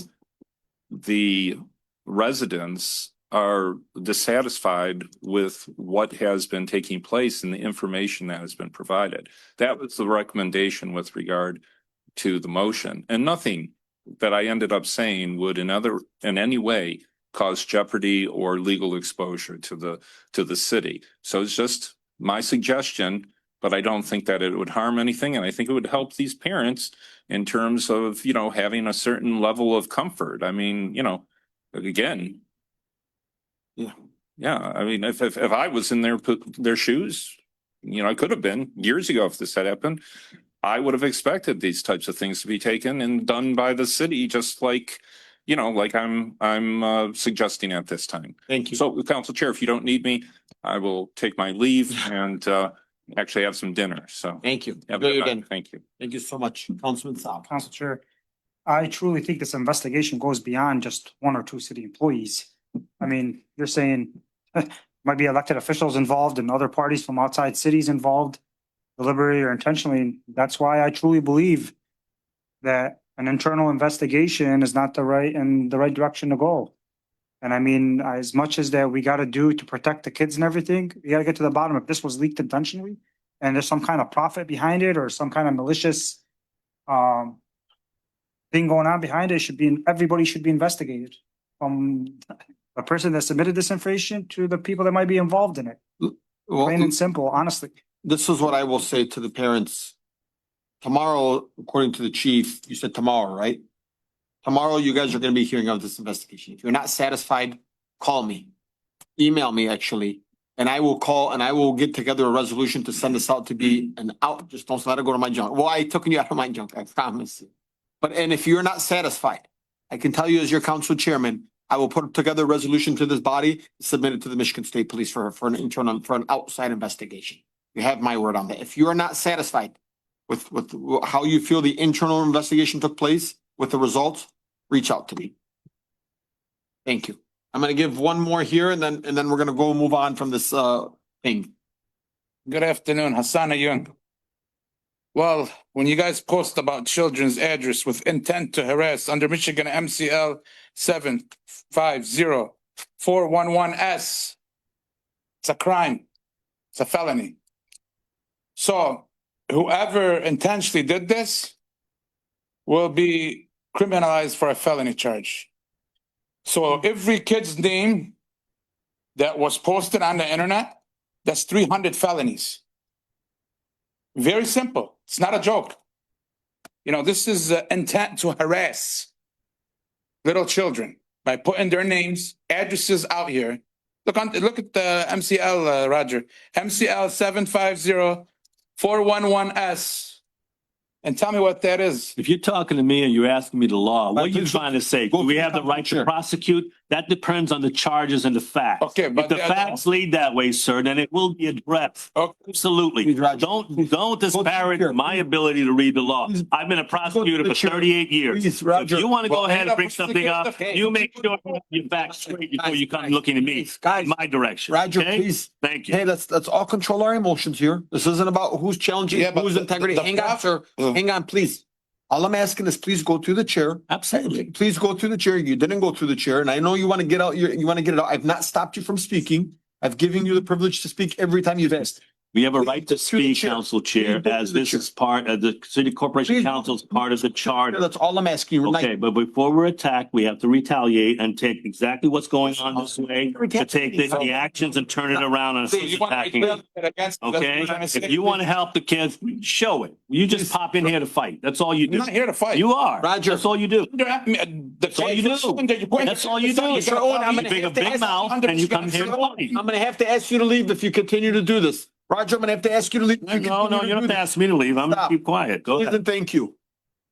the residents are dissatisfied with what has been taking place and the information that has been provided. That was the recommendation with regard to the motion, and nothing that I ended up saying would in any way cause jeopardy or legal exposure to the city. So it's just my suggestion, but I don't think that it would harm anything. And I think it would help these parents in terms of, having a certain level of comfort. I mean, again. Yeah. I mean, if I was in their shoes, I could have been years ago if this had happened. I would have expected these types of things to be taken and done by the city, just like I'm suggesting at this time. Thank you. So, Council Chair, if you don't need me, I will take my leave and actually have some dinner. So Thank you. have a good night. Thank Thank you. you so much, Councilman Saab. Council Chair. I truly think this investigation goes beyond just one or two city employees. I mean, you're saying might be elected officials involved and other parties from outside cities involved, deliberately or intentionally. That's why I truly believe that an internal investigation is not the right direction to go. And I mean, as much as that we got to do to protect the kids and everything, we got to get to the bottom. If this was leaked intentionally and there's some kind of profit behind it or some kind of malicious thing going on behind it, everybody should be investigated, from the person that submitted this information to the people that might be involved in it. Plain and simple, honestly. This is what I will say to the parents. Tomorrow, according to the chief, you said tomorrow, right? Tomorrow, you guys are gonna be hearing of this investigation. If you're not satisfied, call me. Email me, actually. And I will call and I will get together a resolution to send this out to be an out, just don't let it go to my junk. Well, I took you out of my junk, I promise you. But, and if you're not satisfied, I can tell you as your council chairman, I will put together a resolution to this body, submit it to the Michigan State Police for an internal, for an outside investigation. You have my word on that. If you are not satisfied with how you feel the internal investigation took place with the results, reach out to me. Thank you. I'm gonna give one more here and then we're gonna go move on from this thing. Good afternoon, Hassan Ayun. Well, when you guys post about children's address with intent to harass under Michigan MCL 750411S, it's a crime. It's a felony. So whoever intentionally did this will be criminalized for a felony charge. So every kid's name that was posted on the internet, that's 300 felonies. Very simple. It's not a joke. You know, this is intent to harass little children by putting their names, addresses out here. Look at the MCL, Roger. MCL 750411S. And tell me what that is. If you're talking to me and you're asking me the law, what are you trying to say? Do we have the right to prosecute? That depends on the charges and the facts. Okay, but if the facts lead that way, sir, then it will be addressed. Absolutely. Don't disparage my ability to read the law. I've been a prosecutor for 38 years. If you want to go ahead and bring something up, you make sure you have your facts straight before you come looking at me. Guys, my direction. Roger, okay? please. Thank you. Hey, let's all control our emotions here. This isn't about who's challenging, who's integrity. Hang on, sir. Hang on, please. All I'm asking is please go through the chair. Absolutely. Please go through the chair. You didn't go through the chair. And I know you want to get out, you want to get it out. I've not stopped you from speaking. I've given you the privilege to speak every time you've asked. We have a right to speak, Council Chair, as this is part of the City Corporation Council is part of the charter. That's all I'm asking you. Okay, but before we're attacked, we have to retaliate and take exactly what's going on this way, to take the actions and turn it around and attacking. Okay, if you want to help the kids, show it. You just pop in here to fight. That's all you do. I'm not here to fight. You are. Roger. That's all you do. That's all you do. That's all you do. You big a big mouth and you come here to fight. I'm gonna have to ask you to leave if you continue to do this. Roger, I'm gonna have to ask you to leave. No, you don't have to ask me to leave. I'm gonna keep quiet. Go Please ahead. and thank you.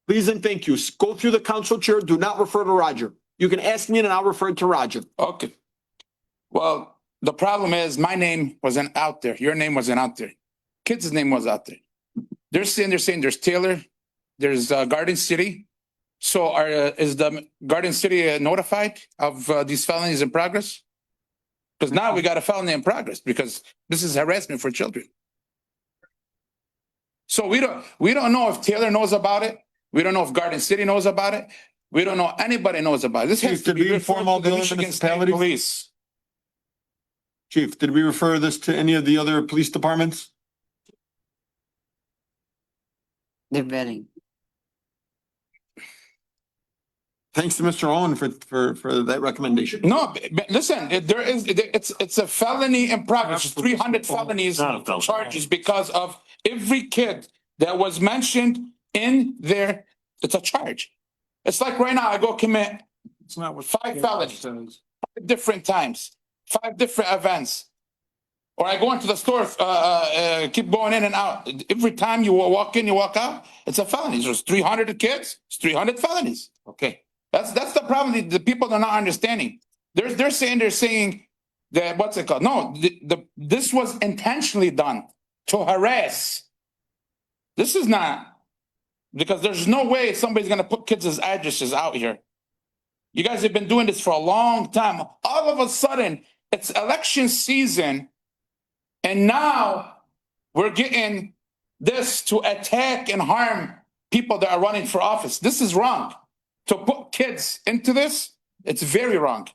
Please and thank you. Go through the council chair. Do not refer to Roger. You can ask me and I'll refer to Roger. Okay. Well, the problem is my name wasn't out there. Your name wasn't out there. Kids' name was out there. They're saying there's Taylor, there's Garden City. So is the Garden City notified of these felonies in progress? Because now we got a felony in progress because this is harassment for children. So we don't know if Taylor knows about it. We don't know if Garden City knows about it. We don't know anybody knows about it. This has to be referred to the Michigan State Police. Chief, did we refer this to any of the other police departments? They're vetting. Thanks to Mr. Owen for that recommendation. No, but listen, it's a felony in progress, 300 felonies charges because of every kid that was mentioned in there. It's a charge. It's like right now I go commit 5 felonies, 5 different times, 5 different events. Or I go into the store, keep going in and out. Every time you walk in, you walk out, it's a felony. There's 300 kids, it's 300 felonies. Okay. That's the problem. The people are not understanding. They're saying that what's it called? No, this was intentionally done to harass. This is not, because there's no way somebody's gonna put kids' addresses out here. You guys have been doing this for a long time. All of a sudden, it's election season, and now we're getting this to attack and harm people that are running for office. This is wrong. To put kids into this, it's very wrong.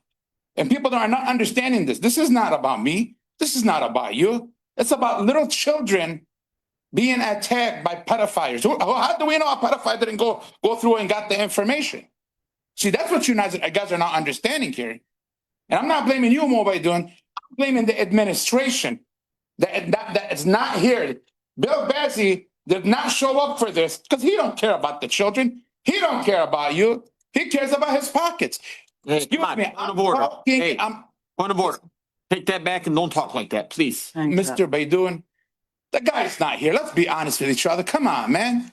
And people are not understanding this. This is not about me. This is not about you. It's about little children being attacked by pedophiles. How do we know a pedophile didn't go through and got the information? See, that's what you guys are not understanding here. And I'm not blaming you, Mo, by doing. I'm blaming the administration that is not here. Bill Bazzi did not show up for this because he don't care about the children. He don't care about you. He cares about his pockets. Hey, Excuse come on, me. point of order. Hey, point of order. Take that back and don't talk like that, please. Mr. Baidoon, the guy's not here. Let's be honest with each other. Come on, man.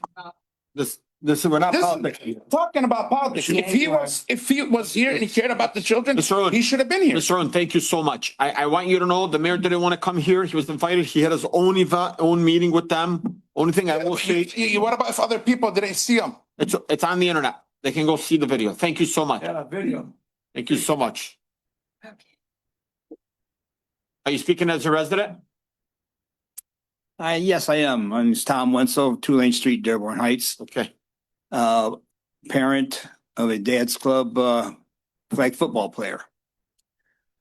This we're not This- politics. Talking about politics. If he was here and he cared about the children, Mr. Rowan, he should have been here. Mr. Rowan, thank you so much. I want you to know the mayor didn't want to come here. He was invited. He had his own meeting with them. Only thing I will say, What about if other people didn't see him? it's on the internet. They can go see the video. Thank you so much. Yeah, video. Thank you so much. Are you speaking as a resident? Yes, I am. My name is Tom Wenzel, 2 Lane Street, Dearborn Heights. Okay. Parent of a dad's club, flag football player.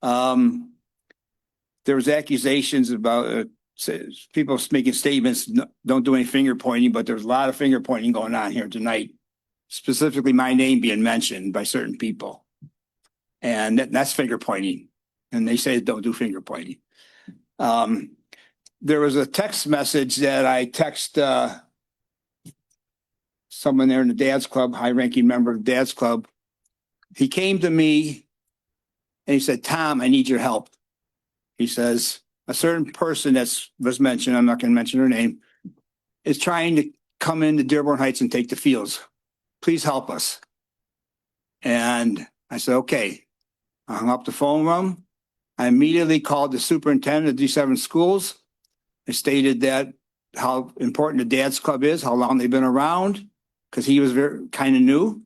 There was accusations about, people making statements, don't do any finger pointing, but there's a lot of finger pointing going on here tonight. Specifically, my name being mentioned by certain people. And that's finger pointing. And they say don't do finger pointing. There was a text message that I text someone there in the dad's club, high-ranking member of the dad's club. He came to me and he said, Tom, I need your help. He says, a certain person was mentioned, I'm not going to mention her name, is trying to come into Dearborn Heights and take the fields. Please help us. And I said, okay. I hung up the phone with him. I immediately called the superintendent of D7 schools. I stated that how important the dad's club is, how long they've been around, because he was very kind of new,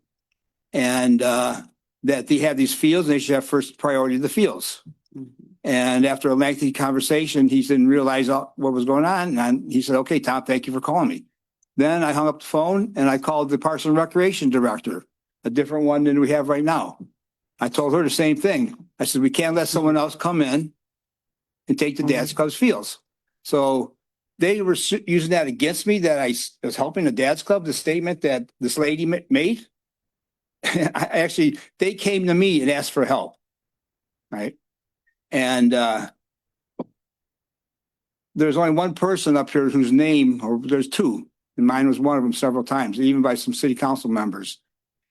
and that they have these fields and they should have first priority of the fields. And after a lengthy conversation, he didn't realize what was going on. And he said, okay, Tom, thank you for calling me. Then I hung up the phone and I called the Parks and Recreation director, a different one than we have right now. I told her the same thing. I said, we can't let someone else come in and take the dad's club's fields. So they were using that against me, that I was helping the dad's club, the statement that this lady made. They came to me and asked for help. Right. And there's only one person up here whose name, or there's two, and mine was one of them several times, even by some city council members.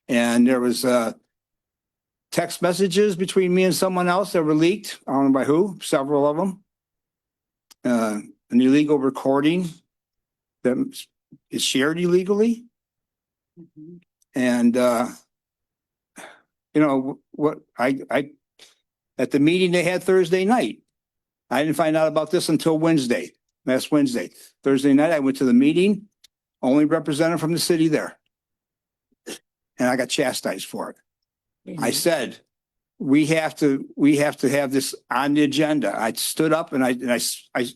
And there was text messages between me and someone else that were leaked. I don't know by who, several of them. An illegal recording that is shared illegally. And you know what, I at the meeting they had Thursday night, I didn't find out about this until last Wednesday. Thursday night, I went to the meeting, only representative from the city there. And I got chastised for it. I said, we have to have this on the agenda. I stood up and I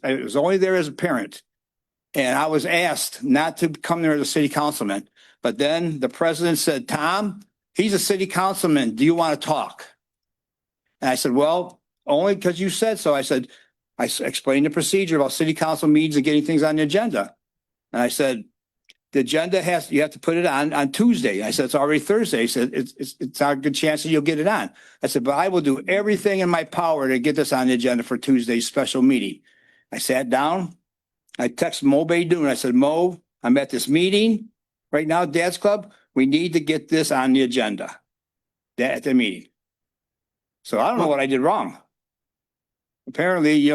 was only there as a parent. And I was asked not to come there as a city councilman. But then the president said, Tom, he's a city councilman. Do you want to talk? And I said, well, only because you said so. I explained the procedure about city council meetings and getting things on the agenda. And I said, the agenda you have to put it on Tuesday. I said, it's already Thursday. He said, it's not a good chance that you'll get it on. I said, but I will do everything in my power to get this on the agenda for Tuesday's special meeting. I sat down. I texted Mo Baidoon. I said, Mo, I'm at this meeting right now, Dad's Club. We need to get this on the agenda at the meeting. So I don't know what I did wrong. Apparently,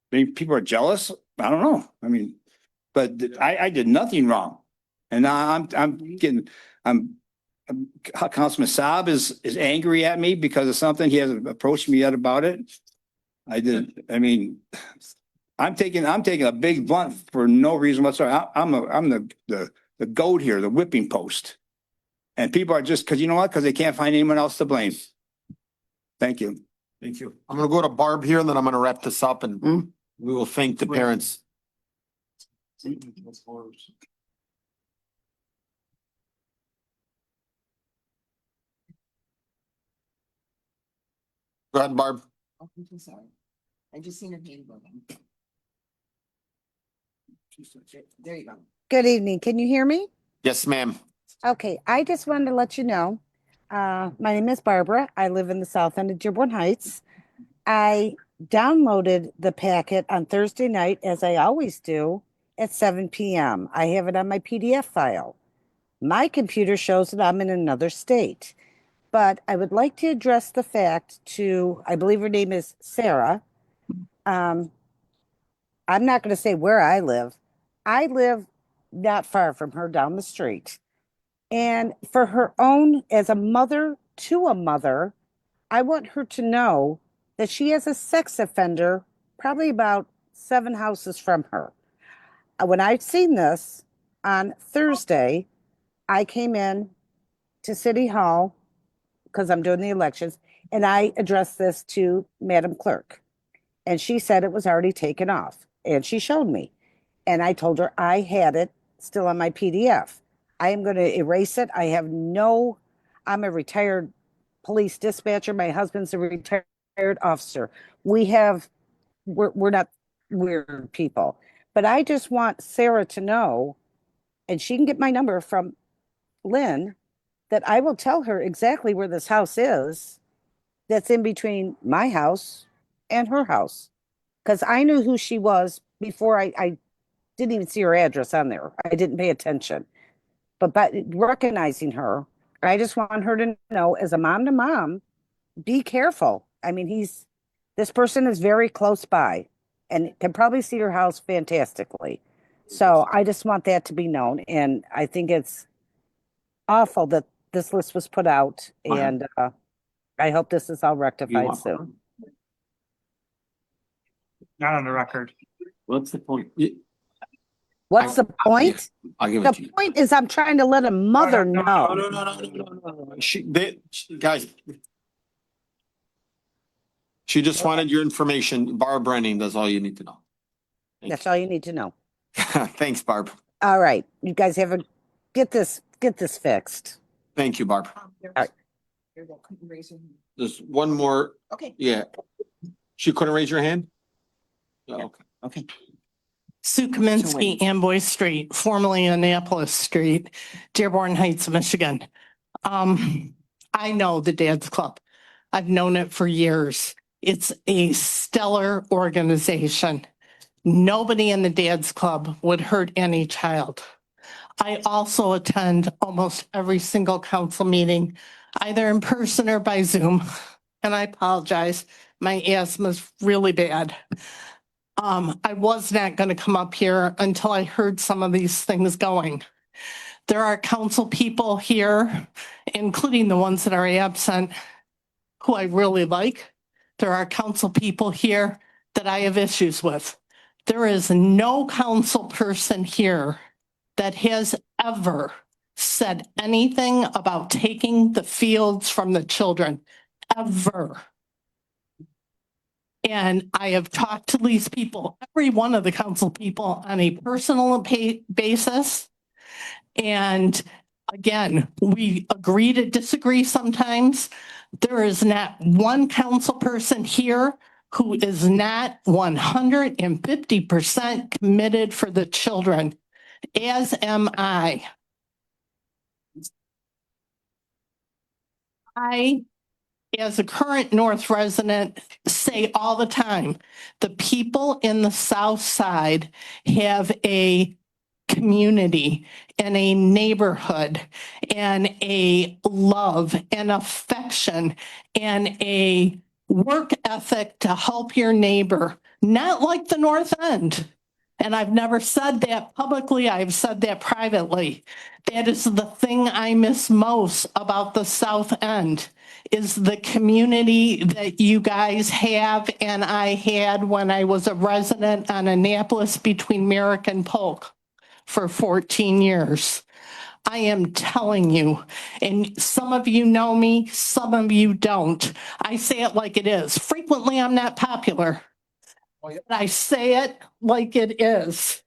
maybe people are jealous. I don't know. I mean, but I did nothing wrong. And now Councilman Saab is angry at me because of something. He hasn't approached me yet about it. I'm taking a big blunt for no reason whatsoever. I'm the goat here, the whipping post. And people are just, because you know what? Because they can't find anyone else to blame. Thank you. Thank you. I'm gonna go to Barb here and then I'm gonna wrap this up and we will thank the parents. Go ahead, Barb. Oh, I'm so sorry. I just seen her hand go down. There you go. Good evening. Can you hear me? Yes, ma'am. Okay, I just wanted to let you know, my name is Barbara. I live in the south end of Dearborn Heights. I downloaded the packet on Thursday night, as I always do, at 7 p.m. I have it on my PDF file. My computer shows that I'm in another state. but I would like to address the fact to, I believe her name is Sarah. I'm not going to say where I live. I live not far from her down the street. And for her own, as a mother to a mother, I want her to know that she has a sex offender probably about 7 houses from her. When I've seen this on Thursday, I came in to City Hall because I'm doing the elections, and I addressed this to Madam Clerk. And she said it was already taken off. And she showed me. And I told her I had it still on my PDF. I am going to erase it. I'm a retired police dispatcher. My husband's a retired officer. We're not weird people. But I just want Sarah to know, and she can get my number from Lynn, that I will tell her exactly where this house is that's in between my house and her house. Because I knew who she was before I didn't even see her address on there. I didn't pay attention. But by recognizing her, I just want her to know, as a mom to mom, be careful. I mean, this person is very close by and can probably see her house fantastically. So I just want that to be known. And I think it's awful that this list was put out. And I hope this is all rectified soon. Not on the record. What's the point? What's the point? I'll give it to The you. point is I'm trying to let a mother know. No. Guys. She just wanted your information. Barb Brenning, that's all you need to know. That's all you need to know. Thanks, Barb. All right. You guys get this fixed. Thank you, Barb. All right. There's one more. Okay. Yeah. She couldn't raise your hand? Yeah, okay. Sue Kaminsky, Amboy Street, formerly Annapolis Street, Dearborn Heights, Michigan. I know the Dad's Club. I've known it for years. It's a stellar organization. Nobody in the Dad's Club would hurt any child. I also attend almost every single council meeting, either in person or by Zoom. And I apologize, my asthma's really bad. I was not going to come up here until I heard some of these things going. There are council people here, including the ones that are absent, who I really like. There are council people here that I have issues with. There is no council person here that has ever said anything about taking the fields from the children, ever. And I have talked to these people, every one of the council people, on a personal basis. And again, we agree to disagree sometimes. There is not one council person here who is not 150% committed for the children, as am I. As a current North resident, say all the time, the people in the South Side have a community and a neighborhood and a love and affection and a work ethic to help your neighbor, not like the North End. And I've never said that publicly. I've said that privately. That is the thing I miss most about the South End, is the community that you guys have and I had when I was a resident on Annapolis between Merrick and Polk for 14 years. I am telling you, and some of you know me, some of you don't. I say it like it is. Frequently, I'm not popular. But I say it like it is.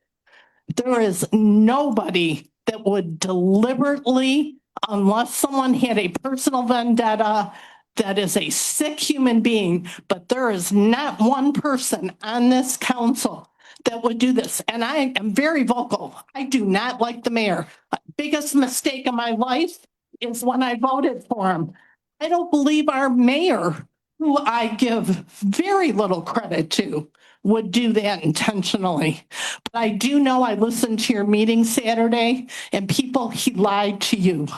There is nobody that would deliberately, unless someone had a personal vendetta, that is a sick human being, but there is not one person on this council that would do this. And I am very vocal. I do not like the mayor. Biggest mistake of my life is when I voted for him. I don't believe our mayor, who I give very little credit to, would do that intentionally. But I do know I listened to your meeting Saturday, and people, he lied to you.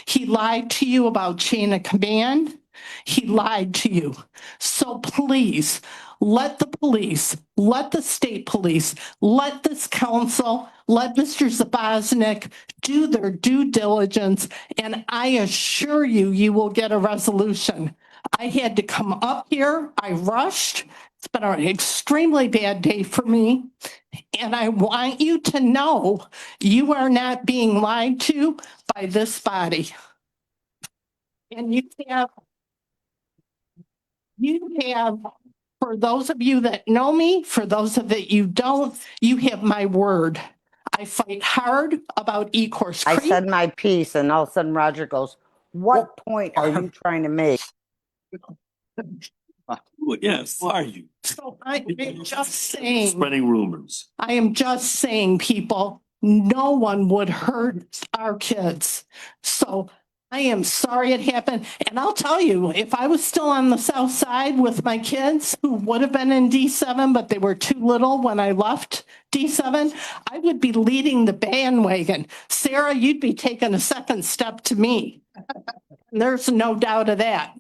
He lied to you about chain of command. He lied to you. So please, let the police, let the state police, let this council, let Mr. Zaboznik do their due diligence, and I assure you, you will get a resolution. I had to come up here. I rushed. It's been an extremely bad day for me. And I want you to know you are not being lied to by this body. And you have, for those of you that know me, for those of you don't, you have my word. I fight hard about Ecorse I Creek. said my piece and all of a sudden Roger goes, what point are you trying to make? Yes, who are you? So I'm just saying. Spreading rumors. I am just saying, people, no one would hurt our kids. So I am sorry it happened. And I'll tell you, if I was still on the south side with my kids who would have been in D7, but they were too little when I left D7, I would be leading the bandwagon. Sarah, you'd be taking a second step to me. There's no doubt of that.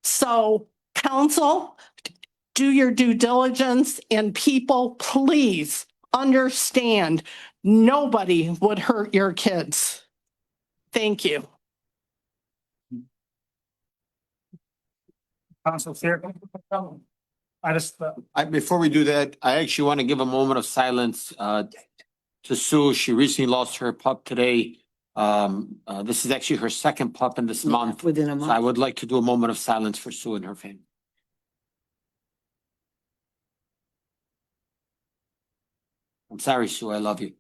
So council, do your due diligence, and people, please understand, nobody would hurt your kids. Thank you. Council Chair. I just, Before we do that, I actually want to give a moment of silence to Sue. She recently lost her pup today. This is actually her second pup in this month. Within a So I month. would like to do a moment of silence for Sue and her family. I'm sorry, Sue. I love you.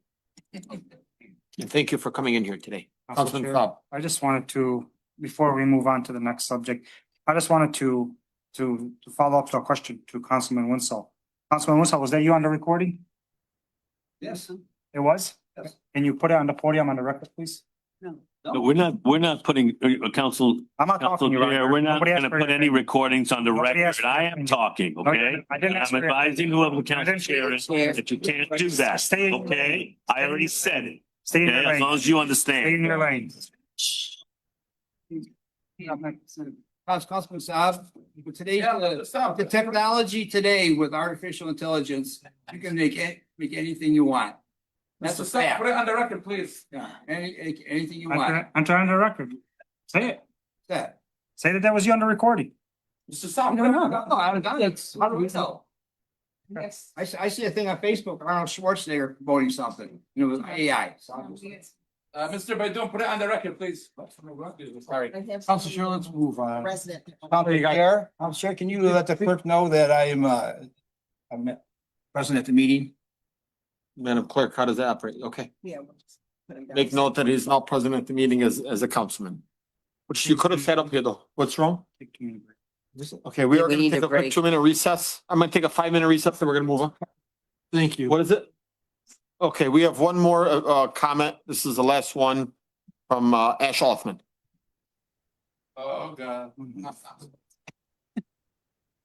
And thank you for coming in here today. Council Councilman Chair, Saab. I just wanted to, before we move on to the next subject, I just wanted to follow up to a question to Councilman Winslow. Councilman Winslow, was that you on the recording? Yes. It was? Yes. Can you put it on the podium on the record, please? No, we're not putting, council, I'm not council talking to you. chair, Roger. we're not Nobody asked gonna for put your any opinion. recordings on the Nobody asked record. for your I am opinion. talking, No, okay? I didn't ask I'm for your advising whoever the council didn't- chair is that you can't do that, Stay in- okay? I already said it, Stay in your okay? As lane. long as you Stay in understand. your lane. Councilman Saab, with today's, the technology today with artificial intelligence, you can make anything you want. That's a fact. Put it on the record, please. Yeah, anything you want. Enter on the record. Say it. That. Say that was you on the recording. Mr. Saab. No, I haven't done it. How do we know? Yes. I see a thing on Facebook, Arnold Schwarzenegger promoting something, with AI. Mr. Baydun, put it on the record, please. Sorry. Council Chair, let's move on. President. Council Chair, can you let the clerk know that I'm present at the meeting? Madam Clerk, how does that operate? Okay. Yeah. Make note that he's not present at the meeting as a councilman. Which you could have set up here though. What's wrong? Okay, we Yeah, are we gonna need take a a quick break. 2-minute recess. I'm gonna take a 5-minute recess and we're gonna move on. Thank you. What is it? Okay, we have one more comment. This is the last one from Ash Hoffman. Oh, God.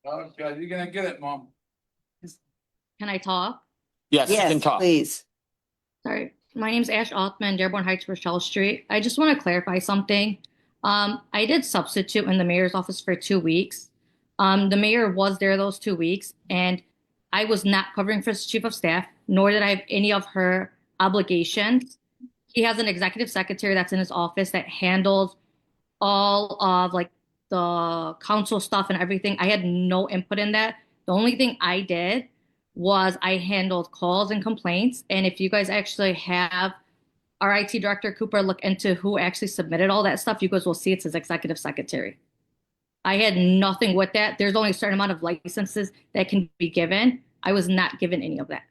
Oh, God, you're gonna get it, Mom. Can I talk? Yes, you can talk. Please. Sorry. My name's Ash Othman, Dearborn Heights, Rochelle Street. I just want to clarify something. I did substitute in the mayor's office for 2 weeks. The mayor was there those 2 weeks, and I was not covering for his chief of staff, nor did I have any of her obligations. He has an executive secretary that's in his office that handles all of like the council stuff and everything. I had no input in that. The only thing I did was I handled calls and complaints. And if you guys actually have our IT director Cooper look into who actually submitted all that stuff, you guys will see it's his executive secretary. I had nothing with that. There's only a certain amount of licenses that can be given. I was not given any of that.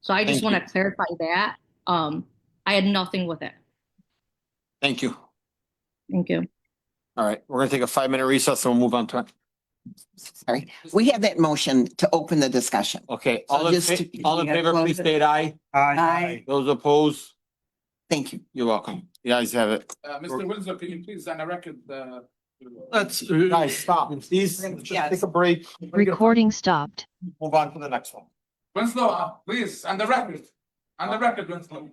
So I just Thank want to clarify that. I had nothing with it. Thank you. Thank you. All right, we're gonna take a 5-minute recess and we'll move on to it. Sorry, we have that motion to open the discussion. Okay, So all in just to- all in you gotta favor, close please it. state aye. Aye. Those opposed, Thank you. you're welcome. You guys have it. Mr. Winslow, can you please on the record, Let's, guys, stop. Please, just take a break. Recording stopped. Move on to the next one. Winslow, please, on the record, Winslow.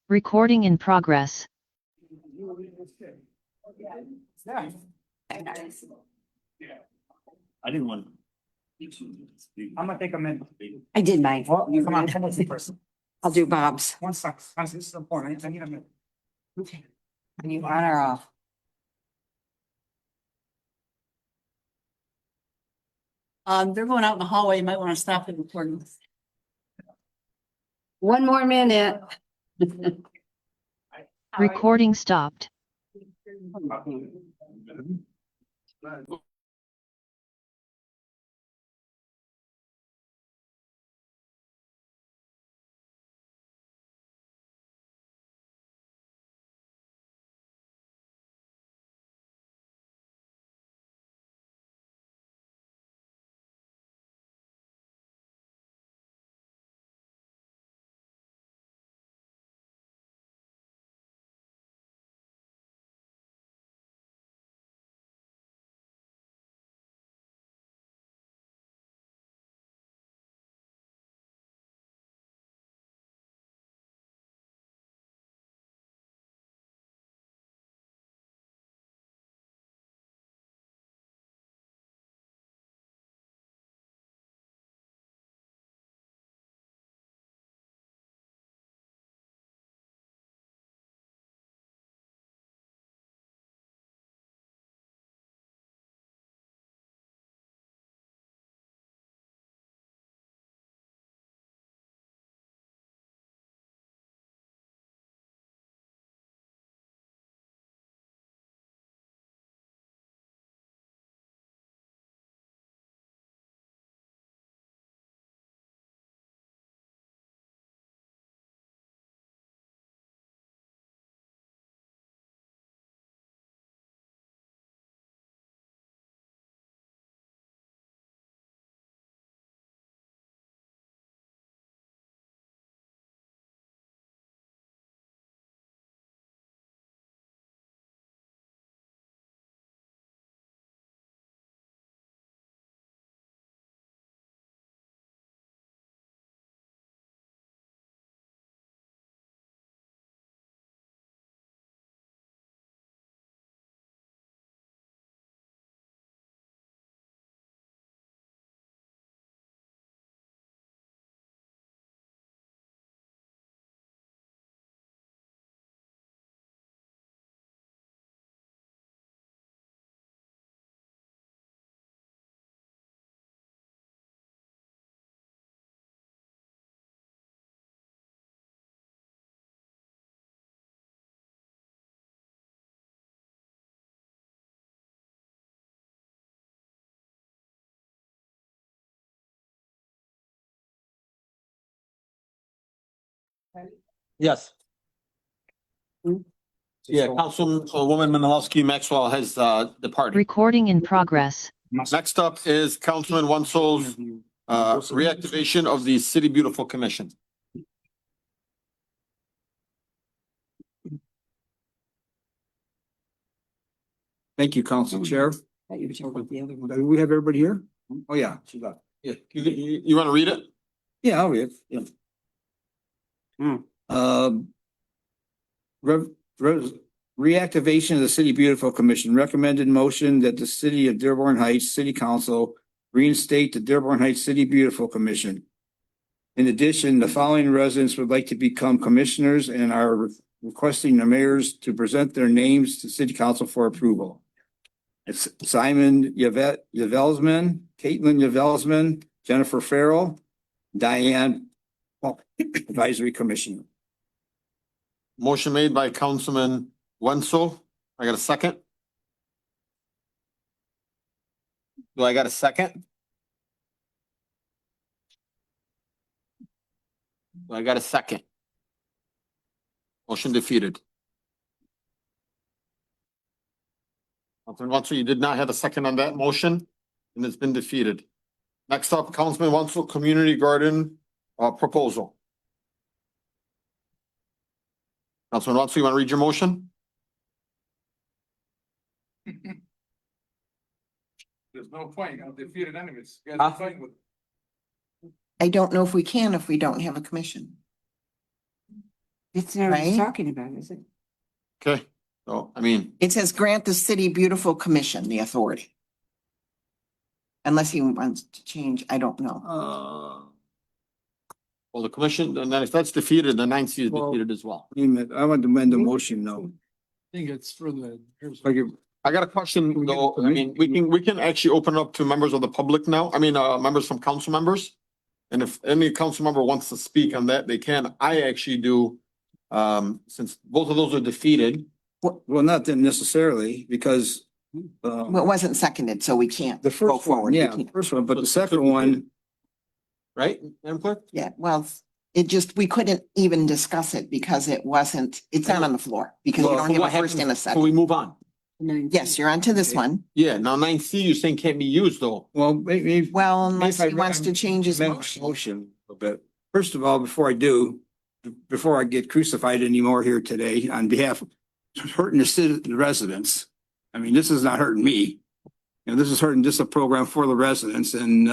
Recording in progress. I didn't want. I'm gonna take a minute. I did mine. Well, come on, come on, see first. I'll do Bob's. One sec, this is important, I need a minute. Are you on or off? They're going out in the hallway. You might want to stop the recording. One more minute. Recording stopped. Yes. Yeah, Councilwoman Menalowski Maxwell has departed. Recording in progress. Next up is Councilman Wenzel's reactivation of the City Beautiful Commission. Thank you, Council Chair. Do we have everybody here? Oh, yeah, she left. Yeah, you want to read it? Yeah, I'll read it. Yeah. Reactivation of the City Beautiful Commission. Recommended motion that the City of Dearborn Heights City Council reinstate the Dearborn Heights City Beautiful Commission. In addition, the following residents would like to become commissioners and are requesting the mayors to present their names to City Council for approval. It's Simon Yavelsman, Caitlin Yavelsman, Jennifer Farrell, Diane, Advisory Commissioner. Motion made by Councilman Wenzel. I got a second. Do I got a second? Do I got a second? Motion defeated. Councilman Wenzel, you did not have a second on that motion, and it's been defeated. Next up, Councilman Wenzel, Community Garden proposal. Councilman Wenzel, you want to read your motion? There's no point, I'll defeat it anyways. You guys Huh? are fighting with. I don't know if we can if we don't have a commission. It's not what he's Right? talking about, is it? Okay, so, I mean, It says grant the city beautiful commission the authority. Unless he wants to change, I don't know. well, the commission, and then if that's defeated, the 9C is Well- defeated as well. I want to amend the motion though. I think it's for the. I got a question though. I mean, we can actually open up to members of the public now. I mean, members from council members. And if any council member wants to speak on that, they can. I actually do. Since both of those are defeated. Well, not that necessarily, because Well, it wasn't seconded, so we can't the go first one, forward. yeah, the first one, but the second one, Right, Madam Clerk? Yeah, well, it just, we couldn't even discuss it because it wasn't, it's not on the floor because you Well, don't so have what a first and a happens- So we second. move on. Yes, you're on to this Okay. one. Yeah, now 9C, you're saying can't be used though. well, maybe. Well, unless If I he wants to change his amend my motion. Motion a bit. First of all, before I do, before I get crucified anymore here today, on behalf of hurting the residents. I mean, this is not hurting me. You know, this is hurting just a program for the residents, and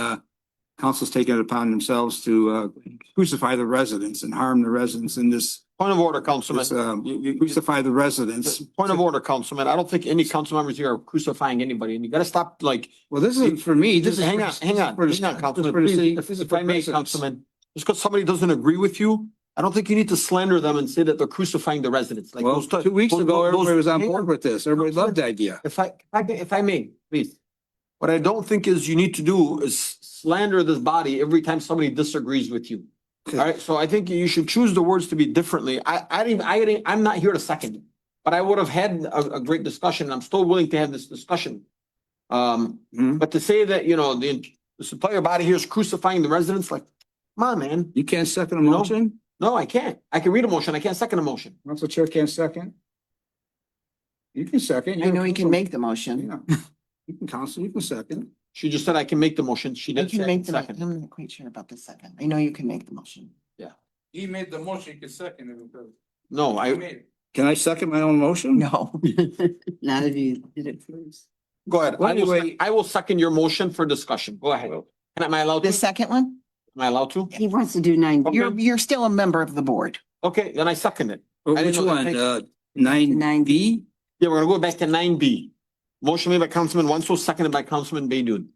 council's taking it upon themselves to crucify the residents and harm the residents in this. Point of order, Councilman. Crucify the residents. Point of order, Councilman. I don't think any council members here are crucifying anybody and you gotta stop like. Well, this isn't for me. This is Hang for on, the- hang on, for the- hang on, this is Councilman. for the city- Please, this is if for I may, residents. Councilman, just because somebody doesn't agree with you, I don't think you need to slander them and say that they're crucifying the residents. Like Well, those 2 weeks ago, everybody was on hang board with this. Everybody loved the idea. If I may, please. What I don't think is you need to do is slander this body every time somebody disagrees with you. All right, so I think you should choose the words to be differently. I'm not here to second it, but I would have had a great discussion. I'm still willing to have this discussion. But to say that, you know, the supplier body here is crucifying the residents, like, come on, man. You can't second a You know? motion? No, I can't. I can read a motion. I can't second a motion. Council Chair can't second? You can second. I know he can make the motion. Yeah. You can counsel, you can second. She just said I can make the motion. She You didn't can say make the, second. I'm not quite sure about the second. I know you can make the motion. He made the motion, you can second it because. No, I, Can I second my own motion? No. Not if you did it first. go ahead. Well, anyway- I will second your motion for discussion. Go ahead. Am I allowed The to? second one, Am I allowed to? He wants to do 9. you're still a member of the board. Okay, then I second it. I Which didn't know that one? takes- 9B? Yeah, we're gonna go back to 9B. Motion made by Councilman Wenzel, seconded by Councilman Baydun.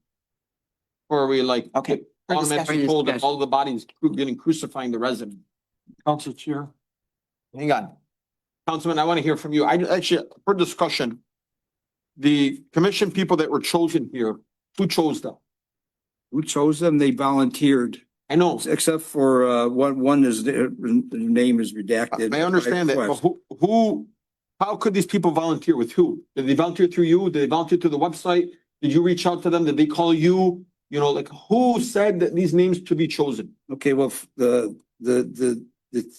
Or are we like? Okay, for Automatically discussion. told that all the bodies getting crucifying the resident. Council Chair. Hang on. Councilman, I want to hear from you. I actually, for discussion. The commission people that were chosen here, who chose them? Who chose them? They volunteered, I know, except for one is, the name is redacted. I understand that, but who, how could these people volunteer with who? Did they volunteer through you? Did they volunteer to the website? Did you reach out to them? Did they call you? You know, like who said that these names to be chosen? Okay, well, the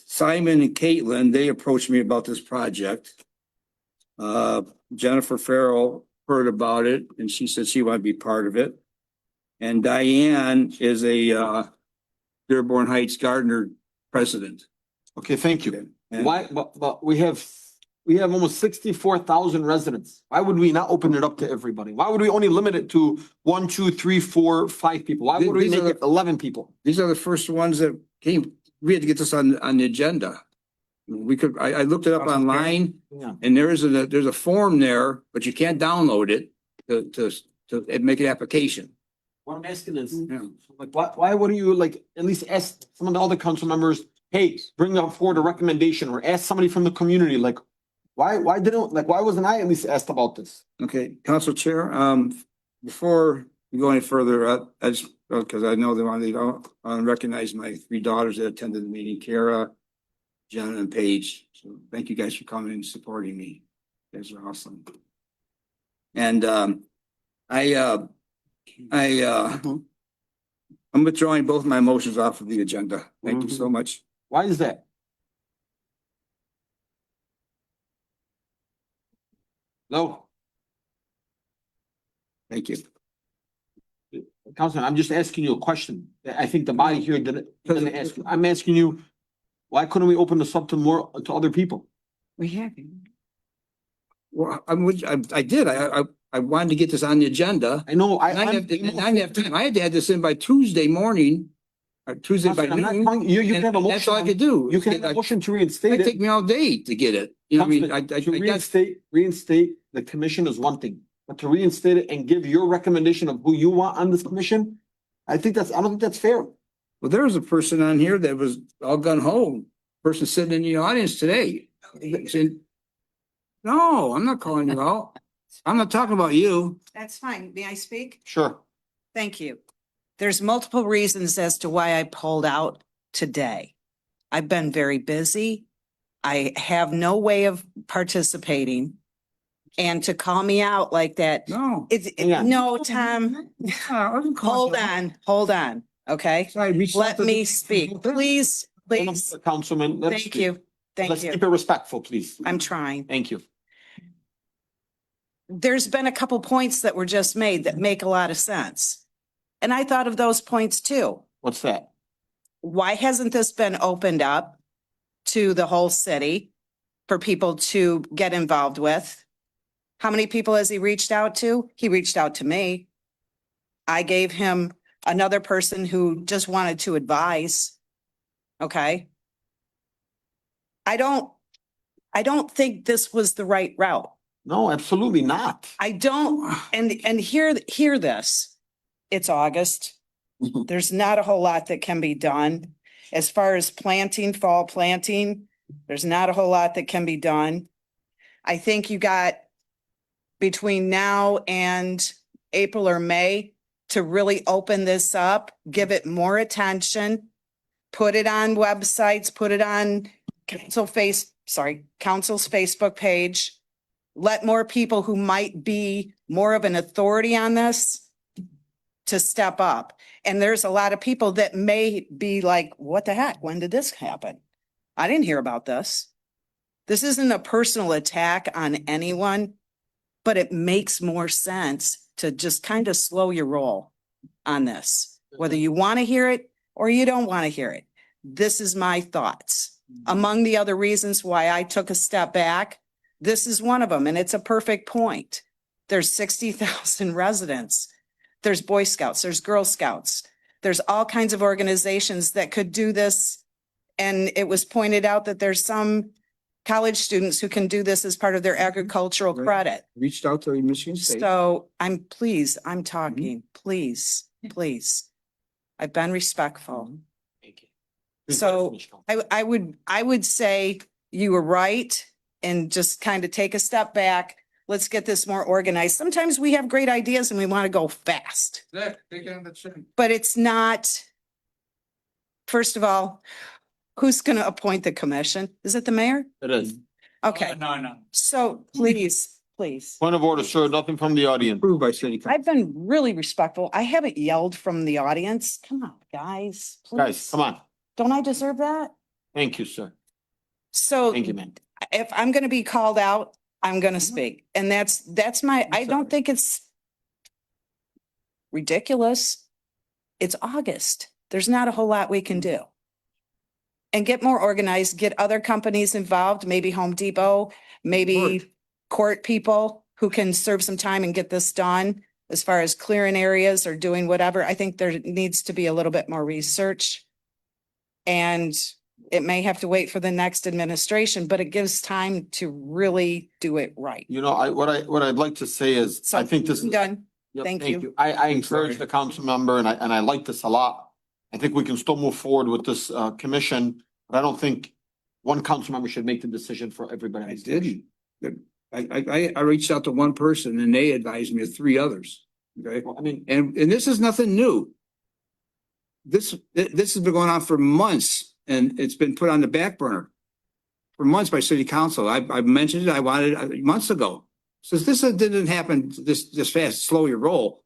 Simon and Caitlin, they approached me about this project. Jennifer Farrell heard about it and she said she wanted to be part of it. And Diane is a Dearborn Heights Gardner president. Okay, thank you. And- Why, but we have almost 64,000 residents. Why would we not open it up to everybody? Why would we only limit it to 1, 2, 3, 4, 5 people? Why would we These are make it 11 people? These are the first ones that came, we had to get this on the agenda. We could, I looked it up online Yeah. and there's a form there, but you can't download it to make an application. What I'm asking is, Yeah. like, why wouldn't you like at least ask some of the other council members, hey, bring up forward a recommendation or ask somebody from the community, like, why wasn't I at least asked about this? Okay, Council Chair, before we go any further, I just, because I know they want to, recognize my 3 daughters that attended the meeting, Kara, Jen and Paige. So thank you guys for coming and supporting me. You guys are awesome. And, I'm withdrawing both my motions off of the agenda. Thank you so much. Why is that? No, Thank you. Councilman, I'm just asking you a question. I think the body here didn't ask you. I'm asking you, why couldn't we open this up to more, to other people? We have. Well, I did. I wanted to get this on the agenda. I know, I didn't have time. I had to have this in by Tuesday morning Tuesday by I'm not noon. telling you, you can have a and that's all I motion. could do. You can have a motion to reinstate It'd take it. me all day to get it. You know, what I mean, Councilman, to I guess, reinstate the commission is one thing, but to reinstate it and give your recommendation of who you want on this commission, I don't think that's fair. well, there was a person on here that was all gun ho, person sitting in the audience today. Said, no, I'm not calling you out. I'm not talking about you. That's fine. May I speak? Sure. Thank you. There's multiple reasons as to why I pulled out today. I've been very busy. I have no way of participating. And to call me out like that, No. no, Tom, hold on, okay? Let me speak, please, please. Councilman, let's Thank you, thank let's you. keep it respectful, please. I'm trying. Thank you. There's been a couple points that were just made that make a lot of sense. And I thought of those points too. What's that? Why hasn't this been opened up to the whole city for people to get involved with? How many people has he reached out to? He reached out to me. I gave him another person who just wanted to advise. Okay. I don't think this was the right route. No, absolutely not. I don't, and hear this. It's August. There's not a whole lot that can be done. As far as planting, fall planting, there's not a whole lot that can be done. I think you got between now and April or May to really open this up, give it more attention, put it on websites, put it on council's Facebook page. Let more people who might be more of an authority on this to step up. And there's a lot of people that may be like, what the heck? When did this happen? I didn't hear about this. This isn't a personal attack on anyone, but it makes more sense to just kind of slow your roll on this, whether you want to hear it or you don't want to hear it. This is my thoughts. Among the other reasons why I took a step back, this is one of them, and it's a perfect point. There's 60,000 residents. There's Boy Scouts, there's Girl Scouts. There's all kinds of organizations that could do this. And it was pointed out that there's some college students who can do this as part of their agricultural credit. Reached out to Michigan State. So I'm talking, please. I've been respectful. Thank you. So I would say you were right and just kind of take a step back. Let's get this more organized. Sometimes we have great ideas and we want to go fast, but it's not. First of all, who's going to appoint the commission? Is it the mayor? It is. Okay. No. So please. Point of order, sir. Nothing from the audience. Approved by city council. I've been really respectful. I haven't yelled from the audience. Come on, guys. Guys, Please. come on. Don't I deserve that? Thank you, sir. So Thank you, man. if I'm going to be called out, I'm going to speak. And that's I don't think it's ridiculous. It's August. There's not a whole lot we can do. And get more organized, get other companies involved, maybe Home Depot, maybe court people who can serve some time and get this done as far as clearing areas or doing whatever. I think there needs to be a little bit more research. And it may have to wait for the next administration, but it gives time to really do it right. You know, what I'd like to say is, So I think this I'm is. done. Yep, Thank you. I encourage the council member and I like this a lot. I think we can still move forward with this commission, but I don't think one council member should make the decision for everybody. I didn't. I reached out to one person and they advised me of three others. Okay. Well, I mean, And this is nothing new. This has been going on for months and it's been put on the back burner for months by city council. I mentioned it. I wanted it months ago. So this didn't happen this fast, slow your roll.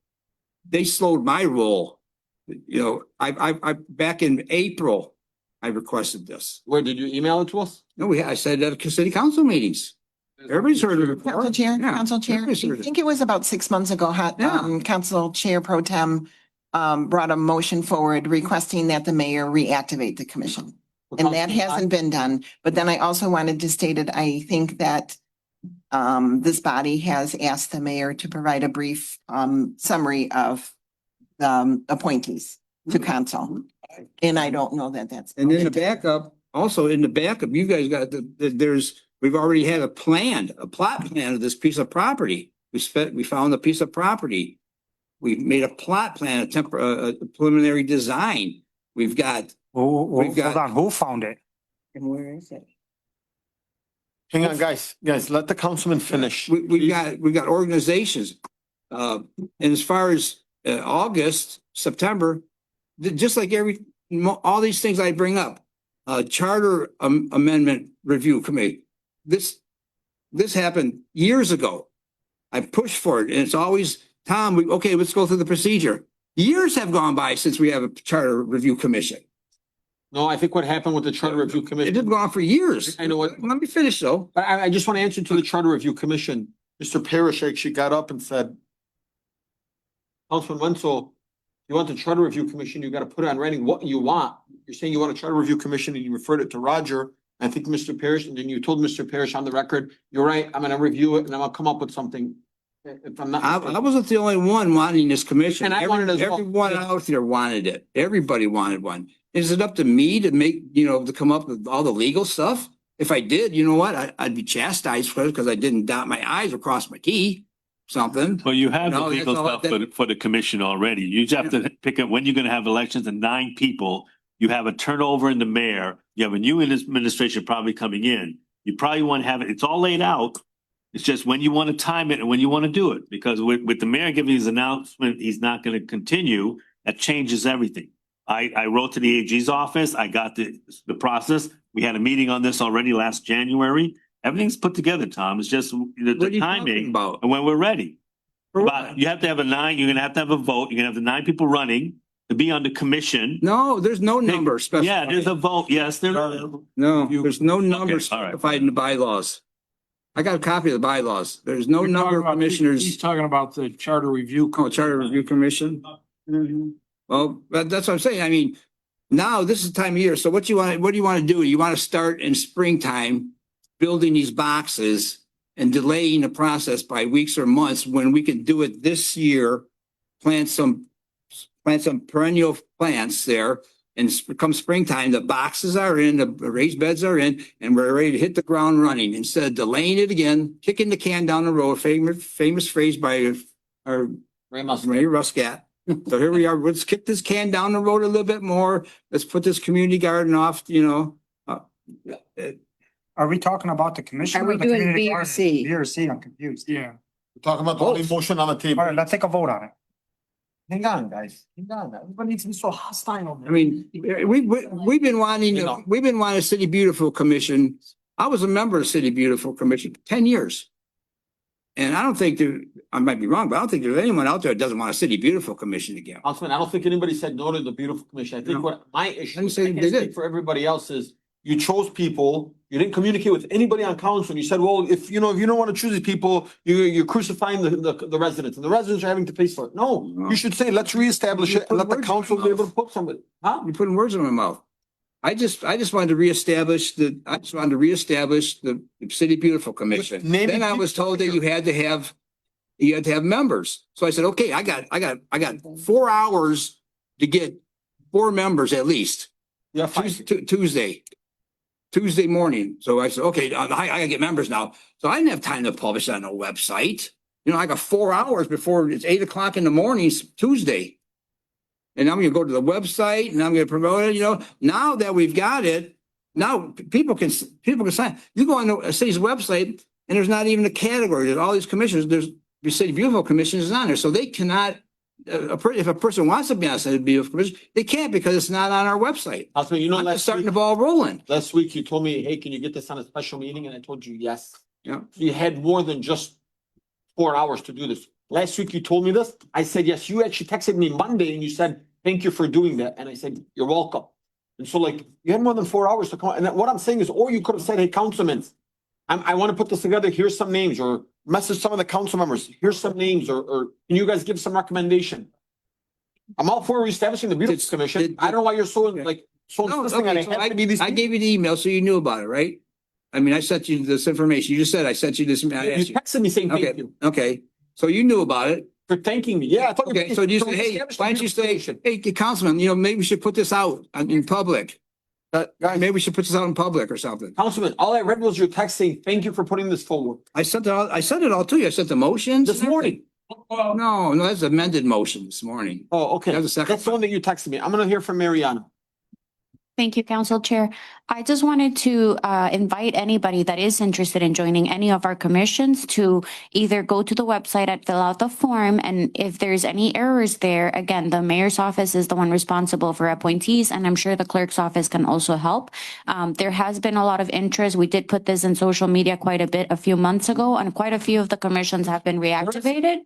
They slowed my roll. You know, I back in April, I requested this. where did you email it to us? No, I said at city council meetings. Everybody's heard of it. before. Council Chair, Yeah, Council Chair, I everybody's heard of it. think it was about 6 months ago, Yeah. Council Chair Pro Tem brought a motion forward requesting that the mayor reactivate the commission. And that hasn't been done. But then I also wanted to state it, I think that this body has asked the mayor to provide a brief summary of the appointees to council. And I don't know that that's. And then the backup, also in the backup, you guys got we've already had a plot plan of this piece of property. We found a piece of property. We've made a plot plan, a preliminary design. We've got, Hold on, who found it? And where is it? Hang on, guys, let the councilman finish. we've got organizations. And as far as August, September, just like all these things I bring up, charter amendment review committee. This happened years ago. I pushed for it, and it's always, Tom, okay, let's go through the procedure. Years have gone by since we have a charter review commission. No, I think what happened with the charter review commission. It had gone on for years. I know what. Let me finish though. But I just want to answer to the charter review commission. Mr. Parrish actually got up and said, Councilman Wenzel, you want the charter review commission, you got to put it on writing what you want. You're saying you want a charter review commission and you referred it to Roger. I think Mr. Parrish, and then you told Mr. Parrish on the record, you're right, I'm gonna review it and I'm gonna come up with something. If I'm not. I wasn't the only one wanting this commission. And I wanted as well. Everyone out there wanted it. Everybody wanted one. Is it up to me to to come up with all the legal stuff? If I did, you know what? I'd be chastised for it because I didn't dot my i's or cross my t, something. Well, you have the No, legal that's all stuff for the commission already. You just have to pick up when you're gonna have elections and 9 people. You have a turnover in the mayor. You have a new administration probably coming in. You probably want to have it, it's all laid out. It's just when you want to time it and when you want to do it. Because with the mayor giving his announcement, he's not going to continue, that changes everything. I wrote to the AG's office. I got the process. We had a meeting on this already last January. Everything's put together, Tom. It's just the timing about? and when we're ready. For what? But you have to have you're gonna have to have a vote. You're gonna have the 9 people running to be on the commission. No, there's no number specified. Yeah, there's a vote. Yes, there is. No, there's no number all right. specified in the bylaws. I got a copy of the bylaws. There's no number of commissioners. He's talking about the charter review. Charter review commission. Well, that's what I'm saying. I mean, now this is the time of year. So what do you want to do? You want to start in springtime, building these boxes and delaying the process by weeks or months when we can do it this year, plant some perennial plants there. And come springtime, the boxes are in, the raised beds are in, and we're ready to hit the ground running instead of delaying it again, kicking the can down the road. Famous phrase by our Ray Ruscat. So here we are. Let's kick this can down the road a little bit more. Let's put this community garden off. Are we talking about the commission? Are we or the doing community B or garden? C? B or C, I'm confused. Yeah. We're talking about the only motion on the table. All right, let's take a vote on it. Hang on, guys. Hang on. Everybody needs to be so hostile. I mean, we've been wanting a City Beautiful Commission. I was a member of the City Beautiful Commission for 10 years. And I don't think I might be wrong, but I don't think there's anyone out there that doesn't want a City Beautiful Commission again. Councilman, I don't think anybody said no to the beautiful commission. I think what my issue, didn't say I can't they did. speak for everybody else, is you chose people, you didn't communicate with anybody on council, and you said, well, if you don't want to choose these people, you're crucifying the residents, and the residents are having to pay for it. No, you should say, let's reestablish it and let the council be able to put somebody. Huh? You're putting words in my mouth. I just wanted to reestablish the City Beautiful Commission. Then I was told that you had to have members. So I said, okay, I got 4 hours to get 4 members at least. Yeah, Tuesday morning. So I said, okay, I gotta get members now. So I didn't have time to publish on a website. I got 4 hours before it's 8 o'clock in the morning, Tuesday. And I'm gonna go to the website and I'm gonna promote it. Now that we've got it, now people can sign. You go on the city's website and there's not even a category. There's all these commissions. There's the City Beautiful Commission is on there. So they cannot, if a person wants to be on City Beautiful Commission, they can't because it's not on our website. Councilman, I'm just starting the ball rolling. Last week you told me, hey, can you get this on a special meeting? And I told you yes. Yeah. You had more than just 4 hours to do this. Last week you told me this. I said, yes, you actually texted me Monday and you said, thank you for doing that. And I said, you're welcome. And so you had more than 4 hours to come. And what I'm saying is, or you could have said, hey, councilmen, I want to put this together. Here's some names, or message some of the council members. Here's some names, or can you guys give some recommendation? I'm all for reestablishing the Beautiful Commission. I don't know why you're so insisting on it. I gave you the email, so you knew about it, right? I mean, I sent you this information. You just said I sent you this. You texted me saying thank you. Okay, so you knew about it. for thanking me. Yeah, I thought. Okay, so you say, hey, why don't you say, hey, Councilman, maybe we should put this out in public. Guys, Maybe we should put this out in public or something. Councilman, all I read was your text saying, thank you for putting this forward. I sent it all to you. I sent the motions. This morning. No, that's amended motion this morning. Oh, okay. That was the second. That's the one that you texted me. I'm gonna hear from Mariana. Thank you, Council Chair. I just wanted to invite anybody that is interested in joining any of our commissions to either go to the website and fill out the form. And if there's any errors there, again, the mayor's office is the one responsible for appointees, and I'm sure the clerk's office can also help. There has been a lot of interest. We did put this in social media quite a bit a few months ago, and quite a few of the commissions have been reactivated.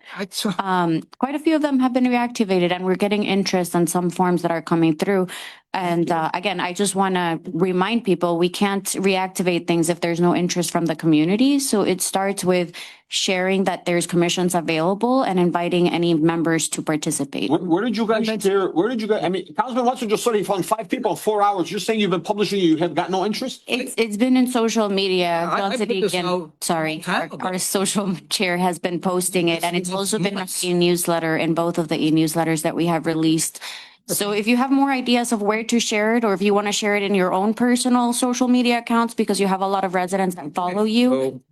Quite a few of them have been reactivated, and we're getting interest on some forms that are coming through. And again, I just want to remind people, we can't reactivate things if there's no interest from the community. So it starts with sharing that there's commissions available and inviting any members to participate. Where did you guys share? Where did you guys? I mean, Councilman Watson just said he found 5 people in 4 hours. You're saying you've been publishing, you have got no interest? It's been in social media. I John put this Sadiq, out sorry, time ago. our social chair has been posting it, and it's also been in our e-newsletter, in both of the e-newsletters that we have released. So if you have more ideas of where to share it, or if you want to share it in your own personal social media accounts, because you have a lot of residents that follow you,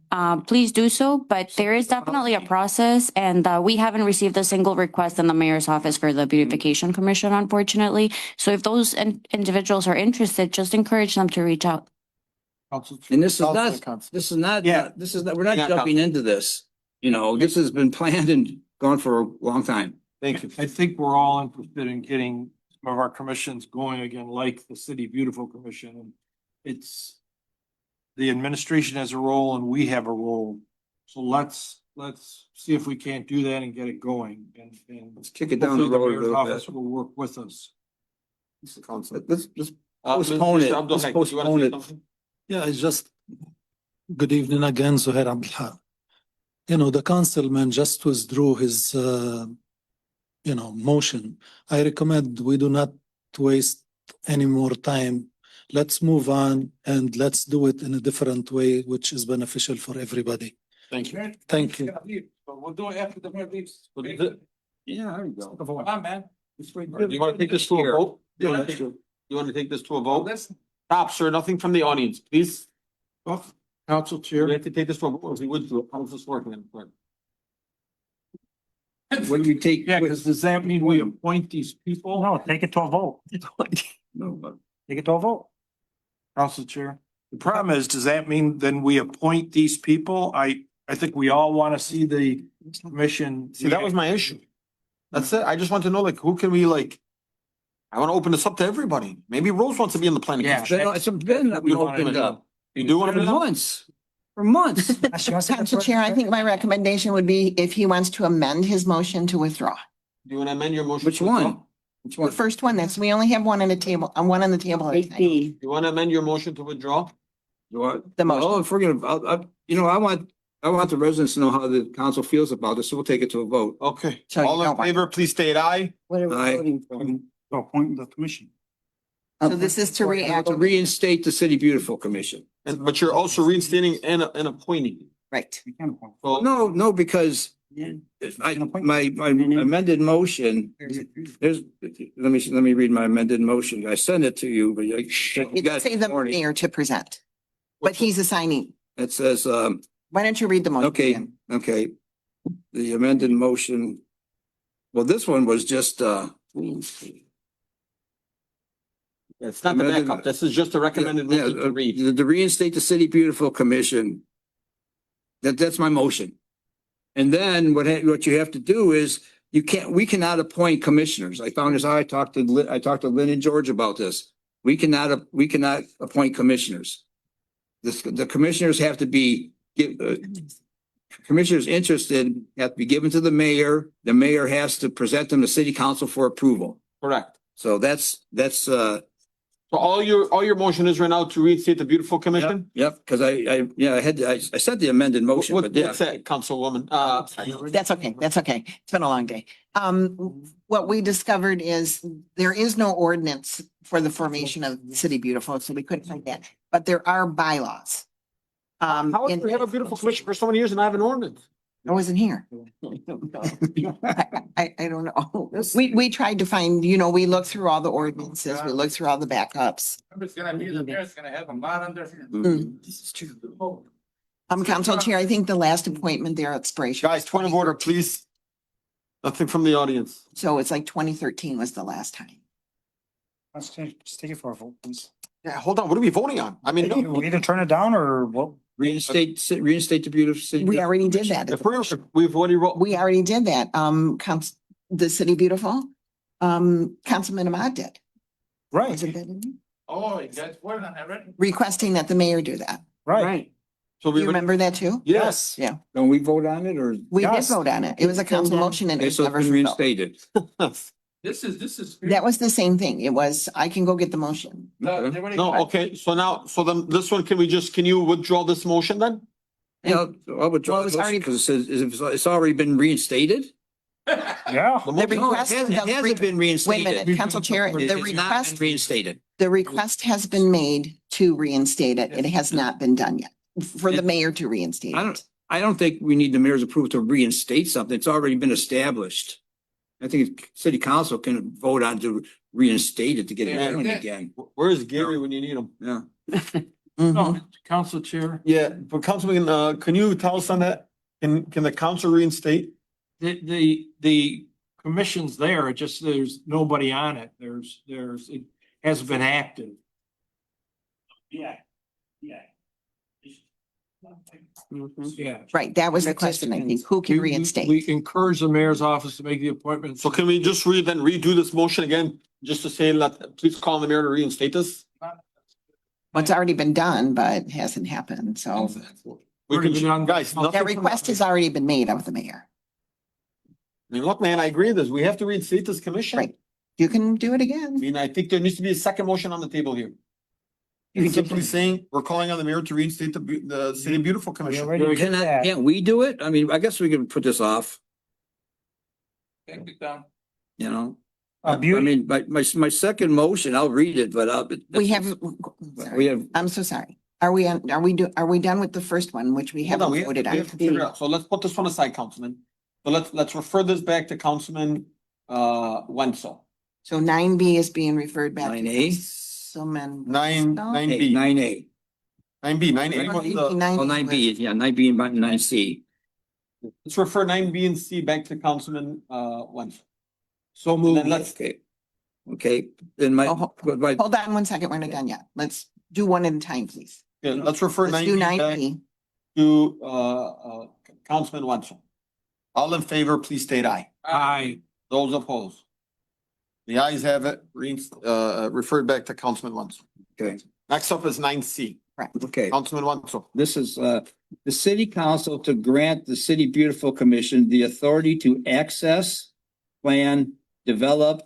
please do so. But there is definitely a process, and we haven't received a single request in the mayor's office for the beautification commission, unfortunately. So if those individuals are interested, just encourage them to reach out. And this is not, we're not jumping into this. This has been planned and gone for a long time. Thank you. I think we're all interested in getting some of our commissions going again, like the City Beautiful Commission. And it's, the administration has a role and we have a role. So let's see if we can't do that and get it going, and Let's kick it down the road a mayor's little office bit. will work with us. Let's postpone it. Let's postpone it. Yeah, it's just, good evening again, Zuhair Abdulhaq. The councilman just withdrew his, motion. I recommend we do not waste any more time. Let's move on and let's do it in a different way, which is beneficial for everybody. Thank you. Thank you. We'll do it after the mayor leaves. Yeah, there you go. Come on, man. Do you want to take this to a vote? You want to take this to a vote? Stop, sir. Nothing from the audience, please. Council Chair. We have to take this to a vote. We would do it. How's this working? When we take. Yeah, because does that mean we appoint these people? No, take it to a vote. No, but Take it to a vote. Council Chair. The problem is, does that mean then we appoint these people? I think we all want to see the commission. See, that was my issue. That's it. I just want to know, who can we, I want to open this up to everybody. Maybe Rose wants to be in the planning. commission. It's been opened up. You do want to For be months. For months. Council Chair, I think my recommendation would be if he wants to amend his motion to withdraw. Do you want to amend your motion? Which one? Which The one? first one, we only have one on the table, one on the table. I think. You want to amend your motion to withdraw? The motion. Oh, if we're gonna, I want the residents to know how the council feels about this, so we'll take it to a vote. Okay. So you All in don't want- favor, please state aye. What are we Aye. voting for? To appoint the commission. So this is to react, To reinstate the City Beautiful Commission. But you're also reinstating and appointing. right? You can appoint. So No, because my amended motion, let me read my amended motion. I sent it to you, but you It got does say the mayor to present, but he's assigning. It says, Why don't you read the motion? okay, again? okay. The amended motion. Well, this one was just, it's not the backup. This is just a recommended motion to read. To reinstate the City Beautiful Commission. That's my motion. And then what you have to do is, we cannot appoint commissioners. I found this out. I talked to Lynn and George about this. We cannot appoint commissioners. The commissioners have to be, commissioners interested have to be given to the mayor. The mayor has to present them to city council for approval. Correct. So that's, So all your motion is right now to reinstate the beautiful commission? yep, because I sent the amended motion, but yeah. What's that, Councilwoman? That's okay. That's okay. It's been a long day. What we discovered is there is no ordinance for the formation of City Beautiful, so we couldn't find that. But there are bylaws. How would we have a beautiful commission for so many years and I have an ordinance? I wasn't here. I don't know. We tried to find, we looked through all the ordinances, we looked through all the backups. It's gonna be, the mayor's gonna have a lot under. This is true. Council Chair, I think the last appointment there at expiration. Guys, point of order, please. Nothing from the audience. So it's like 2013 was the last time. Let's just take it for a vote, please. Yeah, hold on. What are we voting on? I mean, We either turn it down or what? Reinstate the beautiful city. We already did that. if we've already wrote, We already did that. The City Beautiful, Councilman Ahmad did. Right, Wasn't that in there? Oh, that's word on that, right? Requesting that the mayor do that. right. so Do we you remember that too? Yes. Yeah, Don't we vote on it or? we did Yes. vote on it. It was a council motion and it Okay, was so it's never. been fulfilled. reinstated. This is. That was the same thing. It was, I can go get the motion. No, okay. So now, so then this one, can you withdraw this motion then? Yeah, I would draw Well, it was already- because it says it's already been reinstated. Yeah. The No, it request, hasn't been wait a reinstated. minute, Council Chair, It's the not request, been reinstated. the request has been made to reinstate it. It has not been done yet for the mayor to reinstate it. I don't think we need the mayor's approval to reinstate something. It's already been established. I think city council can vote on to reinstate it to get it Yeah. going again. Where's Gary when you need him? Yeah. Mhm. Council Chair, Yeah, but Councilman, can you tell us on that? Can the council reinstate? the commission's there, it just, there's nobody on it. It hasn't been active. Yeah. Yeah. Right, that was the question, I think. Who can reinstate? We encourage the mayor's office to make the appointment. So can we just redo this motion again, just to say, please call the mayor to reinstate this? What's already been done, but hasn't happened, so. We can, guys, That nothing. request has already been made of the mayor. I mean, look, man, I agree with this. We have to reinstate this commission. Right. You can do it I again. mean, I think there needs to be a second motion on the table here. You It's can simply saying, we're calling on the mayor to reinstate the City Beautiful Commission. already did Can that. can't we do it? I mean, I guess we can put this off, you know? I Beauty, mean, my second motion, I'll read it, but We have, we sorry, have, I'm so sorry. Are we done with the first one, which we Hold haven't on, we voted have to figure on? out. So let's put this one aside, Councilman. So let's refer this back to Councilman, Wenzel. So 9B is being referred back. to 9A? Councilman. Nine B. 9A. 9B, 9A. was the- Oh, 9B, yeah, 9B and 9C. Let's refer 9B and C back to Councilman, Wenzel. So And moved. then let's, Okay, then my, Oh, my, Hold on one second, we're not done yet. Let's do one at a time, please. yeah, let's refer Let's do 9B back 9B. to, Councilman Wenzel. All in favor, please state aye. Aye. Those opposed? The ayes have it, referred back to Councilman Wenzel. okay, Next up is 9C. okay. Councilman Wenzel. This is the city council to grant the City Beautiful Commission the authority to access, plan, develop,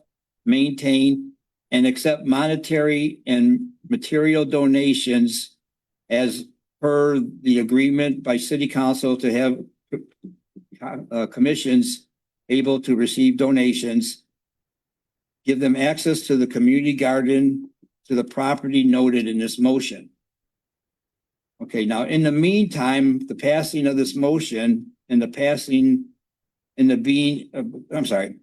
maintain, and accept monetary and material donations as per the agreement by city council to have commissions able to receive donations, give them access to the community garden, to the property noted in this motion. Okay, now in the meantime, the passing of this motion and the passing in the being, I'm sorry.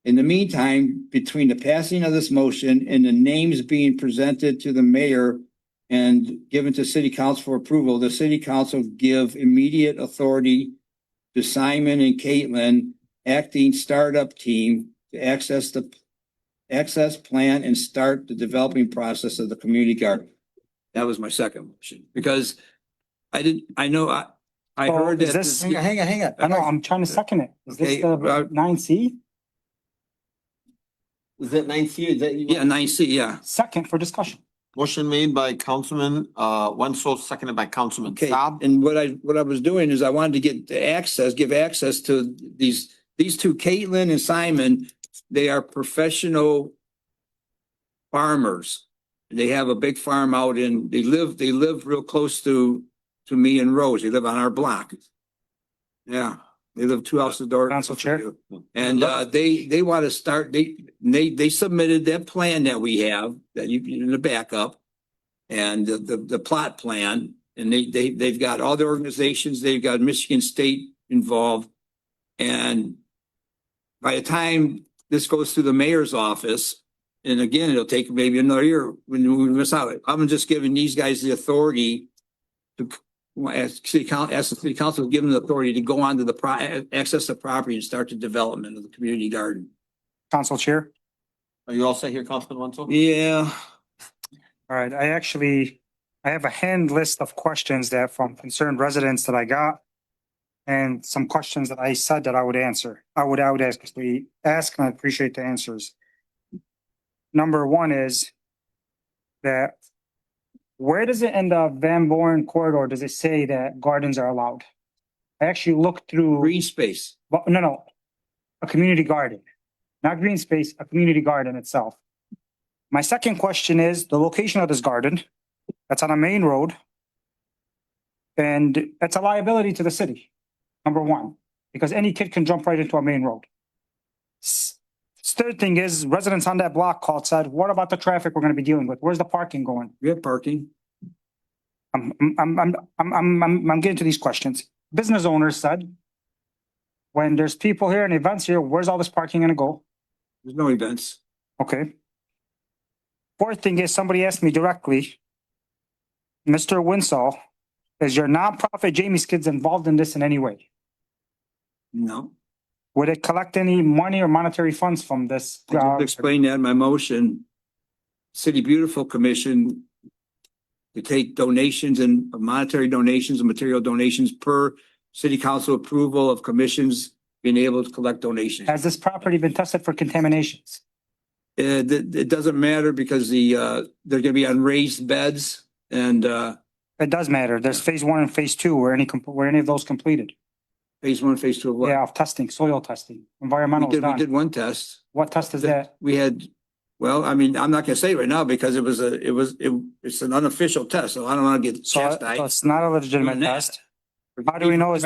In the meantime, between the passing of this motion and the names being presented to the mayor and given to city council for approval, the city council give immediate authority to Simon and Caitlin, acting startup team, to access plan and start the developing process of the community garden. That was my second motion, because I heard is that. this? Hang on. I know, I'm trying to second it. Is this Okay, the 9C? Is that 9C? Is that? Yeah, 9C, yeah. Second for discussion. Motion made by Councilman, Wenzel, seconded by Councilman Okay, Saab. and what I was doing is I wanted to give access to these two, Caitlin and Simon. They are professional farmers. They have a big farm out they live real close to me and Rose. They live on our block. Yeah, they live 2 houses door. Council Chair. And they want to start, they submitted that plan that we have, that you in the backup. And the plot plan, and they've got all the organizations, they've got Michigan State involved. And by the time this goes through the mayor's office, and again, it'll take maybe another year when we miss out. I'm just giving these guys the authority to ask the city council to give them the authority to go onto the access the property and start the development of the community garden. Council Chair. Are you all set here, Councilman Wenzel? Yeah. All right, I have a hand list of questions that from concerned residents that I got. And some questions that I said that I would answer. I would actually ask, and I appreciate the answers. Number one is that where does it in the Van Born corridor, does it say that gardens are allowed? I actually looked through. Green space. No, a community garden, not green space, a community garden itself. My second question is the location of this garden. That's on a main road. And it's a liability to the city, number one, because any kid can jump right into a main road. Third thing is residents on that block called, said, what about the traffic we're gonna be dealing with? Where's the parking going? We have parking. I'm getting to these questions. Business owners said, when there's people here and events here, where's all this parking gonna go? There's no events. Okay. Fourth thing is somebody asked me directly, Mr. Winsall, is your nonprofit Jamie's Kids involved in this in any way? No. Would it collect any money or monetary funds from this? I just explained that in my motion. City Beautiful Commission to take donations and monetary donations and material donations per city council approval of commissions being able to collect donations. Has this property been tested for contaminations? It doesn't matter because they're gonna be on raised beds and It does matter. There's phase 1 and phase 2. Were any of those completed? phase 1, phase 2 of what? Yeah, of testing, soil testing, environmental We is did done. one test. What test is that? We had, well, I mean, I'm not gonna say right now because it's an unofficial test, so I don't wanna get So chastised. it's not a legitimate Doing that. test. How do we know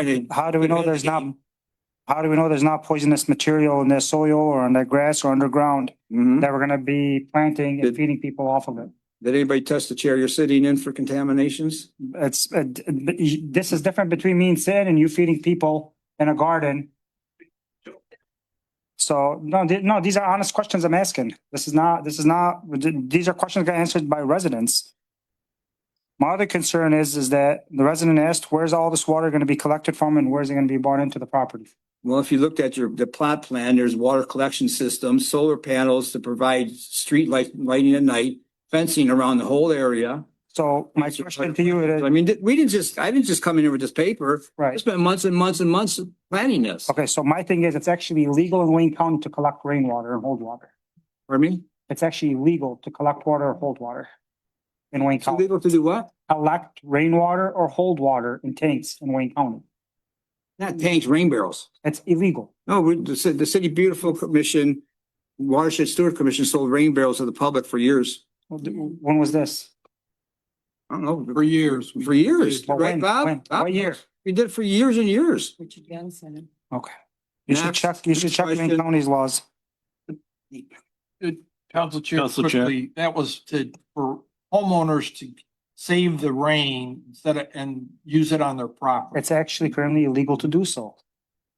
there's not poisonous material in their soil or in their grass or underground Mhm. that we're gonna be planting and Did- feeding people off of it? Did anybody test the chair you're sitting in for contaminations? This is different between me and Sid and you feeding people in a garden. So, no, these are honest questions I'm asking. These are questions that got answered by residents. My other concern is that the resident asked, where's all this water gonna be collected from and where's it gonna be brought into the property? Well, if you looked at the plot plan, there's water collection systems, solar panels to provide street lighting at night, fencing around the whole area. So my question to you is. I mean, I didn't just come in here with this paper. Right. I spent months and months and months planning this. Okay, so my thing is, it's actually illegal in Wayne County to collect rainwater and hold water. Pardon me? It's actually illegal to collect water or hold water in Wayne It's County. illegal to do what? Collect rainwater or hold water in tanks in Wayne County. Not tanks, rain barrels. It's illegal. No, the City Beautiful Commission, Watershed Steward Commission sold rain barrels to the public for years. When was this? I don't know. For years. For years, Well, right, when? Bob? When? What year? We did it for years and years. Okay. You should Next. check Wayne Question. County's laws. Council Chair, Council Chair. quickly, that was for homeowners to save the rain and use it on their property. It's actually currently illegal to do so.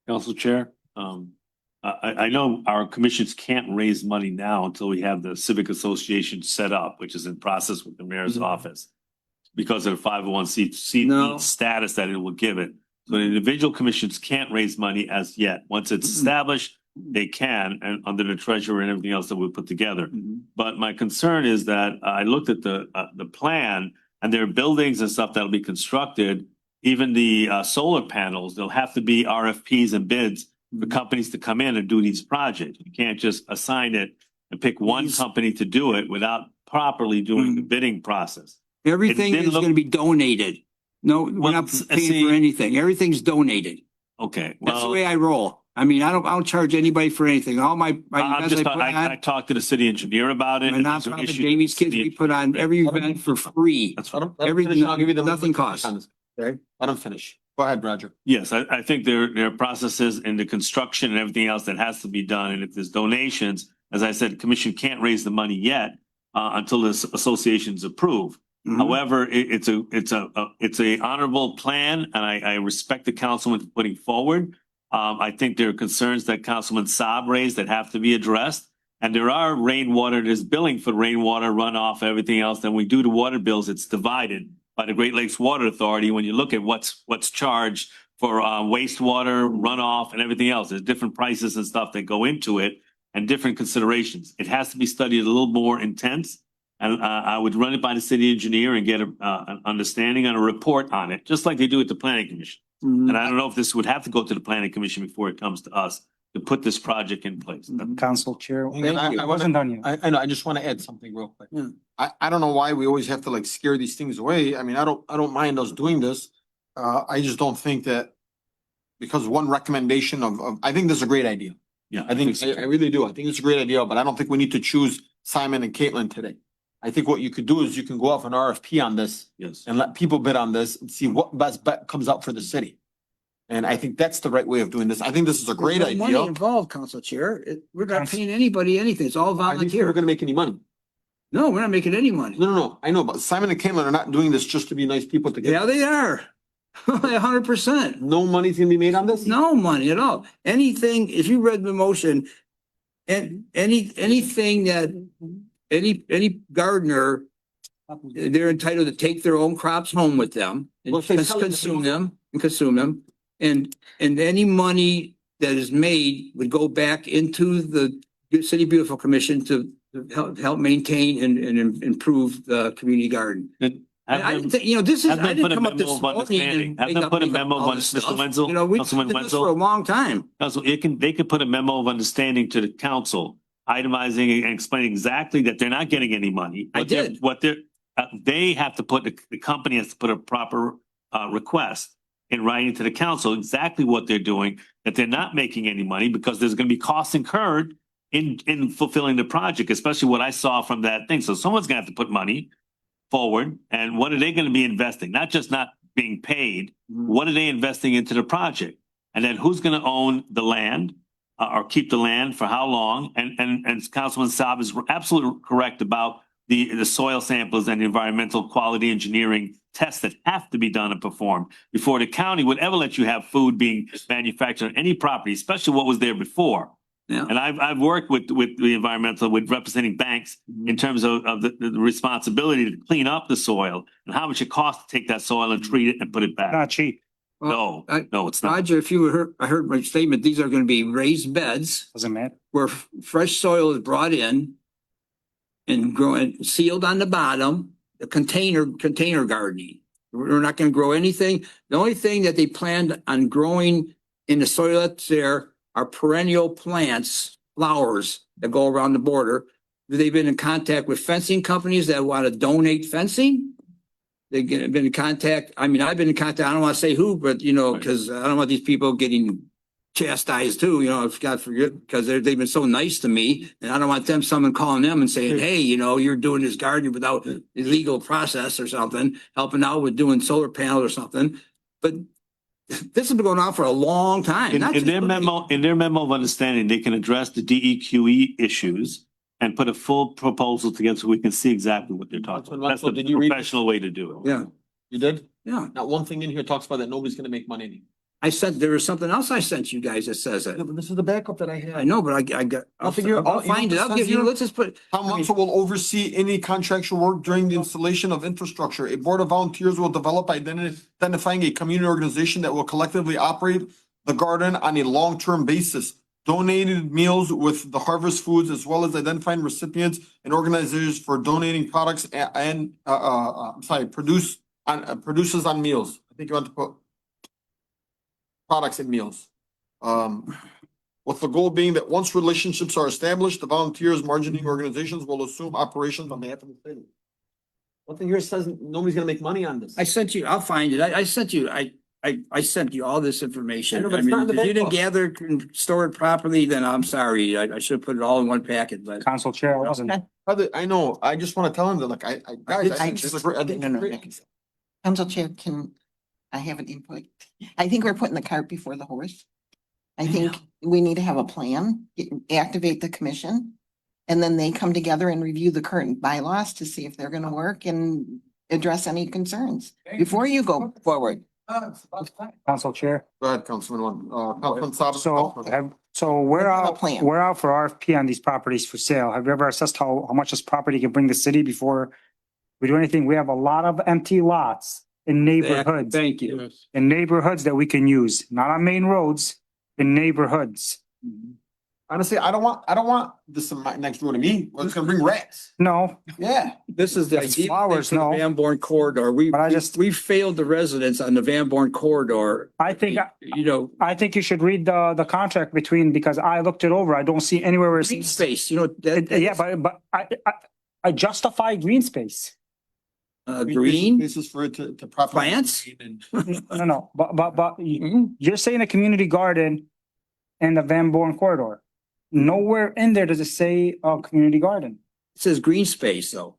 Council Chair, I know our commissions can't raise money now until we have the civic association set up, which is in process with the mayor's office. Because of the 501c No. status that it will give it. So the individual commissions can't raise money as yet. Once it's established, they can, and under the treasurer and everything else that we put together. But my concern is that I looked at the plan and there are buildings and stuff that'll be constructed. Even the solar panels, there'll have to be RFPs and bids for companies to come in and do these projects. You can't just assign it and pick one company to do it without properly doing the bidding process. Everything It didn't is look- gonna be donated. No, we're Well, not see- paying for anything. Everything's donated. Okay, That's the well, way I roll. I mean, I don't charge anybody for anything. All my I'm events just, I put I on, talked to the city engineer about it. my and these are nonprofit issues Jamie's the Kids, city we put on every event for free. That's what Everything, I'll give you the. nothing costs. Okay, let him finish. Go ahead, Roger. Yes, I think there are processes in the construction and everything else that has to be done. And if there's donations, as I said, commission can't raise the money yet until this association's approved. Mhm. However, it's a honorable plan and I respect the councilman putting forward. I think there are concerns that Councilman Saab raised that have to be addressed. And there are rainwater, there's billing for rainwater runoff, everything else. Then we do the water bills, it's divided by the Great Lakes Water Authority. When you look at what's charged for wastewater runoff and everything else, there's different prices and stuff that go into it and different considerations. It has to be studied a little more intense. And I would run it by the city engineer and get an understanding and a report on it, just like they do at the planning commission. And I don't know if this would have to go to the planning commission before it comes to us to put this project in place. Council Chair. Thank you. I wasn't done yet. I know, I just want to add something real quick. Yeah. I don't know why we always have to like scare these things away. I mean, I don't mind us doing this. I just don't think that because one recommendation of, I think this is a great idea. Yeah, I think, I really do. I think it's a great idea, but I don't think we need to choose Simon and Caitlin today. I think what you could do is you can go off an RFP on this Yes. and let people bid on this and see what best bet comes out for the city. And I think that's the right way of doing this. I think this is a great There's no money idea. involved, Council Chair. We're not paying anybody anything. It's all Are these people volunteer. gonna make any money? No, we're not making any money. No, I know, but Simon and Caitlin are not doing this just to be nice people to get. Yeah, they are. 100%. No money's gonna be made on this? No money at all. Anything, if you read the motion, and anything that any gardener, they're entitled to take their own crops home with them and Well, if they sell it, consume them. And any money that is made would go back into the City Beautiful Commission to help maintain and improve the community garden. I didn't think, this is, I didn't come up this morning and Have make them up put a make up memo all of this Mr. stuff. Wenzel, We've Councilman been doing this for a Wenzel. long time. Council, they could put a memo of understanding to the council, itemizing and explaining exactly that they're not getting any money. I did. They have to put, the company has to put a proper request in writing to the council, exactly what they're doing, that they're not making any money because there's gonna be costs incurred in fulfilling the project, especially what I saw from that thing. So someone's gonna have to put money forward, and what are they gonna be investing? Not just not being paid, what are they investing into the project? And then who's gonna own the land, or keep the land for how long? And Councilman Saab is absolutely correct about the soil samples and the environmental quality engineering tests that have to be done and performed before the county would ever let you have food being manufactured on any property, especially what was there before. Yeah. And I've worked with the environmental, with representing banks in terms of the responsibility to clean up the soil and how much it costs to take that soil and treat it and put it back. Not cheap. No, it's not. Roger, if you heard, I heard my statement, these are gonna be raised beds Doesn't matter. where fresh soil is brought in and grown, sealed on the bottom, the container gardening. We're not gonna grow anything. The only thing that they planned on growing in the soil that's there are perennial plants, flowers that go around the border. They've been in contact with fencing companies that want to donate fencing. They've been in contact, I've been in contact, I don't want to say who, but because I don't want these people getting chastised too, if God forget, because they've been so nice to me. And I don't want someone calling them and saying, hey, you're doing this gardening without illegal process or something, helping out with doing solar panels or something. But this has been going on for a long time. In their memo of understanding, they can address the DEQE issues and put a full proposal together so we can see exactly what they're talking about. That's the professional way to do it. Yeah. You did? Yeah. Not one thing in here talks about that nobody's gonna make money anymore. There was something else I sent you guys that says it. Yeah, but this is the backup that I have. I know, but I'll find it. I'll give you, let's just put. Town council will oversee any contractual work during the installation of infrastructure. A board of volunteers will develop identifying a community organization that will collectively operate the garden on a long-term basis. Donated meals with the harvest foods, as well as identifying recipients and organizers for donating products and produces on meals. I think you want to put products and meals. With the goal being that once relationships are established, the volunteers, margining organizations will assume operations on behalf of the city. Nothing here says nobody's gonna make money on this. I sent you, I'll find it. I sent you, I sent you all this information. I know, but it's not in the If you didn't back gather and store it properly, then I'm sorry. I should have put it all in one packet, but. Council Chair, I wasn't. I know, I just wanna tell him that like, guys, I think this is great. I think it's great. Council Chair, can I have an input? I think we're putting the cart before the horse. I think we need to have a plan, activate the commission. And then they come together and review the current bylaws to see if they're gonna work and address any concerns before you go forward. Council Chair. Go ahead, Councilman, Councilman Saab. So We have a plan. we're out for RFP on these properties for sale. Have you ever assessed how much this property can bring the city before we do anything? We have a lot of empty lots in neighborhoods, Thank you. in neighborhoods that we can use, not on main roads, in neighborhoods. Honestly, I don't want this next door to me. Well, it's gonna bring rats. No, Yeah. This is the It's ideal flowers, thing for the no. Van Born corridor. But I just- We failed the residents on the Van Born corridor. I think, You know, I think you should read the contract between, because I looked it over. I don't see anywhere where green it's. space, you know, Yeah, but I justify green space. green This is for it to profit. plants. No, but you're saying a community garden in the Van Born corridor. Nowhere in there does it say a community garden. It says green space, though.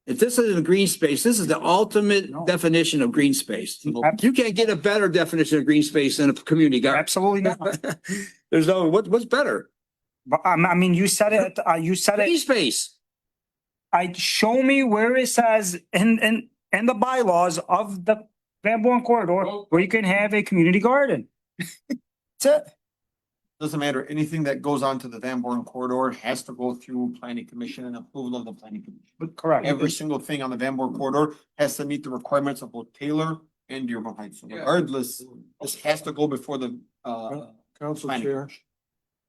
If this isn't a green space, this is the ultimate No. definition of green space. You can't get a better definition of green space than a community garden. Absolutely not. There's no, what's better? But I mean, you said it, Green space. show me where it says in the bylaws of the Van Born corridor where you can have a community garden. That's it. Doesn't matter. Anything that goes onto the Van Born corridor has to go through planning commission and approval of the planning commission. Correct. Every single thing on the Van Born corridor has to meet the requirements of both Taylor and Dearborn Heights. So regardless, this has to go before the Council planning Chair. commission.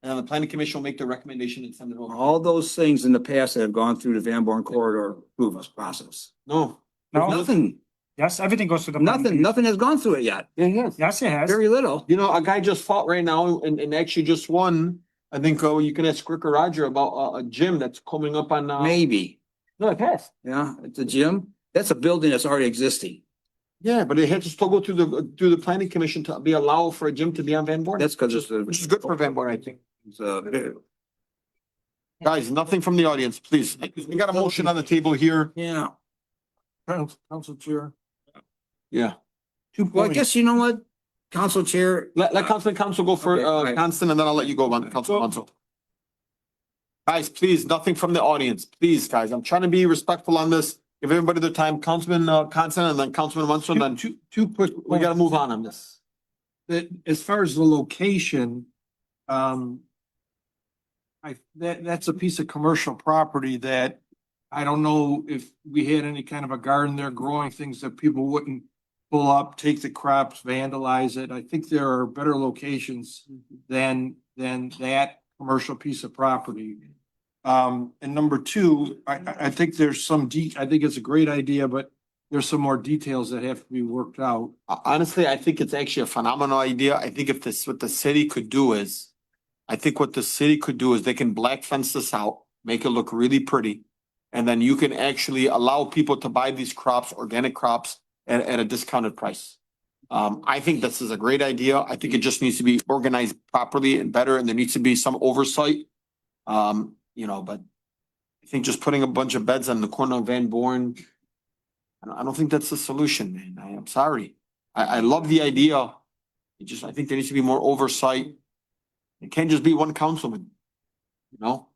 And the planning commission will make the recommendation and send it over. All those things in the past that have gone through the Van Born corridor approval process. No. No, Nothing, yes, everything goes to the. planning nothing, nothing has gone through it yet. Yes, it has. Very little. You know, a guy just fought right now and actually just won. I think, you can ask Rick or Roger about a gym that's coming up on, Maybe, no, it has. yeah, it's a gym. That's a building that's already existing. Yeah, but it had to still go through the planning commission to be allowed for a gym to be on Van Born. That's because it's Which is good for Van Born, I think. a. Guys, nothing from the audience, please. We got a motion on the table here. Yeah. Council Chair. Yeah. Well, I guess you know what, Council Chair, Let Councilman Council go for, Okay, all right. Constant, and then I'll let you go, Council Council. Guys, please, nothing from the audience, please, guys. I'm trying to be respectful on this. Give everybody their time. Councilman, Constant, and then Councilman Wenzel, and then Two quick. we gotta move on this. That as far as the location, that's a piece of commercial property that I don't know if we had any kind of a garden there growing things that people wouldn't pull up, take the crops, vandalize it. I think there are better locations than that commercial piece of property. And number two, I think there's some I think it's a great idea, but there's some more details that have to be worked out. Honestly, I think it's actually a phenomenal idea. I think if this, what the city could do is, they can black fence this out, make it look really pretty. And then you can actually allow people to buy these crops, organic crops, at a discounted price. I think this is a great idea. I think it just needs to be organized properly and better, and there needs to be some oversight. But I think just putting a bunch of beds on the corner of Van Born, I don't think that's the solution, man. I'm sorry. I love the idea. I think there needs to be more oversight. It can't just be one councilman, you know?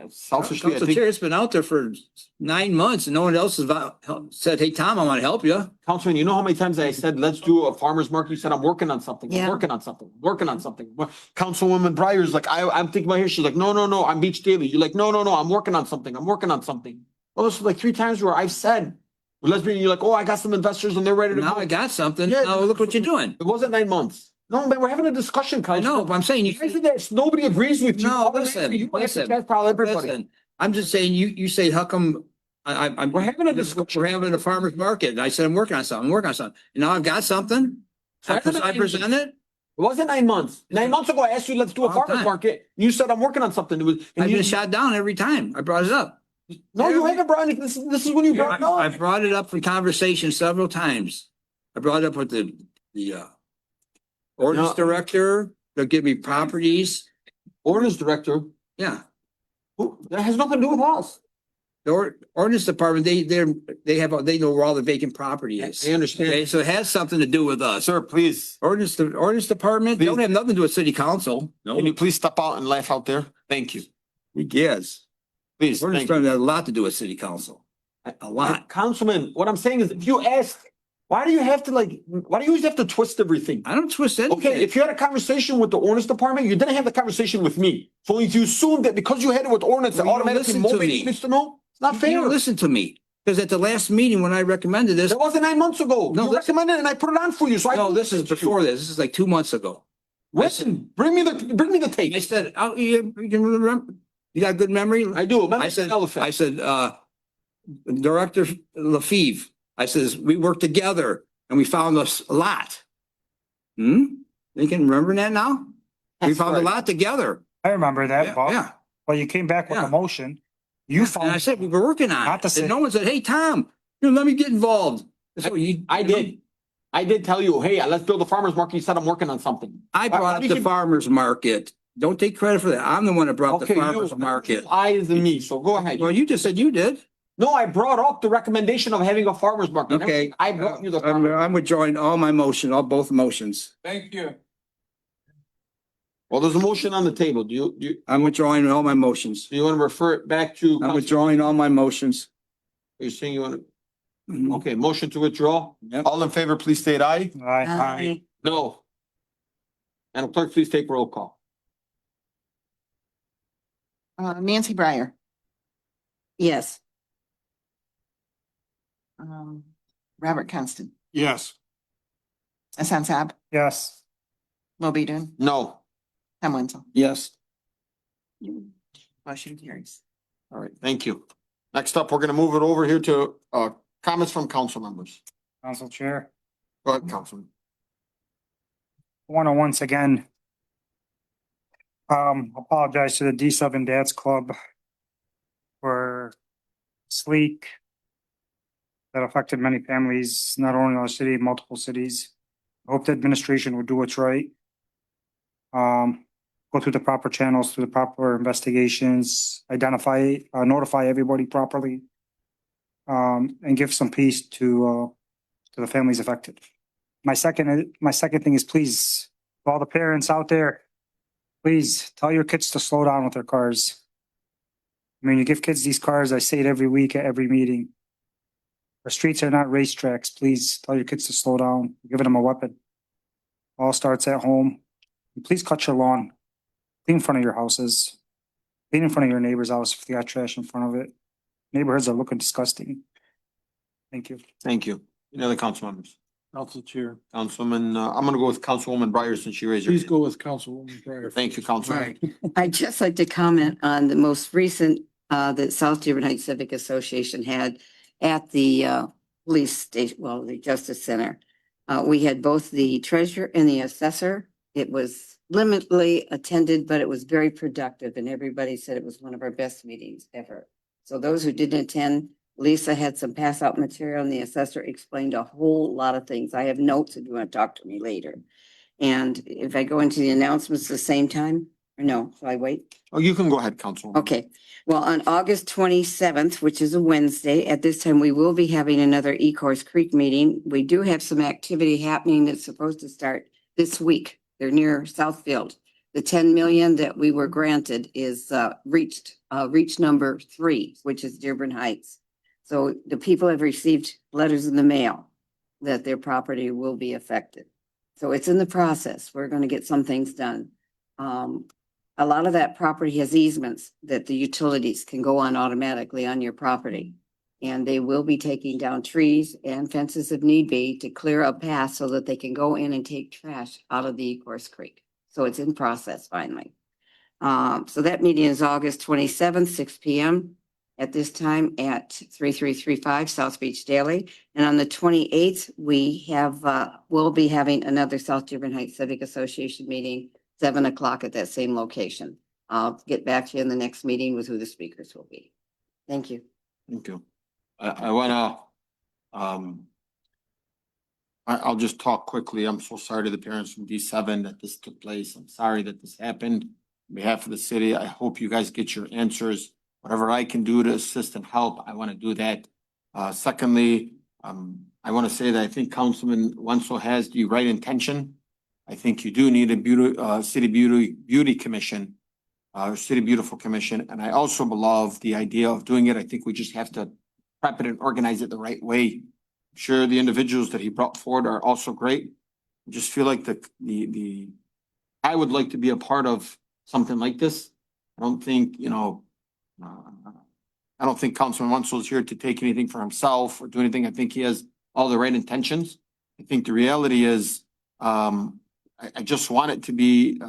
Selfishly, I Council think. Chair, it's been out there for 9 months and no one else has said, hey, Tom, I want to help you. Councilman, you know how many times I said, let's do a farmer's market? You said, I'm working on something. I'm Yeah. working on something. Working on something. Councilwoman Breyer's like, I'm thinking about here. She's like, no, I'm Beach Daily. You're like, no, I'm working on something. I'm working on something. Well, this was like 3 times where I've said, well, let's be, you're like, oh, I got some investors and they're ready to Now go. I got something. Yeah. Now look what you're doing. It wasn't 9 months. No, man, we're having a discussion, I Council. know, but I'm saying I think that nobody agrees with you. No, listen, You have to listen, test out everybody. listen. I'm just saying, you say, how come I'm. We're having a discussion. We're having a farmer's market. And I said, I'm working on something. And now I've got something. I present it. It wasn't 9 months. 9 months ago, I asked you, let's do a Long farmer's time. market. You said, I'm working on something. It was, and I've you, been shot down every time. I brought it up. no, you haven't brought it. This is when you brought it up. I brought it up for conversation several times. I brought it up with the ordinance director. They'll give me properties. Ordinance director, Yeah. that has nothing to do with us. The ordinance department, they know where all the vacant property is. I understand. Okay, so it has something to do with us. Sir, please, Ordinance department, they don't have nothing to do with city council. can you please step out and laugh out there? Thank you. Yes. Please, Ordinance thank you. department has a lot to do with city council. A lot. Councilman, what I'm saying is if you ask, why do you have to why do you always have to twist everything? I don't twist anything. Okay, if you had a conversation with the ordinance department, you didn't have the conversation with me. So if you assume that because you had it with ordinance, that Well, you don't automatically listen to Moby me. needs to know, it's not You fair. don't listen to me. Because at the last meeting when I recommended this, That wasn't 9 months ago. No, You this- recommended it and I put it on for you, so I. no, this is before this. This is like 2 months ago. Listen, bring me the tape. I said, oh, you can remember, you got good memory? I do. I said, Director LaFeeve, I says, we worked together and we found us a lot. You can remember that now? We That's found a right. lot together. I remember that, Bob. Yeah. Well, you came back with Yeah. a motion. You And found. I said, we were working on Not the it. city. And no one said, hey, Tom, let me get involved. So I did. I did tell you, hey, let's build a farmer's market. You said I'm working on something. I Why brought up did the you- farmer's market. Don't take credit for that. I'm the one that brought the Okay, farmer's you, market. eyes than me, so go ahead. Well, you just said you did. No, I brought up the recommendation of having a farmer's market. Okay. I brought you the. I'm withdrawing all my motion, both motions. Thank you. Well, there's a motion on the table. Do you I'm withdrawing all my motions. want to refer it back to? I'm withdrawing all my motions. You're saying you want to, Mhm. okay, motion to withdraw? Yep. All in favor, please state aye. Aye. No. And clerk, please take roll call. Nancy Breyer. Yes. Robert Constant. Yes. Hassan Saab. Yes. Moby Dun. No. Tom Wenzel. Yes. Motion carries. All right, thank you. Next up, we're gonna move it over here to comments from council members. Council Chair. Go ahead, Councilman. I want to once again apologize to the D7 Dads Club for this leak that affected many families, not only in our city, multiple cities. I hope the administration will do what's right. Go through the proper channels, through the proper investigations, identify, notify everybody properly. And give some peace to the families affected. My second thing is please, all the parents out there, please tell your kids to slow down with their cars. I mean, you give kids these cars, I say it every week at every meeting. The streets are not racetracks. Please tell your kids to slow down. You're giving them a weapon. All starts at home. And please cut your lawn. Clean in front of your houses. Clean in front of your neighbor's house if they got trash in front of it. Neighborhoods are looking disgusting. Thank you. Thank you. Any other council members? Council Chair. Councilman, I'm gonna go with Councilwoman Breyer since she raised her Please hand. go with Councilwoman Breyer. Thank you, Councilman. I'd just like to comment on the most recent that South Dearborn Heights Civic Association had at the police station, well, the Justice Center. We had both the treasurer and the assessor. It was limitedly attended, but it was very productive and everybody said it was one of our best meetings ever. So those who didn't attend, Lisa had some pass out material and the assessor explained a whole lot of things. I have notes if you want to talk to me later. And if I go into the announcements at the same time, or no, shall I wait? Oh, you can go ahead, Councilwoman. Okay, well, on August 27th, which is a Wednesday, at this time, we will be having another Ecorse Creek meeting. We do have some activity happening that's supposed to start this week. They're near Southfield. The 10 million that we were granted is reach number 3, which is Dearborn Heights. So the people have received letters in the mail that their property will be affected. So it's in the process. We're going to get some things done. A lot of that property has easements that the utilities can go on automatically on your property. And they will be taking down trees and fences if need be to clear a path so that they can go in and take trash out of the Ecorse Creek. So it's in process finally. So that meeting is August 27th, 6 p.m. at this time at 3335 South Beach Daily. And on the 28th, we'll be having another South Dearborn Heights Civic Association meeting, 7 o'clock at that same location. I'll get back to you in the next meeting with who the speakers will be. Thank you. Thank you. I wanna, I'll just talk quickly. I'm so sorry to the parents from D7 that this took place. I'm sorry that this happened. On behalf of the city, I hope you guys get your answers. Whatever I can do to assist and help, I want to do that. Secondly, I want to say that I think Councilman Wenzel has the right intention. I think you do need a city beauty commission, City Beautiful Commission. And I also love the idea of doing it. I think we just have to prep it and organize it the right way. I'm sure the individuals that he brought forward are also great. I just feel like I would like to be a part of something like this. I don't think, I don't think Councilman Wenzel is here to take anything for himself or do anything. I think he has all the right intentions. I think the reality is, I just want it to be,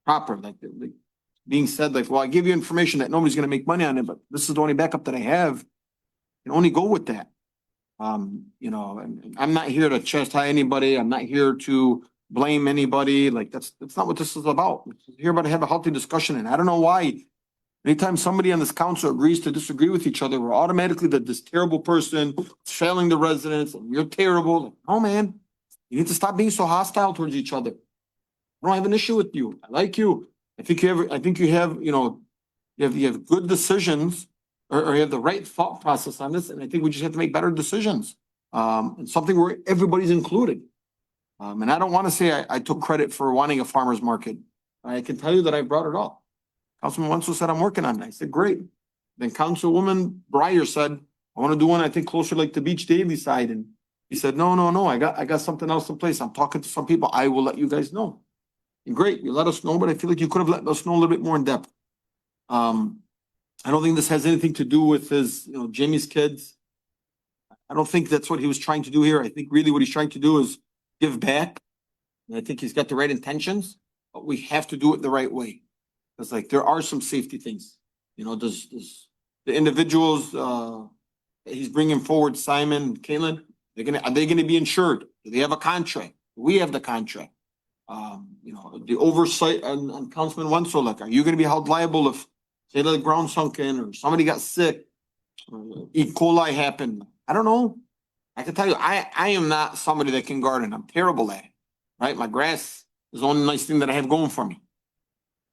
proper, like being said, like, well, I give you information that nobody's gonna make money on it, but this is the only backup that I have. You can only go with that. And I'm not here to chastise anybody. I'm not here to blame anybody. Like, that's not what this is about. We're here about to have a healthy discussion, and I don't know why. Anytime somebody on this council agrees to disagree with each other, we're automatically this terrible person, it's failing the residents, and you're terrible. Like, oh, man, you need to stop being so hostile towards each other. I don't have an issue with you. I like you. I think you have, you have good decisions or you have the right thought process on this. And I think we just have to make better decisions. And something where everybody's included. And I don't want to say I took credit for wanting a farmer's market. I can tell you that I brought it up. Councilman Wenzel said, I'm working on it. I said, great. Then Councilwoman Breyer said, I want to do one, I think, closer like the Beach Daily side. And he said, no, I got something else in place. I'm talking to some people. I will let you guys know. And great, you let us know, but I feel like you could have let us know a little bit more in depth. I don't think this has anything to do with his, Jamie's kids. I don't think that's what he was trying to do here. I think really what he's trying to do is give back. And I think he's got the right intentions, but we have to do it the right way. Because like there are some safety things, does the individuals that he's bringing forward, Simon, Caitlin, are they gonna be insured? Do they have a contract? We have the contract. The oversight on Councilman Wenzel, like, are you gonna be held liable if, say, the ground sunk in or somebody got sick? Or E. coli happened? I don't know. I can tell you, I am not somebody that can garden. I'm terrible at it, right? My grass is the only nice thing that I have going for me.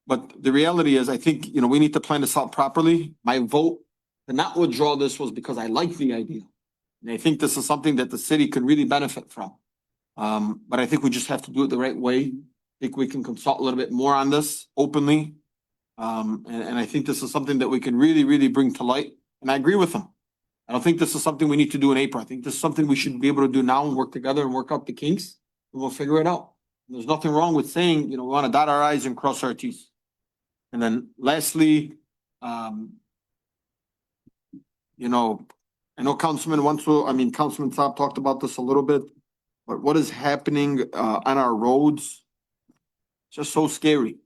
But the reality is, I think, we need to plan this out properly. My vote to not withdraw this was because I like the idea. And I think this is something that the city could really benefit from. But I think we just have to do it the right way. I think we can consult a little bit more on this openly. And I think this is something that we can really, really bring to light. And I agree with them. I don't think this is something we need to do in April. I think this is something we should be able to do now and work together and work out the kinks. And we'll figure it out. There's nothing wrong with saying, we want to dot our I's and cross our T's. And then lastly, I know Councilman Saab talked about this a little bit, but what is happening on our roads? Just so scary.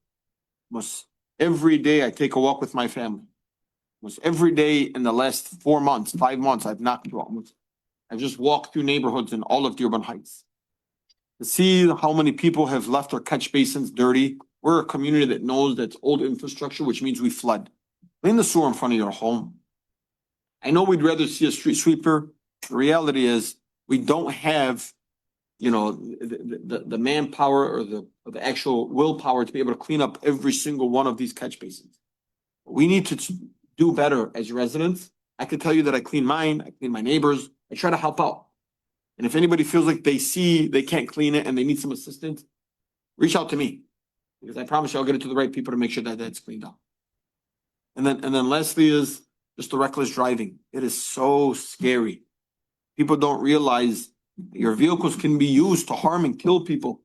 Almost every day I take a walk with my family. Almost every day in the last 4 months, 5 months, I've knocked you out. I've just walked through neighborhoods in all of Dearborn Heights. To see how many people have left their catch basins dirty. We're a community that knows that's old infrastructure, which means we flood. Clean the sewer in front of your home. I know we'd rather see a street sweeper. The reality is we don't have, the manpower or the actual willpower to be able to clean up every single one of these catch basins. We need to do better as residents. I can tell you that I clean mine, I clean my neighbors, I try to help out. And if anybody feels like they can't clean it and they need some assistance, reach out to me. Because I promise you I'll get it to the right people to make sure that that's cleaned up. And then lastly is just the reckless driving. It is so scary. People don't realize your vehicles can be used to harm and kill people.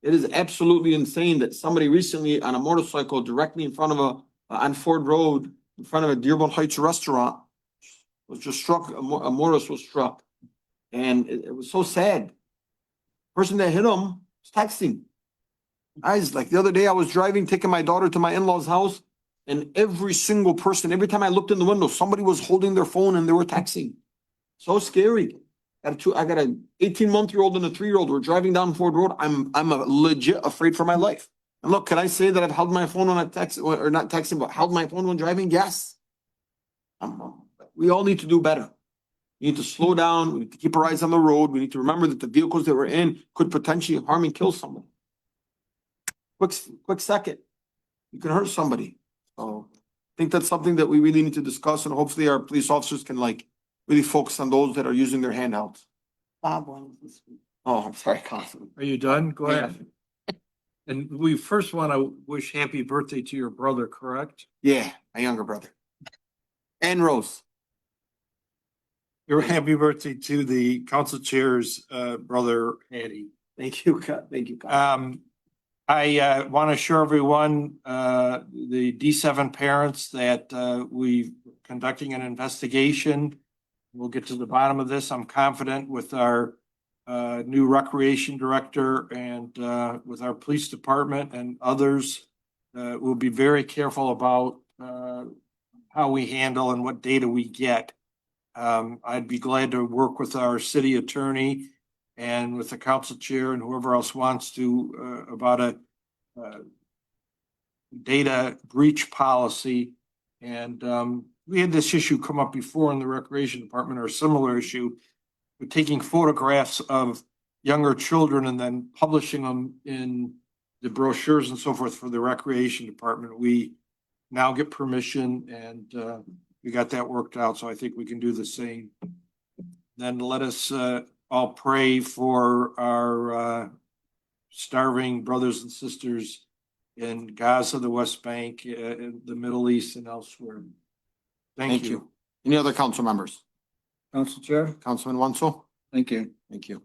It is absolutely insane that somebody recently on a motorcycle directly in front of on Ford Road, in front of a Dearborn Heights restaurant, was just struck, a motorist was struck. And it was so sad. The person that hit him was texting. Like the other day I was driving, taking my daughter to my in-laws' house, and every single person, every time I looked in the window, somebody was holding their phone and they were texting. So scary. I got an 18-month-old and a 3-year-old. We're driving down Ford Road. I'm legit afraid for my life. And look, can I say that I've held my phone when I text, or not texting, but held my phone when driving? Yes. We all need to do better. We need to slow down. We need to keep our eyes on the road. We need to remember that the vehicles that we're in could potentially harm and kill someone. Quick second, you can hurt somebody. So I think that's something that we really need to discuss, and hopefully our police officers can really focus on those that are using their handhelds. Bob wanted to speak. Oh, I'm sorry, Councilman. Are you done? Go ahead. And we first want to wish happy birthday to your brother, correct? Yeah, my younger brother. And Rose. Your happy birthday to the council chair's brother, Hattie. Thank you, thank you. I want to assure everyone, the D7 parents that we conducting an investigation. We'll get to the bottom of this. I'm confident with our new recreation director and with our police department and others. We'll be very careful about how we handle and what data we get. I'd be glad to work with our city attorney and with the council chair and whoever else wants to about a data breach policy. And we had this issue come up before in the recreation department, or a similar issue with taking photographs of younger children and then publishing them in the brochures and so forth for the recreation department. We now get permission and we got that worked out. So I think we can do the same. Then let us all pray for our starving brothers and sisters in Gaza, the West Bank, in the Middle East and elsewhere. Thank you. Any other council members? Council Chair, Councilman Wanso? thank you. Thank you.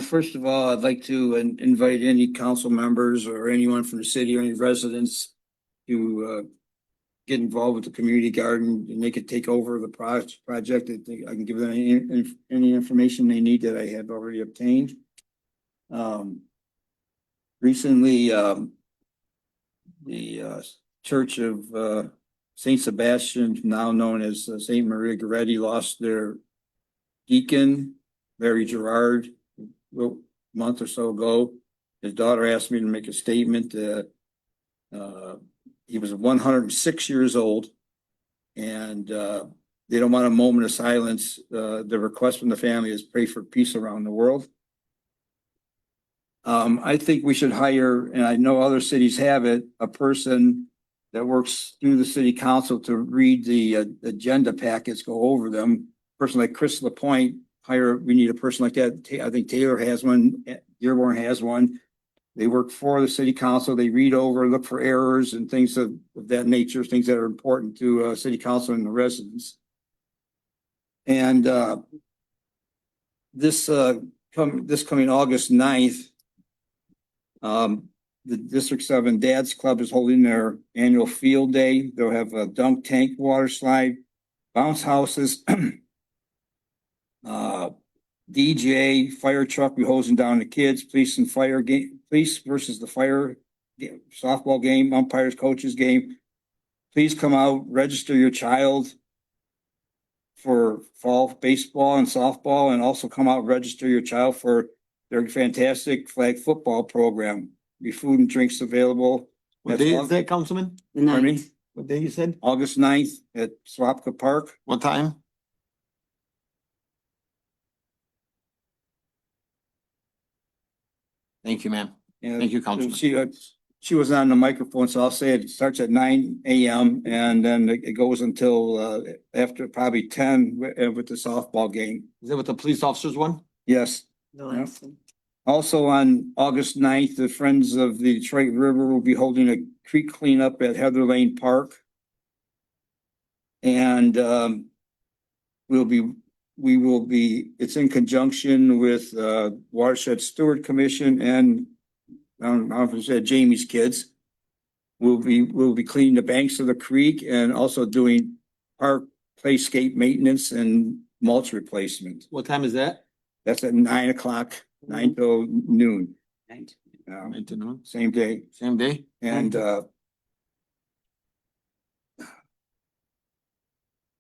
First of all, I'd like to invite any council members or anyone from the city or any residents to get involved with the community garden, and they could take over the project. I can give them any information they need that I have already obtained. Recently, the Church of Saint Sebastian, now known as Saint Maria Goretti, lost their deacon, Larry Gerard, a month or so ago. His daughter asked me to make a statement that he was 106 years old, and they don't want a moment of silence. The request from the family is pray for peace around the world. I think we should hire, and I know other cities have it, a person that works through the city council to read the agenda packets, go over them. A person like Chris LaPointe, we need a person like that. I think Taylor has one, Dearborn has one. They work for the city council. They read over, look for errors and things of that nature, things that are important to city council and the residents. And this coming August 9th, the District 7 Dads Club is holding their annual field day. They'll have a dunk tank, water slide, bounce houses, DJ, fire truck, be hosing down the kids, police and fire game, police versus the fire softball game, umpires, coaches game. Please come out, register your child for fall baseball and softball, and also come out, register your child for their fantastic flag football program. Be food and drinks available. What day is that, Councilman? Pardon me? What day you said? August 9th at Swapka Park. What time? Thank you, ma'am. And Thank you, Councilman. She was on the microphone, so I'll say it starts at 9 a.m. and then it goes until after probably 10 with the softball game. Is that what the police officers won? Yes. Yep. Also on August 9th, the Friends of the Detroit River will be holding a creek cleanup at Heather Lane Park. And we will be, it's in conjunction with Watershed Steward Commission and I don't know if it said Jamie's kids. We'll be cleaning the banks of the creek and also doing park playscape maintenance and mulch replacement. What time is that? That's at 9 o'clock, 9 till noon. 9 to noon. Same day. Same day. And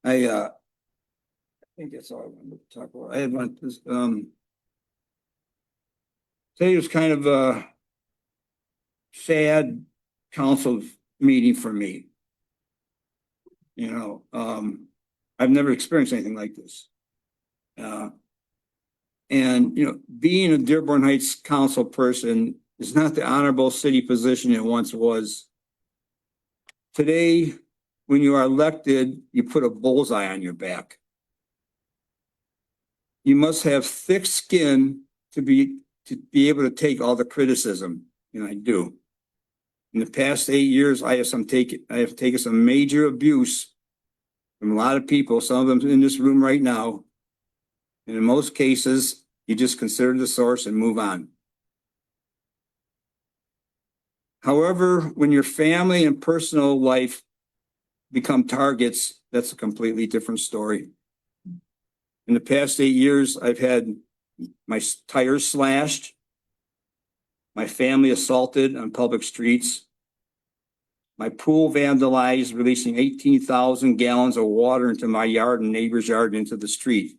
I think that's all I wanted to talk about. I had one, today was kind of a sad council meeting for me. You know, I've never experienced anything like this. And, you know, being a Dearborn Heights council person is not the honorable city position it once was. Today, when you are elected, you put a bullseye on your back. You must have thick skin to be able to take all the criticism, and I do. In the past 8 years, I have taken some major abuse from a lot of people, some of them in this room right now, And in most cases, you just consider the source and move on. However, when your family and personal life become targets, that's a completely different story. In the past 8 years, I've had my tires slashed, my family assaulted on public streets, my pool vandalized, releasing 18,000 gallons of water into my yard and neighbor's yard into the street.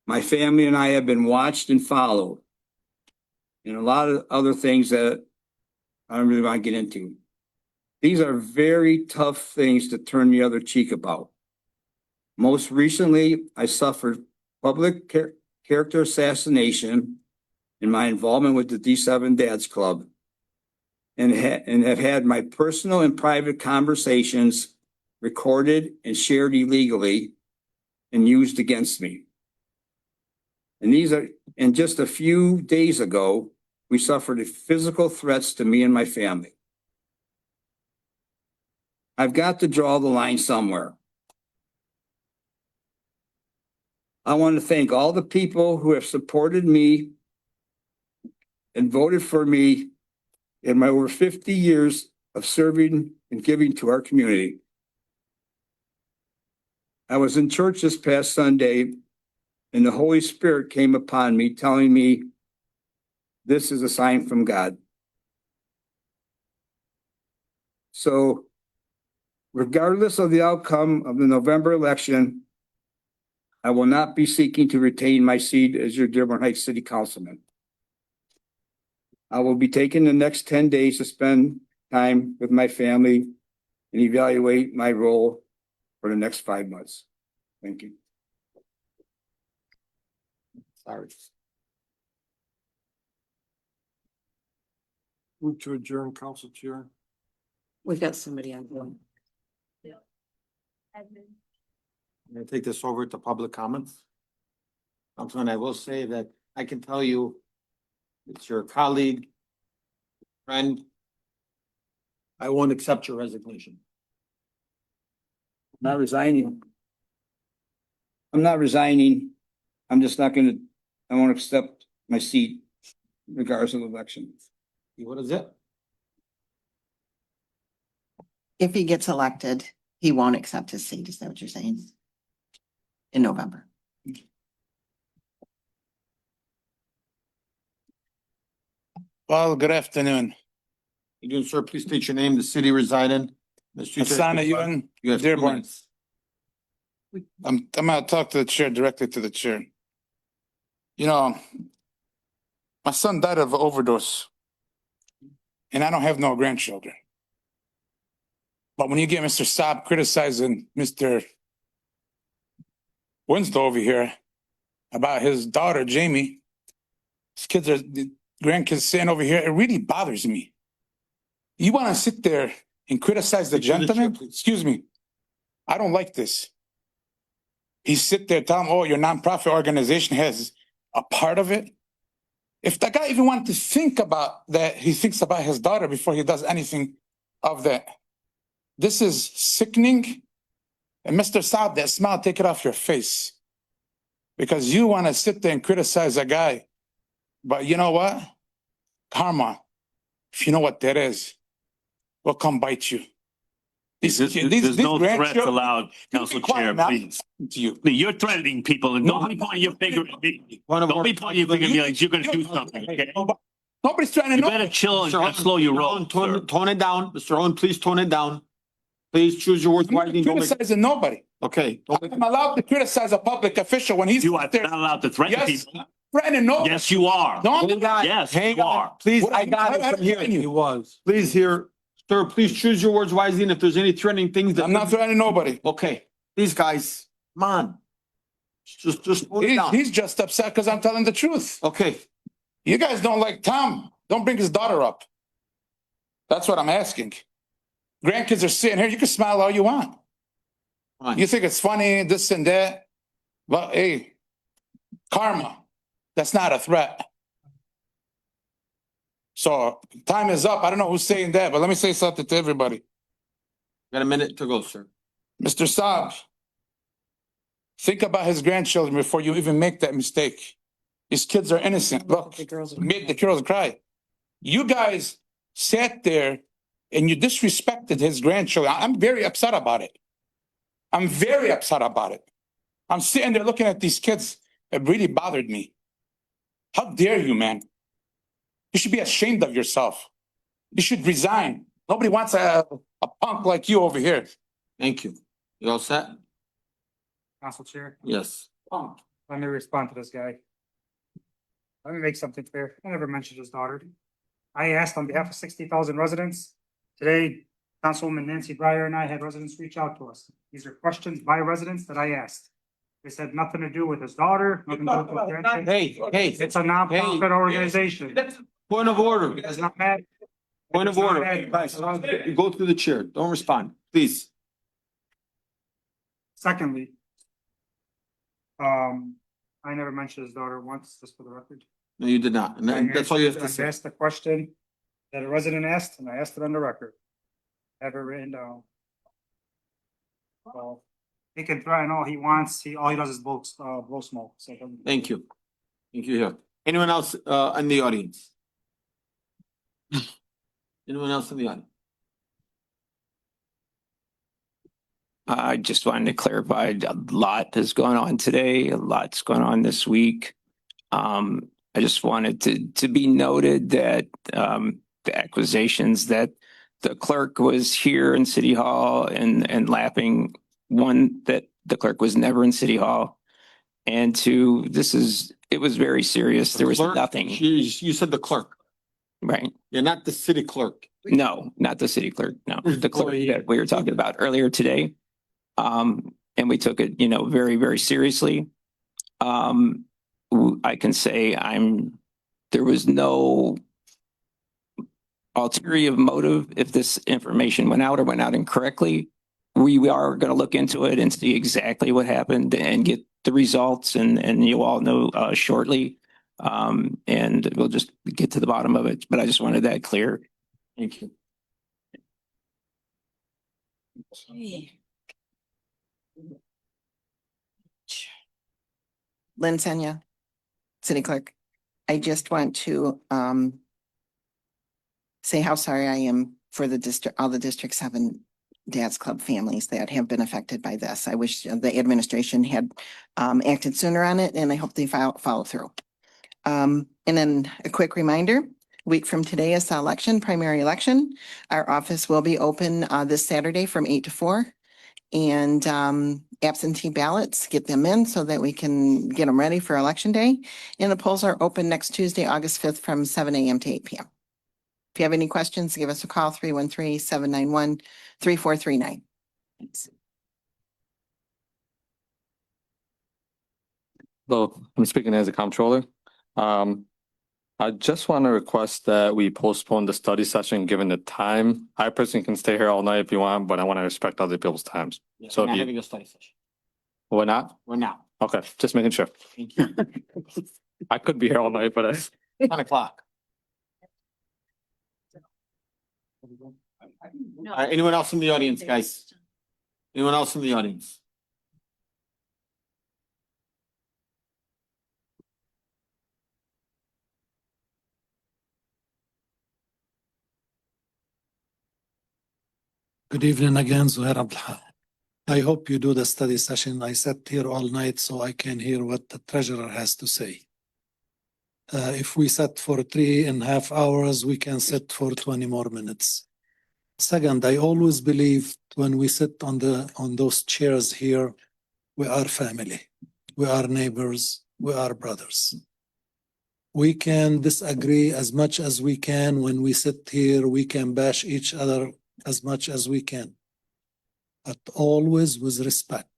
My family and I have been watched and followed, and a lot of other things that I don't really want to get into. These are very tough things to turn the other cheek about. Most recently, I suffered public character assassination in my involvement with the D7 Dads Club, and have had my personal and private conversations recorded and shared illegally and used against me. And just a few days ago, we suffered physical threats to me and my family. I've got to draw the line somewhere. I want to thank all the people who have supported me and voted for me in my over 50 years of serving and giving to our community. I was in church this past Sunday, and the Holy Spirit came upon me telling me, this is a sign from God. So regardless of the outcome of the November election, I will not be seeking to retain my seat as your Dearborn Heights City Councilman. I will be taking the next 10 days to spend time with my family and evaluate my role for the next 5 months. Thank you. Sorry. Move to adjourn, Council Chair. We've got somebody on board. I'm gonna take this over to public comments. Councilman, I will say that I can tell you, it's your colleague, friend. I won't accept your resignation. Not resigning. I'm not resigning. I'm just not gonna, I won't accept my seat regardless of the election. What is it? If he gets elected, he won't accept his seat. Is that what you're saying? In November. Well, good afternoon. You doing, sir? Please state your name, the city reside in. Asana Yuen, You have 2 Dearborn. minutes. I'm gonna talk to the chair, directly to the chair. You know, my son died of an overdose, and I don't have no grandchildren. But when you get Mr. Saab criticizing Mr. Winslow over here about his daughter, Jamie, his kids are, the grandkids sitting over here, it really bothers me. You want to sit there and criticize the gentleman? Excuse me. I don't like this. He sit there telling him, oh, your nonprofit organization has a part of it. If the guy even wanted to think about that, he thinks about his daughter before he does anything of that. This is sickening. And Mr. Saab, that smile, take it off your face. Because you want to sit there and criticize a guy. But you know what? Karma, if you know what that is, will come bite you. There's no threats allowed, Council Chair, please. You. You're threatening people and don't be pointing your finger at me. Don't be pointing your finger at me like you're gonna do something, okay? Nobody's threatening. You better chill and slow your roll, sir. Tone it down, Mr. Owen, please tone it down. Please choose your words I'm not wisely. Don't make- criticizing nobody. Okay. I'm allowed to criticize a public official when he's. You are not allowed to threaten Yes, people. threatening nobody. Yes, you are. No, I'm Hang on. Yes, Hang you on. are. Please, What- I got it I- from here. He was. Please here, sir, please choose your words wisely, and if there's any threatening things that. I'm not threatening nobody. Okay, these guys, come on. Just hold it down. He's just upset because I'm telling the truth. Okay, You guys don't like Tom. Don't bring his daughter up. That's what I'm asking. Grandkids are sitting here. You can smile all you want. fine. You think it's funny, this and that. But hey, karma, that's not a threat. So time is up. I don't know who's saying that, but let me say something to everybody. Got a minute to go, sir. Mr. Saab, Think about his grandchildren before you even make that mistake. These kids are innocent. Look, make the girls cry. You guys sat there and you disrespected his grandchildren. I'm very upset about it. I'm very upset about it. I'm sitting there looking at these kids. It really bothered me. How dare you, man? You should be ashamed of yourself. You should resign. Nobody wants a punk like you over here. Thank you. You all set? Council Chair, Yes. let me respond to this guy. Let me make something clear. I never mentioned his daughter. I asked on behalf of 60,000 residents. Today, Councilwoman Nancy Breyer and I had residents reach out to us. These are questions by residents that I asked. They said nothing to do with his daughter. Nothing to do with his grandson. Hey, It's a nonprofit organization. point of order. It's not bad. Point of order. Guys, go through the chair. Don't respond, please. Secondly, I never mentioned his daughter once, just for the record. No, you did not. And that's all you have to I say. asked the question that a resident asked, and I asked it on the record. Have it written down. So, he can threaten all he wants, all he does is blow smoke, so. Thank you. Thank you here. Anyone else in the audience? Anyone else in the audience? I just wanted to clarify, a lot is going on today, a lot's going on this week. I just wanted to be noted that the accusations that the clerk was here in City Hall and laughing, one, that the clerk was never in City Hall. And two, it was very serious. There was Clerk? nothing. You said the clerk. Right. You're not the city clerk. No, not the city clerk. No, the clerk that we were talking about earlier today. And we took it, very, very seriously. I can say there was no ulterior motive if this information went out or went out incorrectly. We are going to look into it and see exactly what happened and get the results, and you all know shortly. And we'll just get to the bottom of it. But I just wanted that clear. Thank you. Lynn Senya, City Clerk. I just want to say how sorry I am for all the District 7 Dad's Club families that have been affected by this. I wish the administration had acted sooner on it, and I hope they follow through. And then a quick reminder, a week from today is the election, primary election. Our office will be open this Saturday from 8 to 4. And absentee ballots, get them in so that we can get them ready for Election Day. And the polls are open next Tuesday, August 5th from 7 a.m. to 8 p.m. If you have any questions, give us a call, 313-791-3439. Thanks. Hello, I'm speaking as a comptroller. I just want to request that we postpone the study session given the time. I personally can stay here all night if you want, but I want to respect other people's times. So We're not if having you, a study session. we're not? We're not. Okay, just making sure. Thank you. I could be here all night, but 10 o'clock. Anyone else in the audience, guys? Anyone else in the audience? Good evening again, Zuhair Abdullah. I hope you do the study session. I sat here all night so I can hear what the treasurer has to say. If we sat for 3.5 hours, we can sit for 20 more minutes. Second, I always believe when we sit on those chairs here, we are family, we are neighbors, we are brothers. We can disagree as much as we can. When we sit here, we can bash each other as much as we can, but always with respect.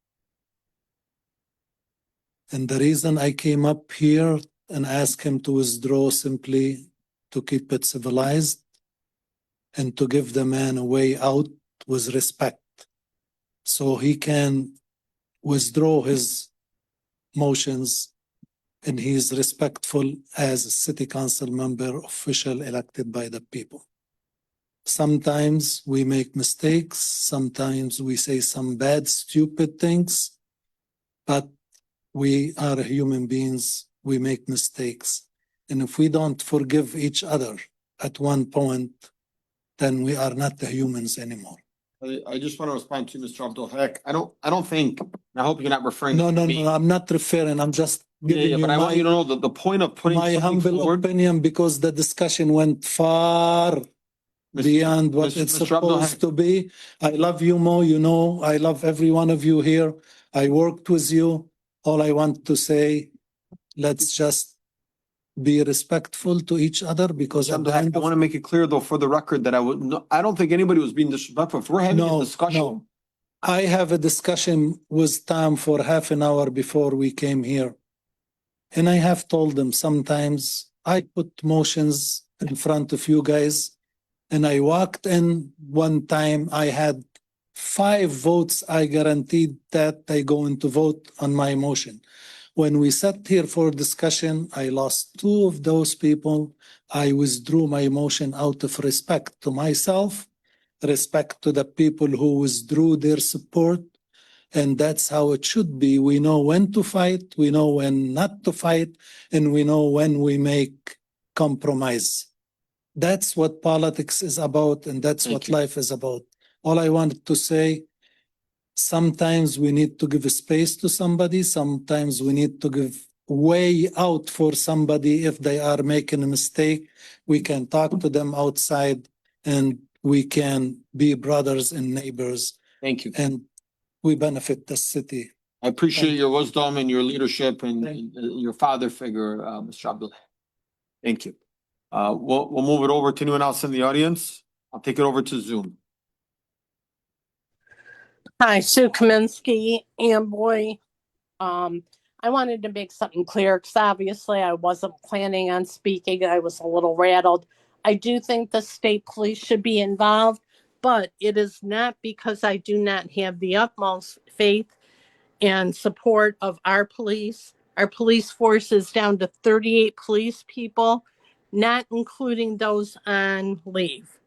And the reason I came up here and asked him to withdraw simply to keep it civilized and to give the man a way out with respect so he can withdraw his motions and he is respectful as a city council member official elected by the people. Sometimes we make mistakes, sometimes we say some bad, stupid things, but we are human beings. We make mistakes. And if we don't forgive each other at one point, then we are not the humans anymore. I just want to respond to Mr. Abdul Haq. I don't think, and I hope you're not referring. No, to no, me. no, I'm not referring, I'm just Yeah, giving you but I want you to my, know that the point of putting my something humble forward. opinion, because the discussion went far beyond what it's Mr. Abdul Haq. supposed to be. I love you, Mo, you know, I love every one of you here. I worked with you. All I want to say, let's just be respectful to each other, because Mr. at Abdul the Haq, end I of want to make it clear though, for the record, that I don't think anybody was being disrespectful. If we're having a No, discussion. no. I have a discussion with Tom for half an hour before we came here. And I have told them sometimes I put motions in front of you guys, and I walked in one time, I had 5 votes. I guaranteed that they going to vote on my motion. When we sat here for discussion, I lost 2 of those people. I withdrew my motion out of respect to myself, respect to the people who withdrew their support. And that's how it should be. We know when to fight, we know when not to fight, and we know when we make compromise. That's what politics is about, and that's what life is about. All I wanted to say, sometimes we need to give a space to somebody, sometimes we need to give way out for somebody if they are making a mistake. We can talk to them outside, and we can be brothers and neighbors. Thank you. And we benefit the city. I appreciate your wisdom and your leadership and your father figure, Mr. Abdul. Thank you. We'll move it over to anyone else in the audience. I'll take it over to Zoom. Hi, Sue Kaminsky, Amboy. I wanted to make something clear because obviously I wasn't planning on speaking. I was a little rattled. I do think the state police should be involved, but it is not because I do not have the utmost faith and support of our police. Our police force is down to 38 police people, not including those on leave.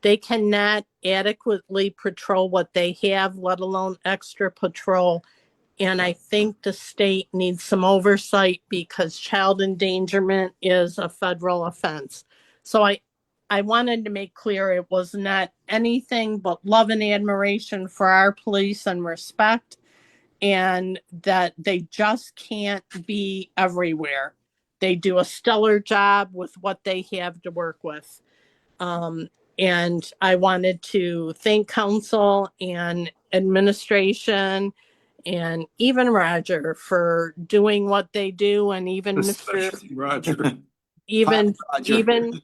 They cannot adequately patrol what they have, let alone extra patrol. And I think the state needs some oversight because child endangerment is a federal offense. So I wanted to make clear it was not anything but love and admiration for our police and respect, and that they just can't be everywhere. They do a stellar job with what they have to work with. And I wanted to thank council and administration and even Roger for doing what they do, and even Mr. Roger. even Roger.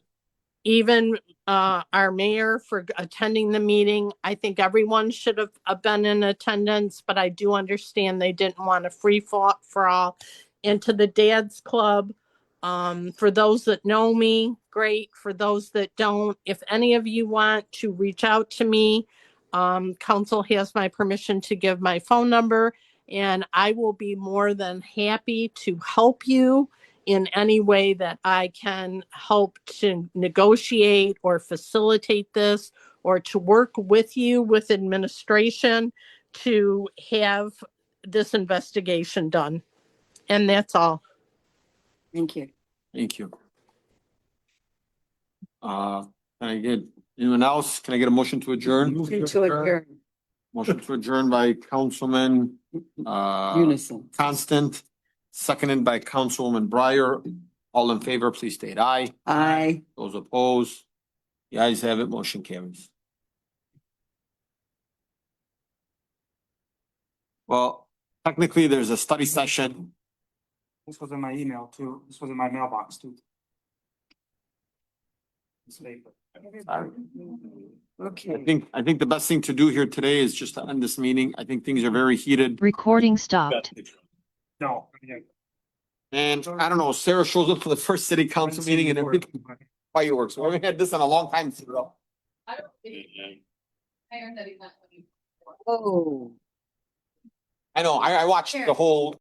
even our mayor for attending the meeting. I think everyone should have been in attendance, but I do understand they didn't want a free for all. And to the Dad's Club, for those that know me, great. For those that don't, if any of you want to reach out to me, council has my permission to give my phone number, and I will be more than happy to help you in any way that I can help to negotiate or facilitate this, or to work with you with administration to have this investigation done. And that's all. Thank you. Thank you. Can I get anyone else? Can I get a motion to adjourn? To adjourn. Motion to adjourn by Councilman Unison. Constant, seconded by Councilwoman Breyer. All in favor, please state aye. Aye. Those opposed? The ayes have it, motion carries. Well, technically, there's a study session. This was in my email too. This was in my mailbox too. Sorry. I think the best thing to do here today is just to end this meeting. I think things are very heated. Recording stopped. No. And I don't know, Sarah shows up for the first city council meeting and everything. Fireworks. We haven't had this in a long time, Sarah. Oh. I know, I watched the whole